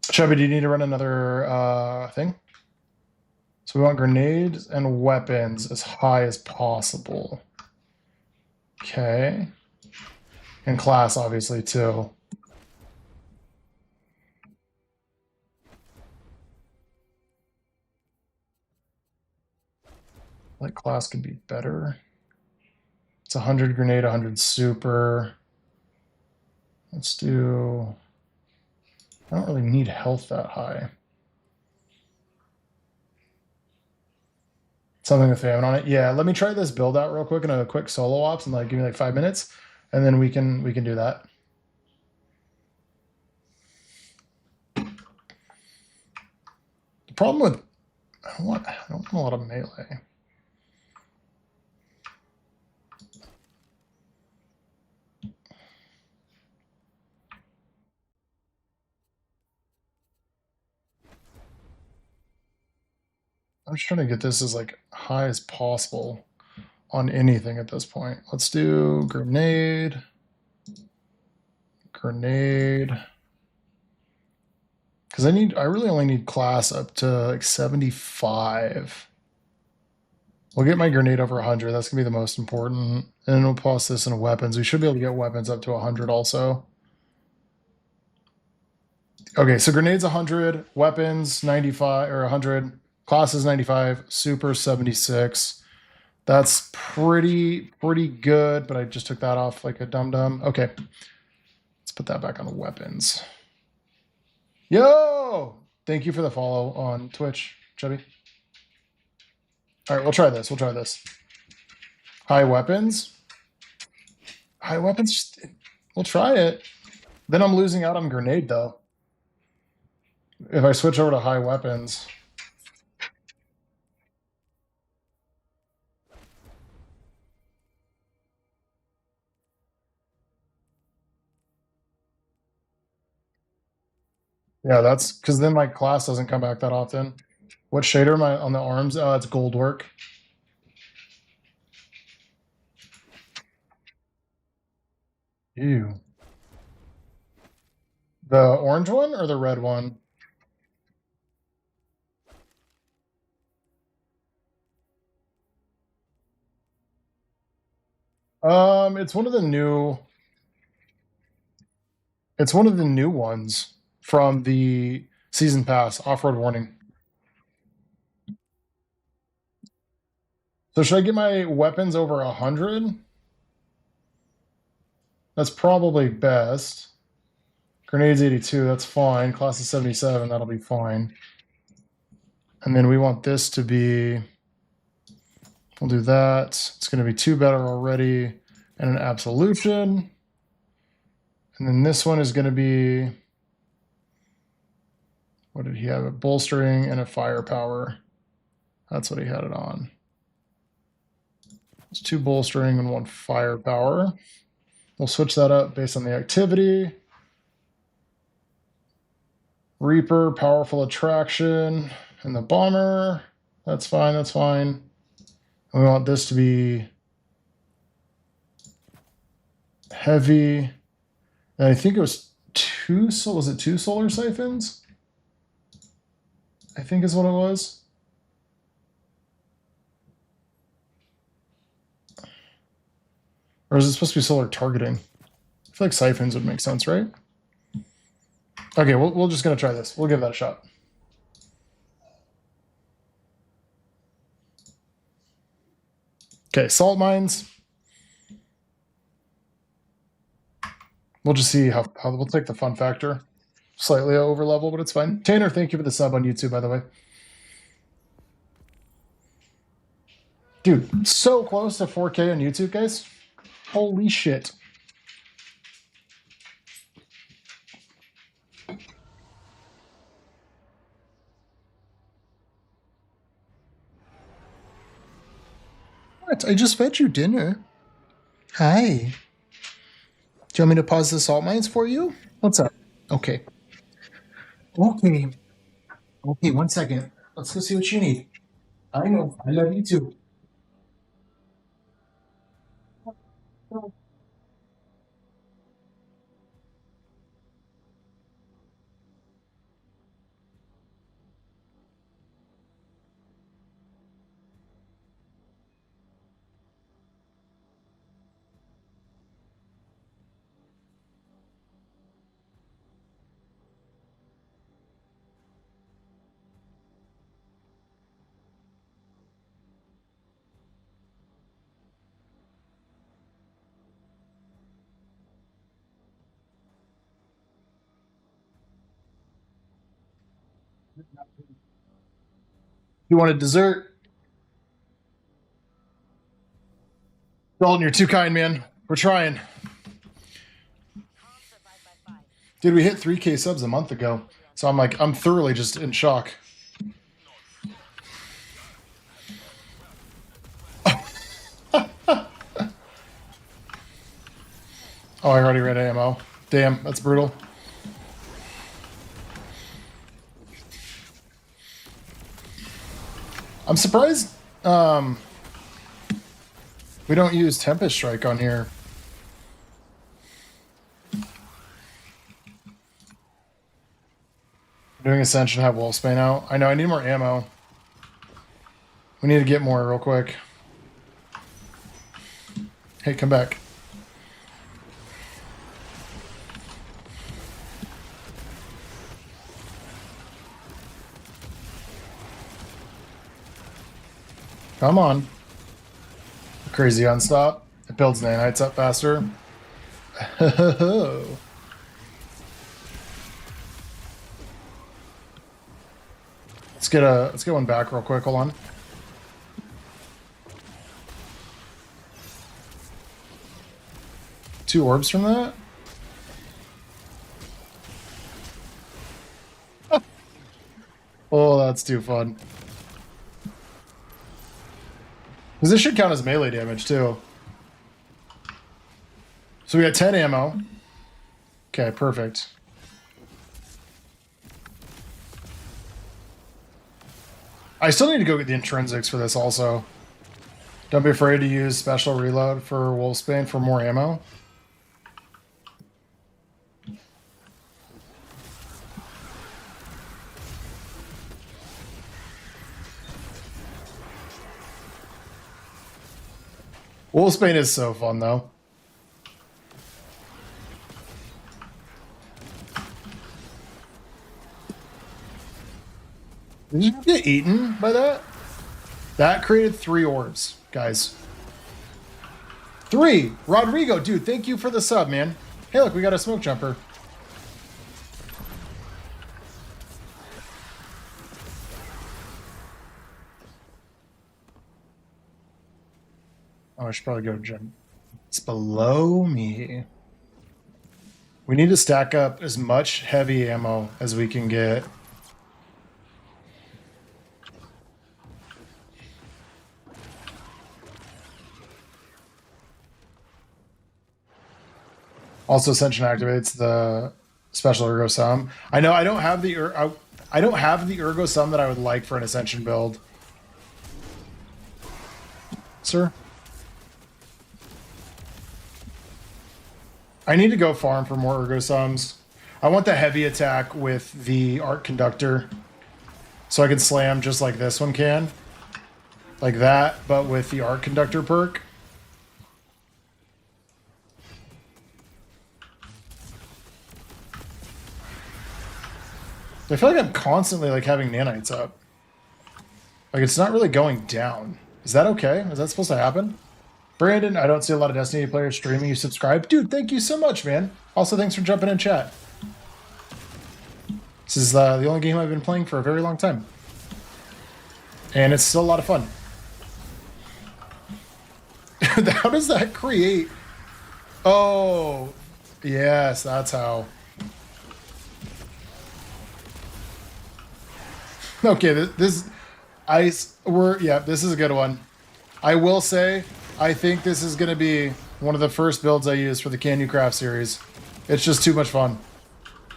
Chubby, do you need to run another thing? So we want grenades and weapons as high as possible. Okay. And class, obviously, too. Like class could be better. It's 100 grenade, 100 super. Let's do... I don't really need health that high. Something with famine on it. Yeah, let me try this build out real quick in a quick solo ops and like give me like 5 minutes, and then we can do that. problem with I don't want a lot of melee. I'm just trying to get this as like high as possible on anything at this point. Let's do grenade. Grenade. Because I really only need class up to like 75. We'll get my grenade over 100. That's gonna be the most important. And then we'll plus this in weapons. We should be able to get weapons up to 100 also. Okay, so grenades 100, weapons 95 or 100, class is 95, super 76. That's pretty good, but I just took that off like a dum-dum. Okay, let's put that back on the weapons. Yo! Thank you for the follow on Twitch, Chubby. All right, we'll try this. We'll try this. High weapons. High weapons. We'll try it. Then I'm losing out on grenade, though. If I switch over to high weapons. Yeah, that's because then my class doesn't come back that often. What shader am I on the arms? Oh, it's gold work. Ew. The orange one or the red one? It's one of the new. It's one of the new ones from the season pass, off-road warning. So should I get my weapons over 100? That's probably best. Grenades 82, that's fine. Class is 77, that'll be fine. And then we want this to be, we'll do that. It's going to be 2 better already and an absolution. And then this one is going to be, what did he have? A bolstering and a firepower. That's what he had it on. It's 2 bolstering and 1 firepower. We'll switch that up based on the activity. Reaper, powerful attraction, and the bomber. That's fine, that's fine. And we want this to be heavy. And I think it was 2, so was it 2 solar siphons? I think is what it was. Or is it supposed to be solar targeting? I feel like siphons would make sense, right? Okay, we're just going to try this. We'll give that a shot. Okay, salt mines. We'll just see how we'll take the fun factor. Slightly over level, but it's fine. Tanner, thank you for the sub on YouTube, by the way. Dude, so close to 4K on YouTube, guys. Holy shit. What? I just fed you dinner. Hi. Do you want me to pause the salt mines for you? What's up? Okay. Okay. Okay, 1 second. Let's go see what you need. I know. I love you too. You want a dessert? Dalton, you're too kind, man. We're trying. Dude, we hit 3K subs a month ago. So I'm thoroughly just in shock. Oh, I already ran ammo. Damn, that's brutal. I'm surprised we don't use Tempest Strike on here. Doing Ascension, have Wolfsbane out. I know, I need more ammo. We need to get more real quick. Hey, come back. Come on. Crazy unstop. It builds nanites up faster. Let's get one back real quick. Hold on. Two orbs from that? Oh, that's too fun. Because this should count as melee damage, too. So we got 10 ammo. Okay, perfect. I still need to go get the intrinsics for this also. Don't be afraid to use special reload for Wolfsbane for more ammo. Wolfsbane is so fun, though. Did you get eaten by that? That created 3 orbs, guys. 3! Rodrigo, dude, thank you for the sub, man. Hey, look, we got a smoke jumper. Oh, I should probably go to gym. It's below me. We need to stack up as much heavy ammo as we can get. Also, Ascension activates the special Ergo Sum. I know I don't have the I don't have the Ergo Sum that I would like for an Ascension build. Sir? I need to go farm for more Ergo Sums. I want the heavy attack with the Arc Conductor. So I can slam just like this one can. Like that, but with the Arc Conductor perk. I feel like I'm constantly like having nanites up. Like it's not really going down. Is that okay? Is that supposed to happen? Brandon, I don't see a lot of Destiny players streaming. You subscribe? Dude, thank you so much, man. Also, thanks for jumping in chat. This is the only game I've been playing for a very long time. And it's still a lot of fun. How does that create? Oh, yes, that's how. Okay, this is a good one. I will say, I think this is going to be one of the first builds I use for the Can You Craft series. It's just too much fun.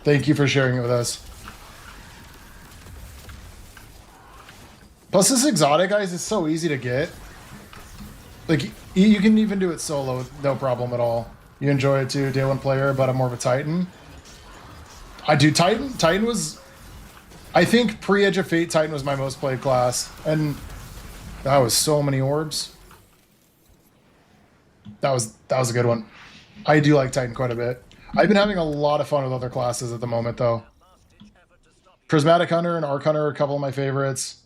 Thank you for sharing it with us. Plus, this exotic, guys, is so easy to get. Like, you can even do it solo with no problem at all. You enjoy it too, day one player, but I'm more of a Titan. I do Titan. Titan was... I think pre-Edge of Fate, Titan was my most played class. And that was so many orbs. That was a good one. I do like Titan quite a bit. I've been having a lot of fun with other classes at the moment, though. Prismatic Hunter and Arc Hunter are a couple of my favorites.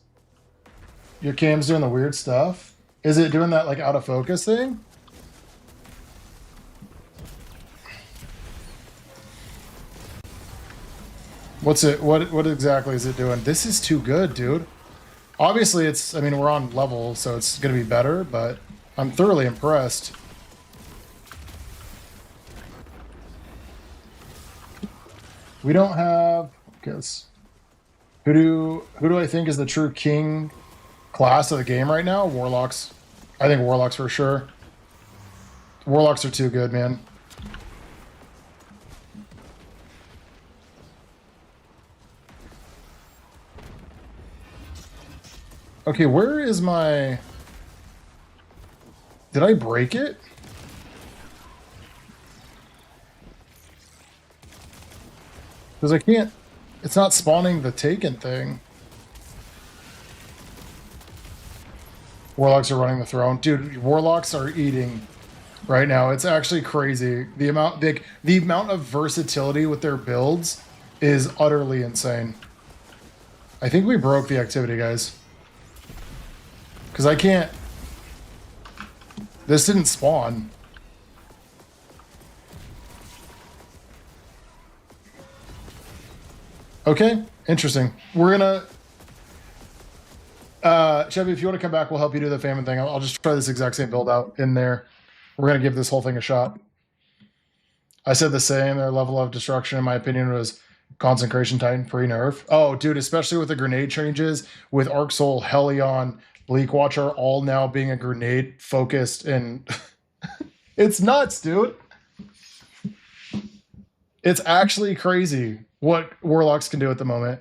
Your cam's doing the weird stuff. Is it doing that like out of focus thing? What's it? What exactly is it doing? This is too good, dude. Obviously, it's. I mean, we're on level, so it's gonna be better. But I'm thoroughly impressed. We don't have. Guess. Who do I think is the true king class of the game right now? Warlocks. I think Warlocks for sure. Warlocks are too good, man. Okay, where is my... Did I break it? Because I can't... It's not spawning the Taken thing. Warlocks are running the throne. Dude, Warlocks are eating right now. It's actually crazy. The amount of versatility with their builds is utterly insane. I think we broke the activity, guys. Because I can't... This didn't spawn. Okay, interesting. We're gonna... Chevy, if you want to come back, we'll help you do the famine thing. I'll just try this exact same build out in there. We're going to give this whole thing a shot. I said the same. Their level of destruction, in my opinion, was Consecration Titan pre-nerf. Oh, dude, especially with the grenade changes, with Arc Soul, Helion, Bleak Watcher, all now being a grenade-focused, and it's nuts, dude. It's actually crazy what Warlocks can do at the moment.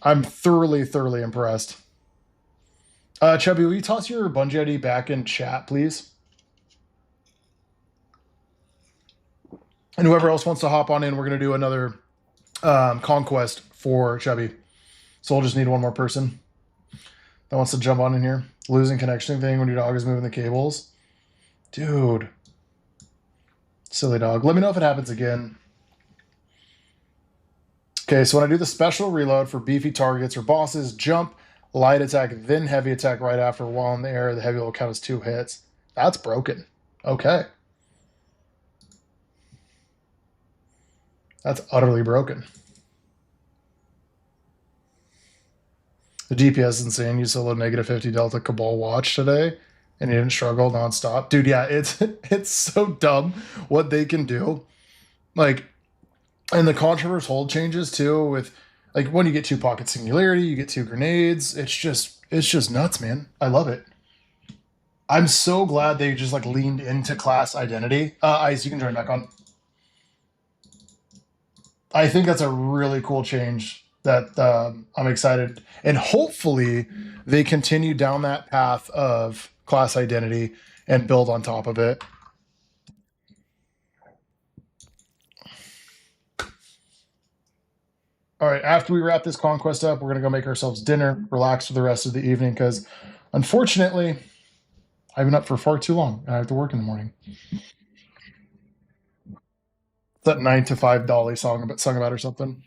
I'm thoroughly impressed. Chubby, will you toss your Bungie ID back in chat, please? And whoever else wants to hop on in, we're going to do another conquest for Chubby. So we'll just need one more person that wants to jump on in here. Losing connection thing when your dog is moving the cables. Dude. Silly dog. Let me know if it happens again. Okay, so when I do the special reload for beefy targets or bosses, jump, light attack, then heavy attack right after while in the air, the heavy will count as 2 hits. That's broken. Okay. That's utterly broken. The DPS is insane. You soloed -50 Delta Cabal Watch today, and you didn't struggle nonstop. Dude, yeah, it's so dumb what they can do. Like, and the Controverse hold changes too, with like when you get 2 pocket singularity, you get 2 grenades. It's just nuts, man. I love it. I'm so glad they just like leaned into class identity. Ice, you can join back on. I think that's a really cool change that I'm excited. And hopefully they continue down that path of class identity and build on top of it. All right, after we wrap this conquest up, we're going to go make ourselves dinner, relax for the rest of the evening, because unfortunately, I've been up for far too long, and I have to work in the morning. That 9 to 5 Dolly sung about or something.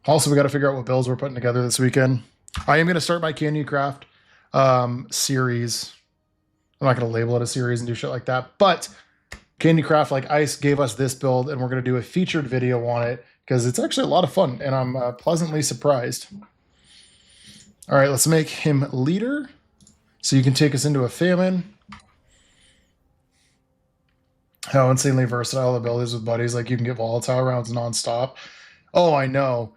Also, we got to figure out what builds we're putting together this weekend. I am going to start my Candy Craft series. I'm not going to label it a series and do shit like that, but Candy Craft, like Ice, gave us this build, and we're going to do a featured video on it because it's actually a lot of fun, and I'm pleasantly surprised. All right, let's make him leader so you can take us into a famine. How insanely versatile abilities with buddies, like you can get volatile rounds nonstop. Oh, I know.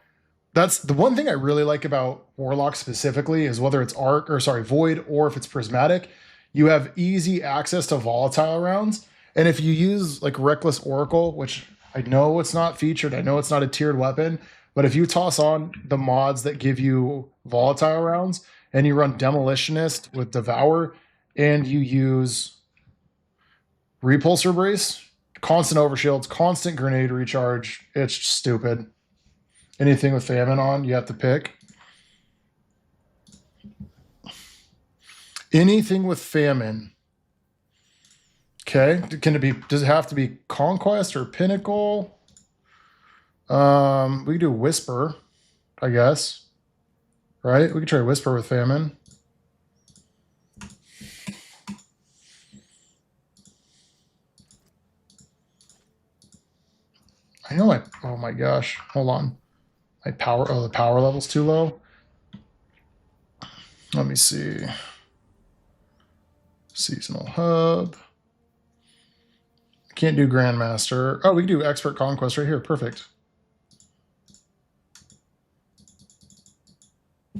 That's the one thing I really like about Warlock specifically is whether it's Void or if it's Prismatic, you have easy access to volatile rounds. And if you use like Reckless Oracle, which I know it's not featured, I know it's not a tiered weapon, but if you toss on the mods that give you volatile rounds and you run Demolitionist with Devour and you use Repulsor Brace, constant overshields, constant grenade recharge, it's stupid. Anything with famine on, you have to pick. Anything with famine. Okay, does it have to be Conquest or Pinnacle? We can do Whisper, I guess. Right? We can try Whisper with famine. I know oh my gosh, hold on. The power level's too low. Let me see. Seasonal Hub. Can't do Grandmaster. Oh, we can do Expert Conquest right here. Perfect.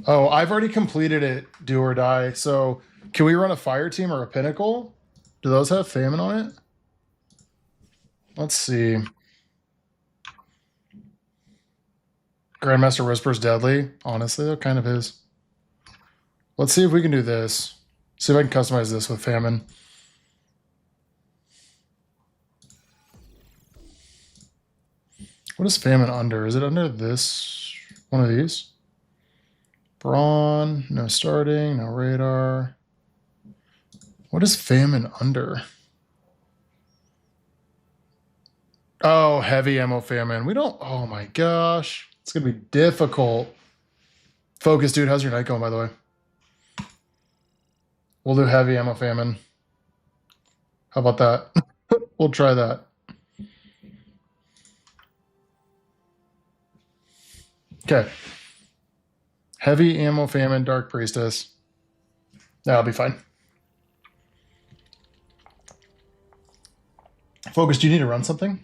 Oh, I've already completed it, Do or Die. So can we run a Fire Team or a Pinnacle? Do those have famine on it? Let's see. Grandmaster Whisper's deadly. Honestly, that kind of is. Let's see if we can do this. See if I can customize this with Famine. What is Famine under? Is it under this? One of these? Brawn. No starting. No radar. What is Famine under? Oh, heavy ammo Famine. We don't... Oh my gosh. It's going to be difficult. Focus, dude. How's your night going, by the way? We'll do heavy ammo Famine. How about that? We'll try that. Okay. Heavy ammo Famine, Dark Priestess. That'll be fine. Focus, do you need to run something?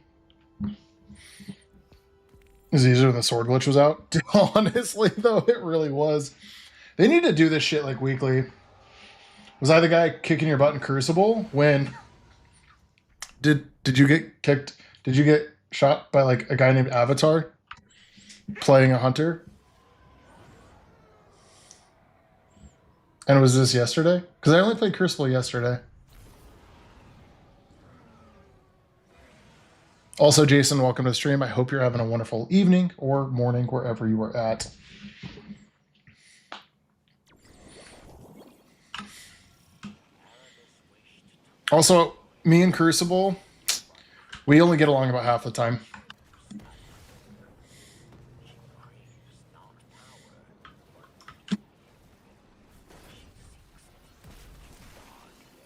It was easier when the sword glitch was out. Honestly, though, it really was. They need to do this shit like weekly. Was I the guy kicking your butt in Crucible when... Did you get kicked? Did you get shot by like a guy named Avatar playing a hunter? And was this yesterday? Because I only played Crucible yesterday. Also, Jason, welcome to the stream. I hope you're having a wonderful evening or morning wherever you are at. Also, me and Crucible, we only get along about half the time.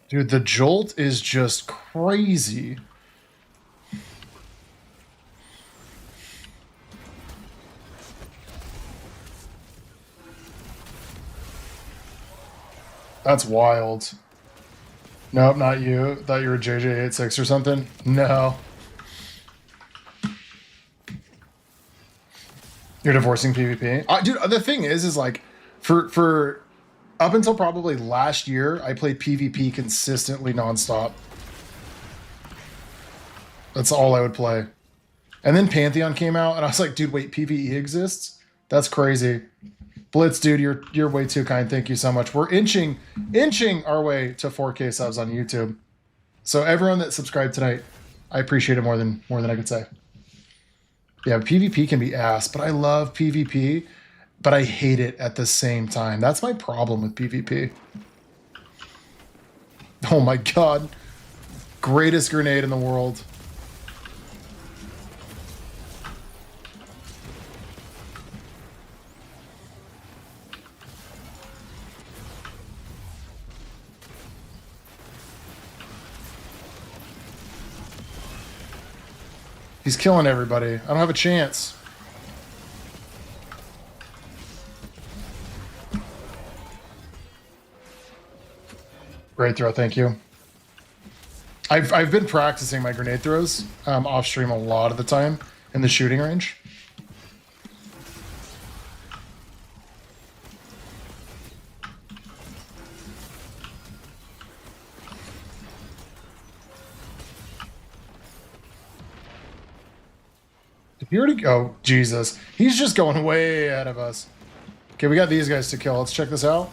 Dude, the jolt is just crazy. That's wild. Nope, not you. Thought you were JJ86 or something. No. You're divorcing PvP? Dude, the thing is like, for up until probably last year, I played PvP consistently nonstop. That's all I would play. And then Pantheon came out, and I was like, dude, wait, PvE exists? That's crazy. Blitz, dude, you're way too kind. Thank you so much. We're inching our way to 4K subs on YouTube. So everyone that subscribed tonight, I appreciate it more than I could say. Yeah, PvP can be ass, but I love PvP, but I hate it at the same time. That's my problem with PvP. Oh my god. Greatest grenade in the world. He's killing everybody. I don't have a chance. Great throw, thank you. I've been practicing my grenade throws off stream a lot of the time in the shooting range. He already... Oh, Jesus. He's just going way ahead of us. Okay, we got these guys to kill. Let's check this out.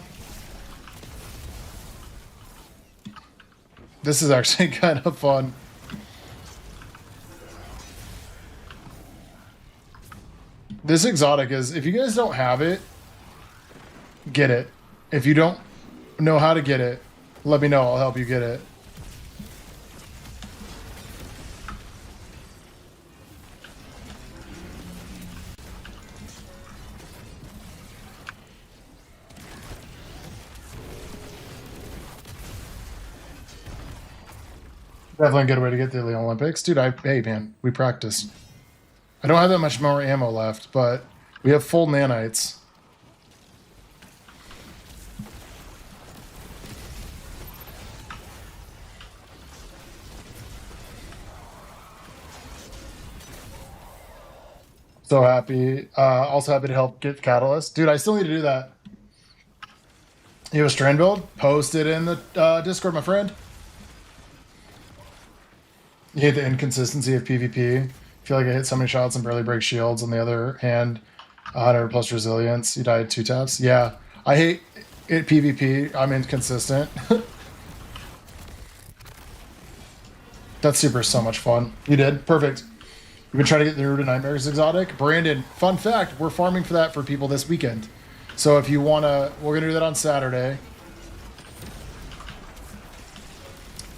This is actually kind of fun. This exotic is... If you guys don't have it, get it. If you don't know how to get it, let me know. I'll help you get it. Definitely a good way to get to the Olympics. Dude, hey, man, we practice. I don't have that much more ammo left, but we have full nanites. So happy. Also happy to help get Catalyst. Dude, I still need to do that. You have a strand build? Post it in the Discord, my friend. You hate the inconsistency of PvP. I feel like I hit so many shots and barely break shields. On the other hand, 100 plus resilience. You died 2 taps. Yeah. I hate it PvP. I'm inconsistent. That super is so much fun. You did? Perfect. You've been trying to get the Root of Nightmares exotic? Brandon, fun fact, we're farming for that for people this weekend. So if you want to, we're going to do that on Saturday.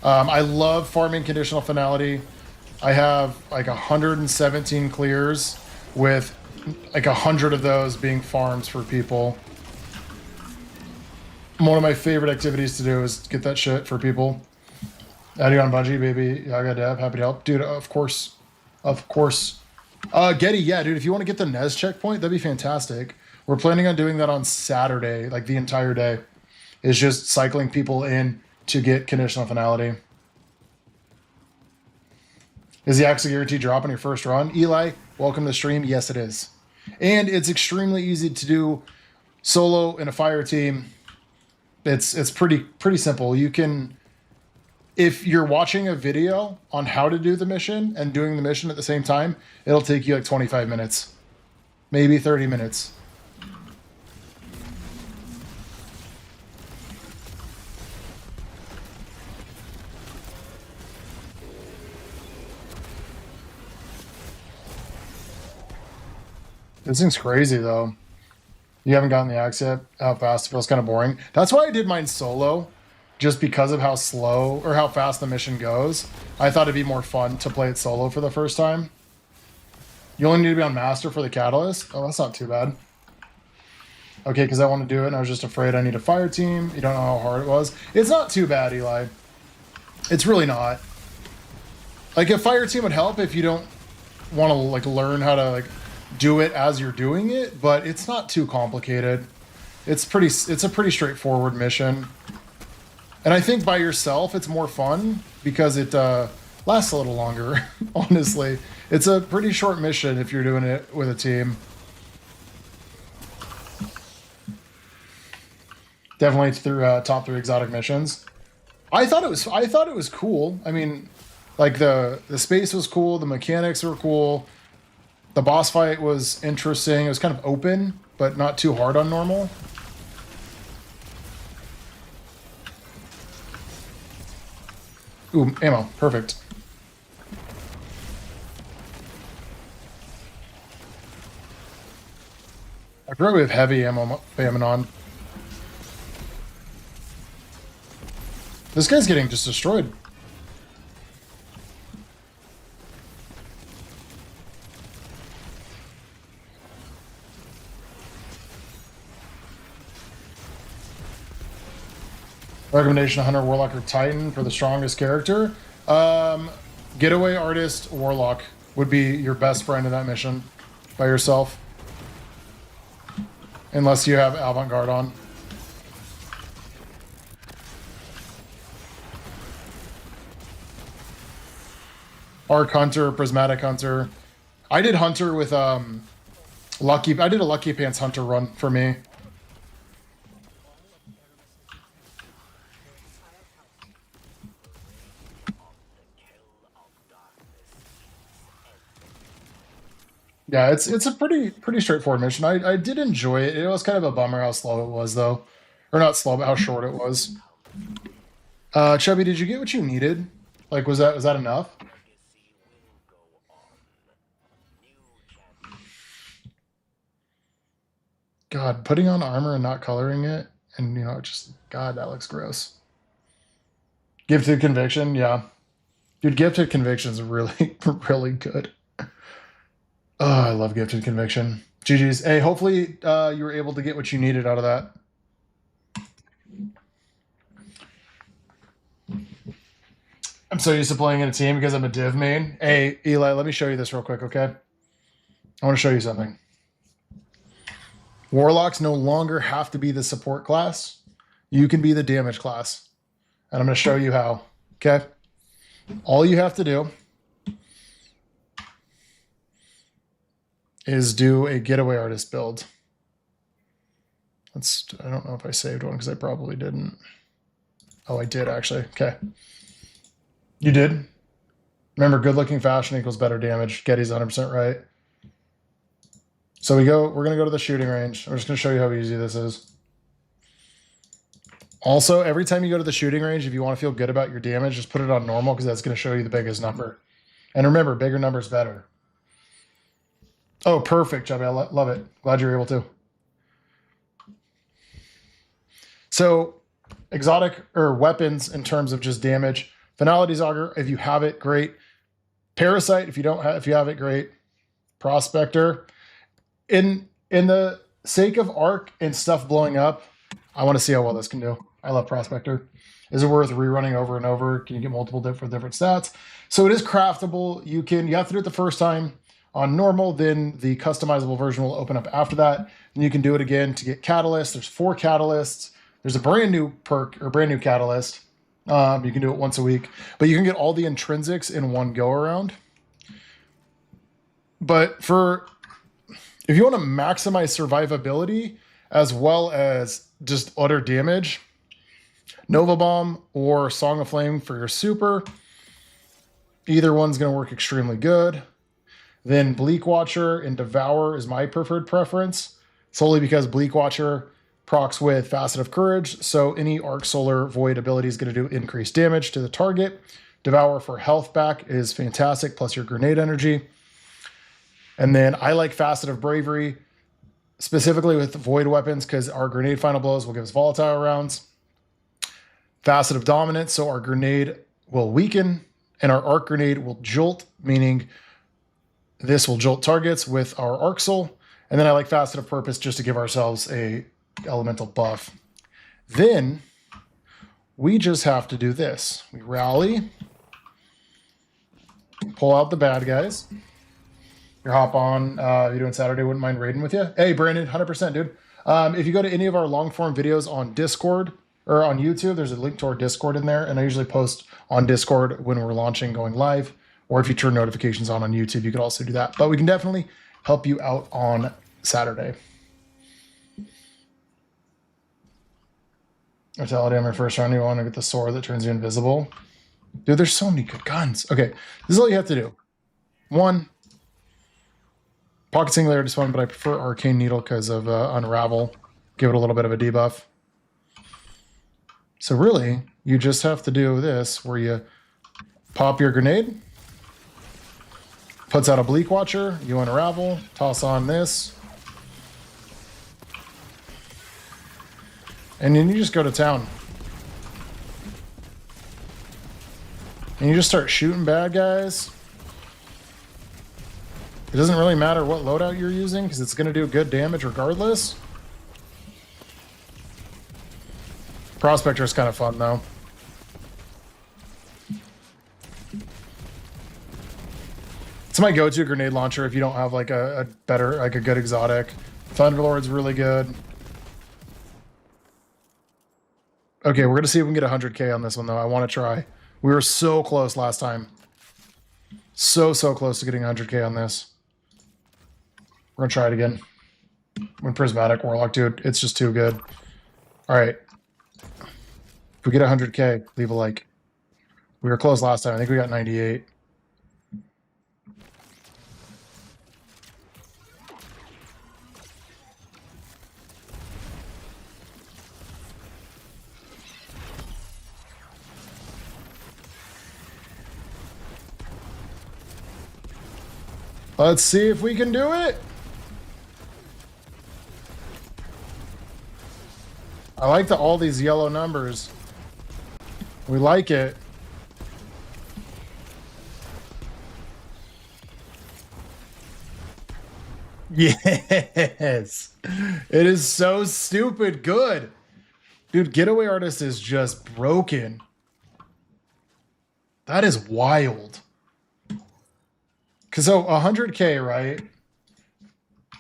I love farming conditional finality. I have like 117 clears with like 100 of those being farms for people. One of my favorite activities to do is get that shit for people. Adding on Bungie, baby. Yaga Dev, happy to help. Dude, of course. Of course. Getty, yeah, dude, if you want to get the Nez checkpoint, that'd be fantastic. We're planning on doing that on Saturday, like the entire day. It's just cycling people in to get conditional finality. Is the Axe Guarantee drop on your first run? Eli, welcome to the stream. Yes, it is. And it's extremely easy to do solo in a fire team. It's pretty simple. You can, if you're watching a video on how to do the mission and doing the mission at the same time, it'll take you like 25 minutes, maybe 30 minutes. This thing's crazy though. You haven't gotten the axe yet? How fast? It feels kind of boring. That's why I did mine solo, just because of how slow or how fast the mission goes. I thought it'd be more fun to play it solo for the first time. You only need to be on master for the catalyst? Oh, that's not too bad. Okay, because I want to do it and I was just afraid I need a fire team. You don't know how hard it was. It's not too bad, Eli. It's really not. Like a fire team would help if you don't want to like learn how to like do it as you're doing it, but it's not too complicated. It's a pretty straightforward mission. And I think by yourself it's more fun because it lasts a little longer, honestly. It's a pretty short mission if you're doing it with a team. Definitely through top 3 exotic missions. I thought it was cool. I mean, like the space was cool, the mechanics were cool. The boss fight was interesting. It was kind of open, but not too hard on normal. Ooh, ammo. Perfect. I forgot we have heavy ammo spamming on. This guy's getting just destroyed. Recommendation: Hunter, Warlock, or Titan for the strongest character. Getaway Artist, Warlock would be your best friend in that mission by yourself. Unless you have Avant-Garde on. Arc Hunter, Prismatic Hunter. I did Hunter with Lucky. I did a Lucky Pants Hunter run for me. Yeah, it's a pretty straightforward mission. I did enjoy it. It was kind of a bummer how slow it was, though. Or not slow, but how short it was. Chubby, did you get what you needed? Like, was that enough? God, putting on armor and not coloring it, and you know, just God, that looks gross. Gifted Conviction, yeah. Dude, Gifted Conviction is really, really good. Oh, I love Gifted Conviction. GG's. Hey, hopefully you were able to get what you needed out of that. I'm so used to playing in a team because I'm a div main. Hey, Eli, let me show you this real quick, okay? I want to show you something. Warlocks no longer have to be the support class. You can be the damage class. And I'm going to show you how, okay? All you have to do is do a Getaway Artist build. I don't know if I saved one because I probably didn't. Oh, I did actually. Okay. You did? Remember, good looking fashion equals better damage. Getty's 100% right. So we're going to go to the shooting range. I'm just going to show you how easy this is. Also, every time you go to the shooting range, if you want to feel good about your damage, just put it on normal because that's going to show you the biggest number. And remember, bigger numbers better. Oh, perfect, Chubby. I love it. Glad you're able to. So, exotic or weapons in terms of just damage. Finality's Augur, if you have it, great. Parasite, if you have it, great. Prospector. In the sake of arc and stuff blowing up, I want to see how well this can do. I love Prospector. Is it worth rerunning over and over? Can you get multiple different stats? So it is craftable. You have to do it the first time on normal, then the customizable version will open up after that. And you can do it again to get catalyst. There's 4 catalysts. There's a brand new perk or brand new catalyst. You can do it once a week, but you can get all the intrinsics in one go around. But if you want to maximize survivability as well as just utter damage, Nova Bomb or Song of Flame for your super. Either one's going to work extremely good. Then Bleak Watcher and Devour is my preferred preference, solely because Bleak Watcher procs with Facet of Courage, so any Arc Solar Void ability is going to do increased damage to the target. Devour for health back is fantastic, plus your grenade energy. And then I like Facet of Bravery, specifically with Void weapons, because our grenade final blows will give us volatile rounds. Facet of Dominance, so our grenade will weaken, and our arc grenade will jolt, meaning this will jolt targets with our Arc Soul. And then I like Facet of Purpose just to give ourselves a elemental buff. Then we just have to do this. We rally, pull out the bad guys. You hop on, you're doing Saturday, wouldn't mind raiding with you. Hey, Brandon, 100%, dude. If you go to any of our long form videos on Discord or on YouTube, there's a link to our Discord in there. And I usually post on Discord when we're launching, going live. Or if you turn notifications on YouTube, you could also do that. But we can definitely help you out on Saturday. Vitality on my first round, you want to get the sword that turns you invisible. Dude, there's so many good guns. Okay, this is all you have to do. 1, Pocket Singularity is fun, but I prefer Arcane Needle because of Unravel. Give it a little bit of a debuff. So really, you just have to do this, where you pop your grenade, puts out a Bleak Watcher, you Unravel, toss on this, and then you just go to town. And you just start shooting bad guys. It doesn't really matter what loadout you're using because it's going to do good damage regardless. Prospector is kind of fun though. It's my go-to grenade launcher if you don't have like a good exotic. Thunderlord's really good. Okay, we're going to see if we can get 100k on this one though. I want to try. We were so close last time. So close to getting 100k on this. We're going to try it again. When Prismatic Warlock, dude, it's just too good. All right. If we get 100k, leave a like. We were close last time. I think we got 98. Let's see if we can do it. I like all these yellow numbers. We like it. Yes. It is so stupid good. Dude, Getaway Artist is just broken. That is wild. Because so 100k, right?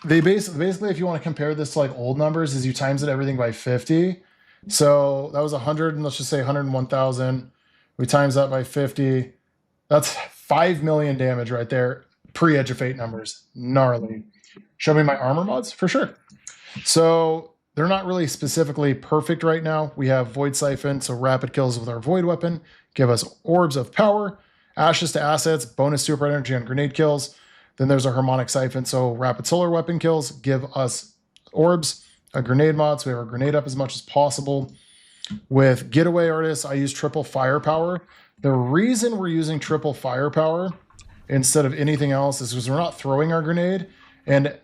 They basically, if you want to compare this to like old numbers, is you times it everything by 50. So that was 100, and let's just say 101,000. We times that by 50. That's 5 million damage right there. Pre-Edge of Fate numbers. Gnarly. Show me my armor mods? For sure. So they're not really specifically perfect right now. We have Void Siphon, so rapid kills with our Void weapon. Give us Orbs of Power. Ashes to assets, bonus super energy on grenade kills. Then there's a harmonic siphon. So rapid solar weapon kills give us orbs, a grenade mod. So we have our grenade up as much as possible. With getaway artists, I use triple firepower. The reason we're using triple firepower instead of anything else is because we're not throwing our grenade. And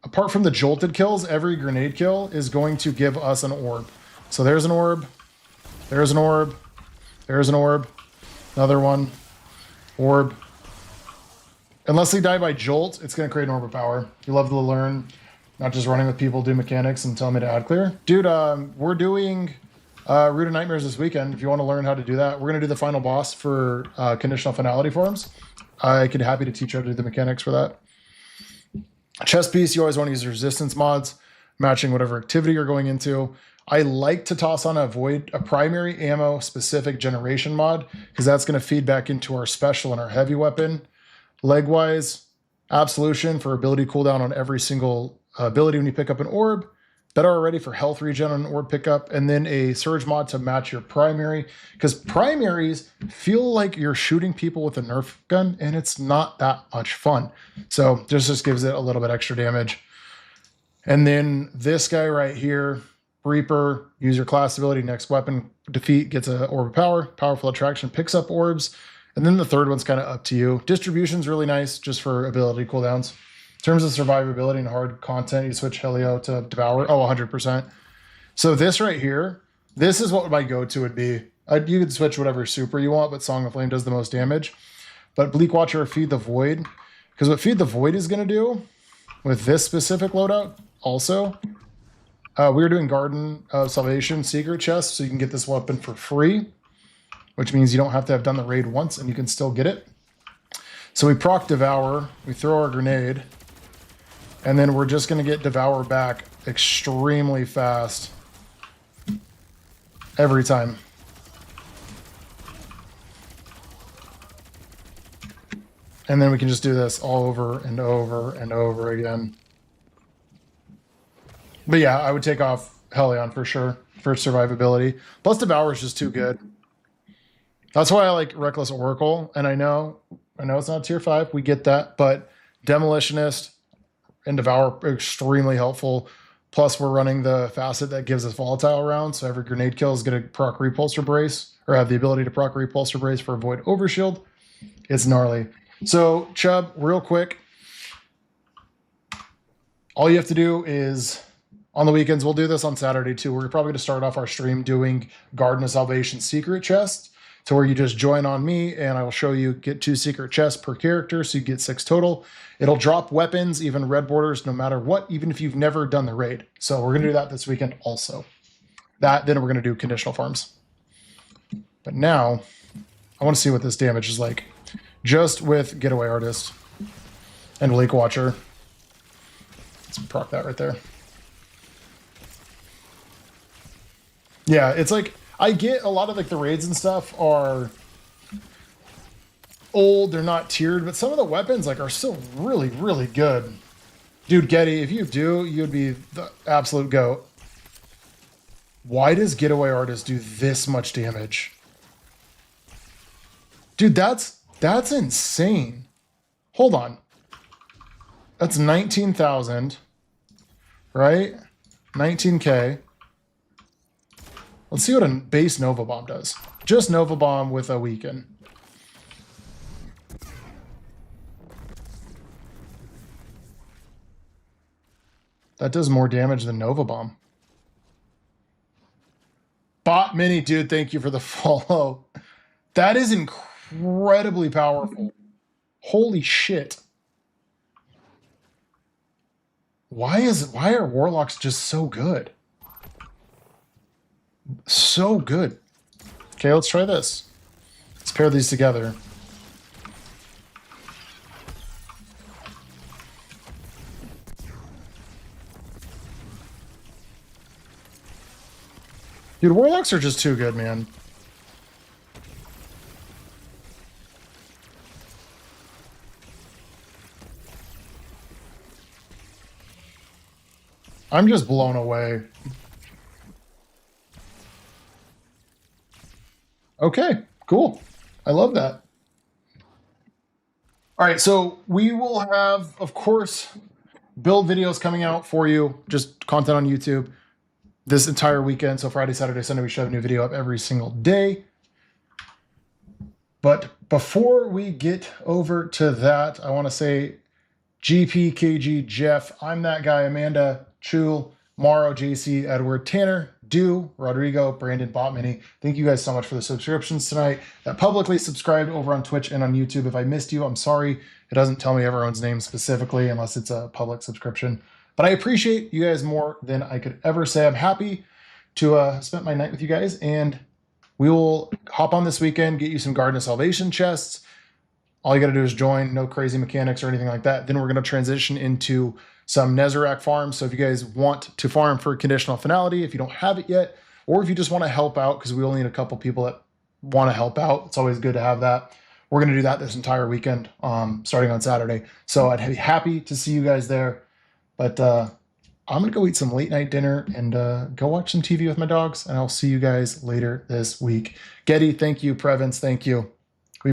apart from the jolted kills, every grenade kill is going to give us an orb. So there's an orb. There's an orb. There's an orb. Another one. Orb. Unless they die by jolt, it's going to create an orb of power. You love to learn, not just running with people, do mechanics, and tell me to add clear. Dude, we're doing Root of Nightmares this weekend. If you want to learn how to do that, we're going to do the final boss for conditional finality forms. I could be happy to teach you how to do the mechanics for that. Chest piece, you always want to use resistance mods, matching whatever activity you're going into. I like to toss on a primary ammo specific generation mod, because that's going to feed back into our special and our heavy weapon. Leg-wise, Absolution for ability cooldown on every single ability when you pick up an orb. Better already for health regen on an orb pickup. And then a surge mod to match your primary, because primaries feel like you're shooting people with a Nerf gun, and it's not that much fun. So this just gives it a little bit extra damage. And then this guy right here, Reaper, use your class ability, next weapon defeat gets an orb of power, powerful attraction, picks up orbs. And then the third one's kind of up to you. Distribution's really nice just for ability cooldowns. In terms of survivability and hard content, you switch Helio to Devour. Oh, 100%. So this right here, this is what my go-to would be. You could switch whatever super you want, but Song of Flame does the most damage. But Bleak Watcher or Feed the Void, because what Feed the Void is going to do with this specific loadout also, we're doing Garden of Salvation secret chest, so you can get this weapon for free, which means you don't have to have done the raid once and you can still get it. So we proc Devour, we throw our grenade, and then we're just going to get Devour back extremely fast every time. And then we can just do this all over and over and over again. But yeah, I would take off Helion for sure for survivability. Plus Devour is just too good. That's why I like Reckless Oracle, and I know it's not tier 5, we get that, but Demolitionist and Devour are extremely helpful. Plus we're running the facet that gives us volatile rounds, so every grenade kill is going to proc Repulsor Brace, or have the ability to proc Repulsor Brace for Avoid Overshield. It's gnarly. So Chubb, real quick, all you have to do is, on the weekends, we'll do this on Saturday too, we're probably going to start off our stream doing Garden of Salvation secret chest, to where you just join on me and I will show you get 2 secret chests per character, so you get 6 total. It'll drop weapons, even red borders, no matter what, even if you've never done the raid. So we're going to do that this weekend also. Then we're going to do conditional farms. But now, I want to see what this damage is like. Just with Getaway Artist and Bleak Watcher. Let's proc that right there. Yeah, it's like, I get a lot of like the raids and stuff are old, they're not tiered, but some of the weapons like are still really, really good. Dude, Getty, if you do, you'd be the absolute GOAT. Why does Getaway Artist do this much damage? Dude, that's insane. Hold on. That's 19,000, right? 19K. Let's see what a base Nova Bomb does. Just Nova Bomb with a weaken. That does more damage than Nova Bomb. Bot Mini, dude, thank you for the follow. That is incredibly powerful. Holy shit. Why are Warlocks just so good? So good. Okay, let's try this. Let's pair these together. Dude, Warlocks are just too good, man. I'm just blown away. Okay, cool. I love that. All right, so we will have, of course, build videos coming out for you, just content on YouTube this entire weekend. So Friday, Saturday, Sunday, we should have a new video up every single day. But before we get over to that, I want to say GPKG, Jeff, I'm that guy, Amanda, Chul, Morrow, JC, Edward, Tanner, Do, Rodrigo, Brandon, Botmini. Thank you guys so much for the subscriptions tonight. That publicly subscribed over on Twitch and on YouTube. If I missed you, I'm sorry. It doesn't tell me everyone's name specifically unless it's a public subscription. But I appreciate you guys more than I could ever say. I'm happy to spend my night with you guys, and we will hop on this weekend, get you some Garden of Salvation chests. All you got to do is join, no crazy mechanics or anything like that. Then we're going to transition into some Nezarec farms. So if you guys want to farm for conditional finality, if you don't have it yet, or if you just want to help out, because we only need a couple people that want to help out, it's always good to have that. We're going to do that this entire weekend, starting on Saturday. So I'd be happy to see you guys there. But I'm going to go eat some late night dinner and go watch some TV with my dogs. And I'll see you guys later this week. Getty, thank you. Prevance, thank you.